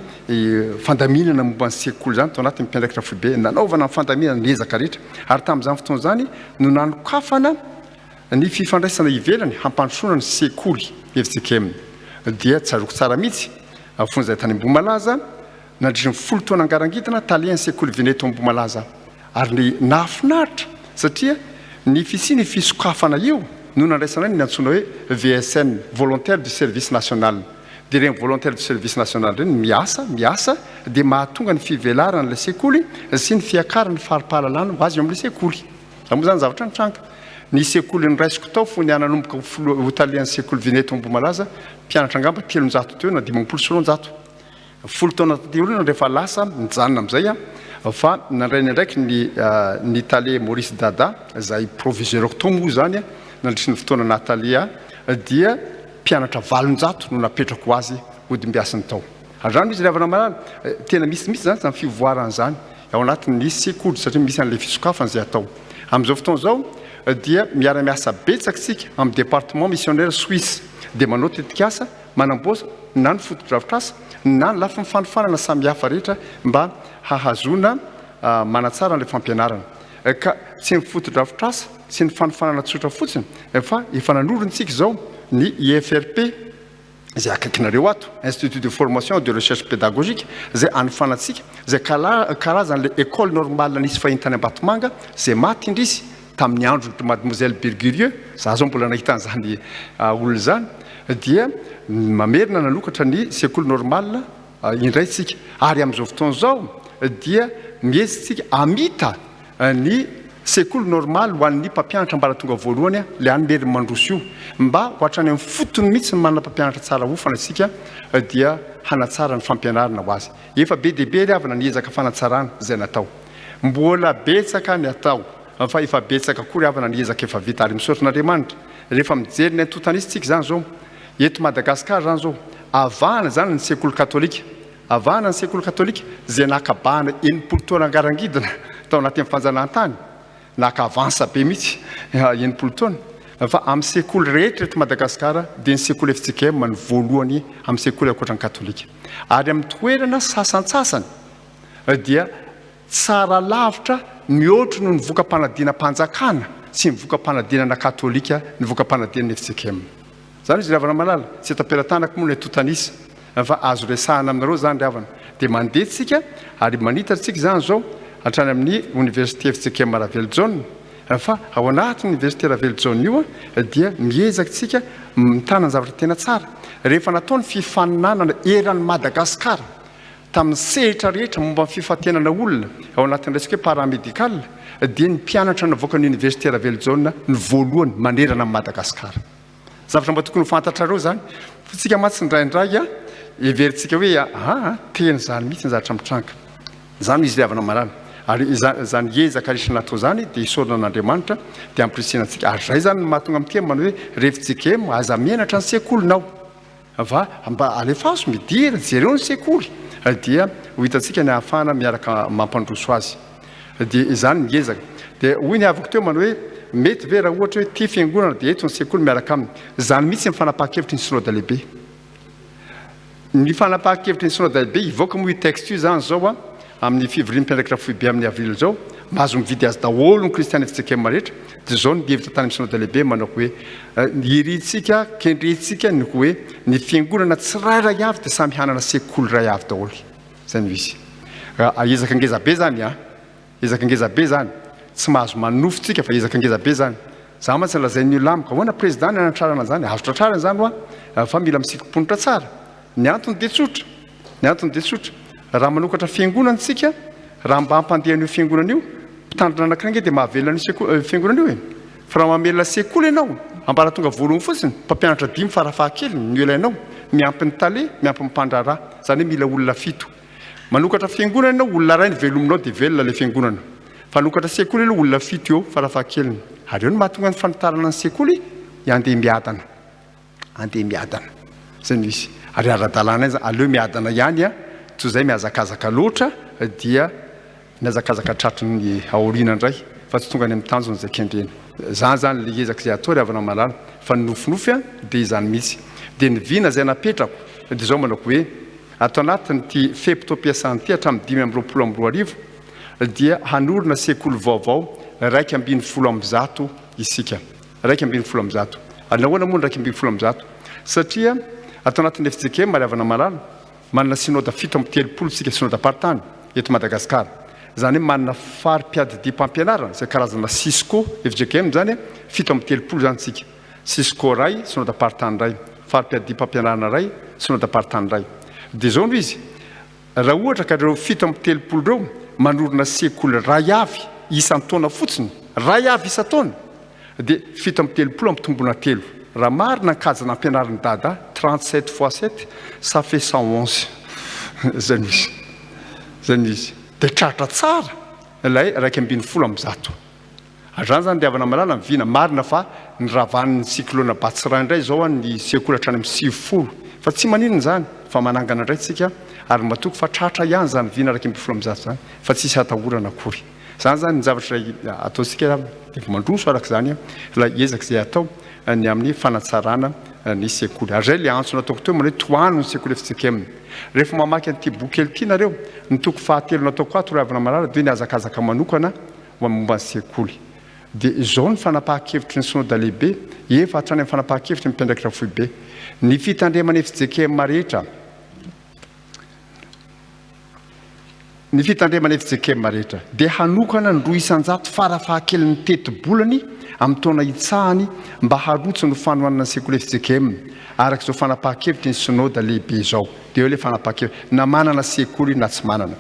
fandaminana momba ny sekoly zany tao anatin'ny mpiandraikitra foibe nanaovana ny fandaminana ny ezaka rehetra ary tamin'izany fotoana zany no nanokafana ny fifandraisana ivelany hampandrosoana ny sekoly FJKM dia tsaroko tsara mihitsy fony zay tany Mboamalaza nandrisy ny 10 taona angarangitana taliany sekoly Veneto Mboamalaza ary ny nahafinaritra satria ny fisiny fisokafana io no nandraisana ny antsoina hoe VSN volontaire du service national dia regny volontaire du service national reny miasa dia mahatonga ny fivelarana le sekoly sy ny fiakarany faripahalalana ho azy eo amin'le sekoly za moa zany zavatra nitranga ny sekoly ny raisiko tao fo ny ananomboka hotalian'ny sekoly Veneto Mboamalaza mpianatra angamba 300 teo na 500 10 taona tateorina rehefa lasa nijanona amin'izay fa nandrainy ndraiky ny tale Maurice Dada zay proviseur tao moa zany nandrisy ny fotoana Natalia dia mpianatra 700 no napetrako azy odimbiasany tao zany izy ravana malala tena misy zany zany fivoarana zany ao anatin'ny sekoly satria misy an'le fisokafana zay atao amin'izao fotoana zao dia miara-miasa betsakitsika amin'ny département missionnaire suisse dia manao tetikasa manamboasa na ny fotodrafitrasa na ny lafi mifanofanana samihafa rehetra mba hahazona manatsara n'le fampianarana ka tsy ny fotodrafitrasa sy ny fanofanana tsotra fotsiny fa efa nanorontsika zao ny IFRP zay akaikinareo ato Institut de formation de recherche pédagogique zay anofanatsika zay karazan'le école normale nisy fahintany Ambatomanga zay maty indrisy tamin'ny andro mademoiselle Bergurieux za zao mbola nahitan'izany olona zany dia mamerina nanokatra ny sekoly normale indraytsika ary amin'izao fotoana zao dia miezitsika amita ny sekoly normale ho an'ny mpampianatra ambaratonga voalohany le any mery mandroso io mba hoatrany amin'ny fotony mihitsy ny manana mpampianatra tsara ofana isika dia hanatsara ny fampianarana ho azy efa be dia be ry avana niezaka fanatsarana zay natao mbola betsaka ny atao fa efa betsaka koa ry avana niezaka efa vita ary misaotran'Andriamanitra rehefa mijery ny antotanisitsika zany zao eto Madagasikara zany zao avahana zany ny sekoly katolika avahana ny sekoly katolika zay nakabahana 90 taona angarangidina tao anatin'ny fanjanahantany nakavansa be mihitsy 90 taona fa amin'ny sekoly rehetra eto Madagasikara dia ny sekoly FJKM ny voalohany amin'ny sekoly ankoatran'ny katolika ary amin'ny toerana sasantsasany dia tsara lavitra mihoatro no ny voka-panadina mpanjakana sy ny voka-panadinana katolika ny voka-panadinana FJKM zany izy ravana malala tsy etam-pelantanako moa ny totanisa fa azo resahana aminareo zany ry havana dia mandeha tsika ary manitatsika zany zao hatrany amin'ny université FJKM Veljon fa ao anatin'ny université Raveljon io dia miezakitsika mitana ny zavatra tena tsara rehefa nataony fifaninanana eran'ny Madagasikara tamin'ny sehatra rehetra momba ny fifatenana olona ao anatin'ny resaka hoe paramédical dia ny mpianatra navoaka ny université Raveljon ny voalohany manerana amin'ny Madagasikara. Zavatra mba tokony fantatrareo zany tsika matsy ndraindray everitsika hoe tena zany mihitsy ny zavatra mitranga zany izy avana marana ary zany ezaka risy natao zany dia isorana an'Andriamanitra dia ampirisina antsika ary zay zany mahatonga amin'ity manao hoe rehefa aza mianatra ny sekolinao mba alefaso midira jereo ny sekoly dia ho hitantsika ny ahafahana miaraka mampandroso azy dia izany miezaka dia hoy ny avako teo manao hoe mety ve raha ohatra hoe tia fiangonana dia eto ny sekoly miaraka aminy zany mihitsy ny fanapahan-kevitry ny synode lehibe. Ny fanapahan-kevitry ny synode lehibe ivoaka moa io texte io zany zao amin'ny fivorian'ny mpiandraikitra foibe amin'ny avril zao mahazo mividy azy daholo ny kristiana FJKM rehetra dia zao ny hevitra tany amin'ny synode lehibe manao hoe iritsika kendrentsika ny hoe ny fiangonana tsirairay avy dia samy hanana sekoly ray avy daholo zany misy ezaka angezabe zany ezaka angezabe zany tsy mahazo manofotsika fa ezaka angezabe zany za matsy lazain'ny lamika hoana président anatrarana zany azo tratrarana zany fa mila misikimponitra tsara ny antony dia tsotra ny antony dia tsotra raha manokatra fiangonana tsika raha mba hampandehan'io fiangonana io mpitandrina anankiray dia mahavelona ny fiangonana io fa raha mamelona sekoly ianao ambara tonga voalohany fotsiny mpampianatra 5 farafahakeliny ny elainao miampy ny tale miampy mpandrarà zany hoe mila olona fito manokatra fiangonana ianao olona ray ny velominao dia velona le fiangonana fa manokatra sekoly aloha olona fito eo farafahakeliny ary eo ny mahatonga ny fanitarana ny sekoly andeha miadana zay misy ary ara-dalàna zany aleo miadana ihany toy izay mihazakazaka loatra dia mihazakazaka tratry ny aoriana indray fa tsy tonga any amin'ny tanjony zay kendrena zany le ezaka izay atao ry havana malala fa ny nofinofy dia izany mihitsy dia ny vina izay napetrako dia zao manako hoe atao anatiny ty feptom-piasany ty hatramin'ny 5 dia hanorona sekoly vaovao 210 isika 210 ary nahoana moa 210 satria atao anatin'ny FJKM ary havana malala manana synode 7 sika synode partany eto Madagasikara zany hoe manana fari-piadidim-pampianarana izay karazana Cisco FJKM zany 7 zany tsika Cisco ray synode partany ray fari-piadidim-pampianarana ray synode partany ray dia zao no izy raha ohatra ka reo 7 reo manorona sekoly ray avy isan-taona fotsiny ray avy isan-taona dia 7 amitombona 3 raha marina nkajana ampianarany dada 37 x 7 ça fait 111 zany izy dia tratra tsara ilay 210 zany zany diavana malala mivina marina fa ny ravan'ny cyclone batsiray indray zao ny sekoly hatrany amin'ny 90 fa tsy maninona zany fa manangana indray tsika ary matoko fa tratra ihany zany vina 210 zany fa tsisy hatahorana akory zany ny zavatra ataotsika dia mandroso araka zany ilay ezaka izay atao ny amin'ny fanatsarana ny sekoly ary zay le antso nataoko teo manao hoe toano ny sekoly FJKM rehefa mamaky an'ity boky kely ity nareo ny toko fahatelo nataoko ato ry havana malala dia ny azakazaka manokana momba ny sekoly dia izao ny fanapahan-kevitry ny synode lehibe efa hatrany amin'ny fanapahan-kevitry ny mpiandraikitra foibe ny fitandremana FJKM rehetra ny fitandremana FJKM rehetra dia hanokana ny 200 farafahakeliny teti-bolany amin'ny taona itsahany mba harotsy ny fanohanana ny sekoly FJKM araka izao fanapahan-kevitry ny synode lehibe zao dia eo le fanapahan-kevitry na manana sekoly na tsy manana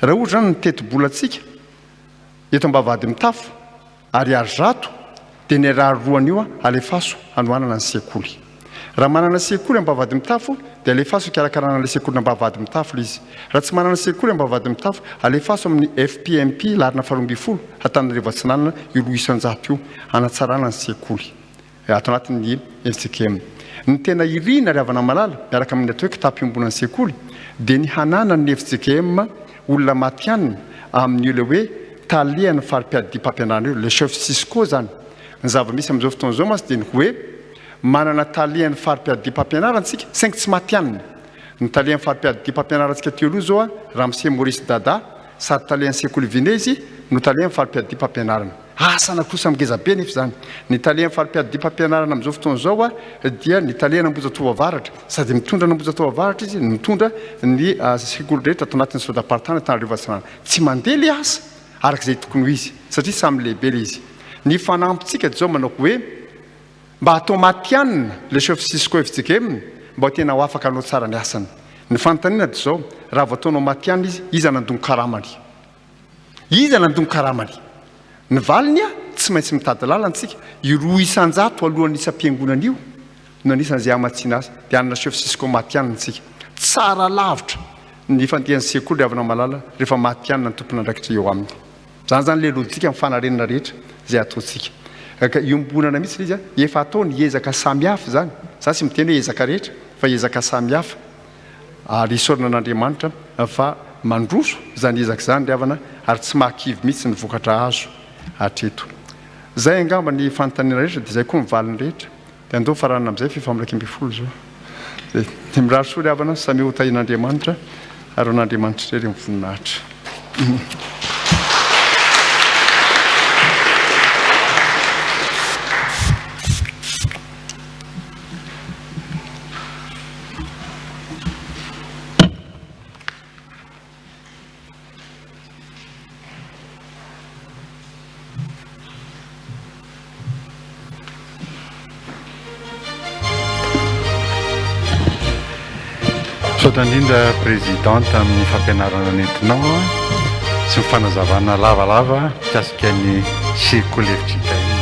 raha ohatra zany ny teti-bolantsika eto Ambavahadimitafo ary azato dia ny raha roany io alefaso hanohanana ny sekoly raha manana sekoly Ambavahadimitafo dia alefaso ikarakarana le sekoly Ambavahadimitafo izy raha tsy manana sekoly Ambavahadimitafo alefaso amin'ny FPMP larina 12 Antananarivo-Atsinanana io 800 io hanatsarana ny sekoly atao anatin'ny FJKM ny tena irina ry havana malala miaraka amin'ny atao hoe kitampiombonan'ny sekoly dia ny hanana ny FJKM olona matianina amin'ny le hoe taliany fari-piadidim-pampianarana io le chef Cisco zany ny zava-misy amin'izao fotoana zao masy dia ny hoe manana taliany fari-piadidim-pampianarantsika saingy tsy matianina ny taliany fari-piadidim-pampianarantsika teo aloha zao raha mise Maurice Dada sady taliany sekoly Vinezy no taliany fari-piadidim-pampianarana asana kosa mingezabe nefa zany ny taliany fari-piadidim-pampianarana amin'izao fotoana zao dia ny taliany Ambojatoroavaratra sady mitondra Ambojatoroavaratra izy mitondra ny sekoly rehetra atao anatin'ny sodapartana Antananarivo-Atsinanana tsy mandeha le asa araka izay tokony ho izy satria samy lehibe le izy ny fanampintsika zao manao hoe mba hatao matianina le chef-sisco FJKM mba tena ho afaka anao tsara ny asany. Ny fanontaniana dia zao raha vao ataonao matianina izy nandongo karamany. Iza nandongo karamany. Ny valiny tsy maintsy mitady lalantsika iroa isan-jato alohan'ny isam-piangonana io no anisan'izay amatsiana azy dia anana chef-sisco matianinatsika. Tsara lavitra ny fandian'ny sekoly avana malala rehefa matianina ny tompona andraikitra eo aminy. Zany le lojika mifanarenana rehetra zay ataontsika. Iombonana mihitsy izy efa atao ny ezaka samihafa zany. Za tsy miteny hoe ezaka rehetra fa ezaka samihafa ary isaorana an'Andriamanitra fa mandroso zany ezaka zany riavana ary tsy mahakivy mihitsy ny vokatra azo hatreto. Zay angamba ny fanontaniana rehetra dia zay koa mivaliny rehetra. Dia andao farana amin'izay fifamiraika ambin'ny folo zao. Dia mirary soa riavana samy hotahin'Andriamanitra ary an'Andriamanitra irery mivoninahitra. Saotra indrindra présidente amin'ny fampianarana nentinao sy ny fanazavana lavalava mikasika ny sekoly FJKM.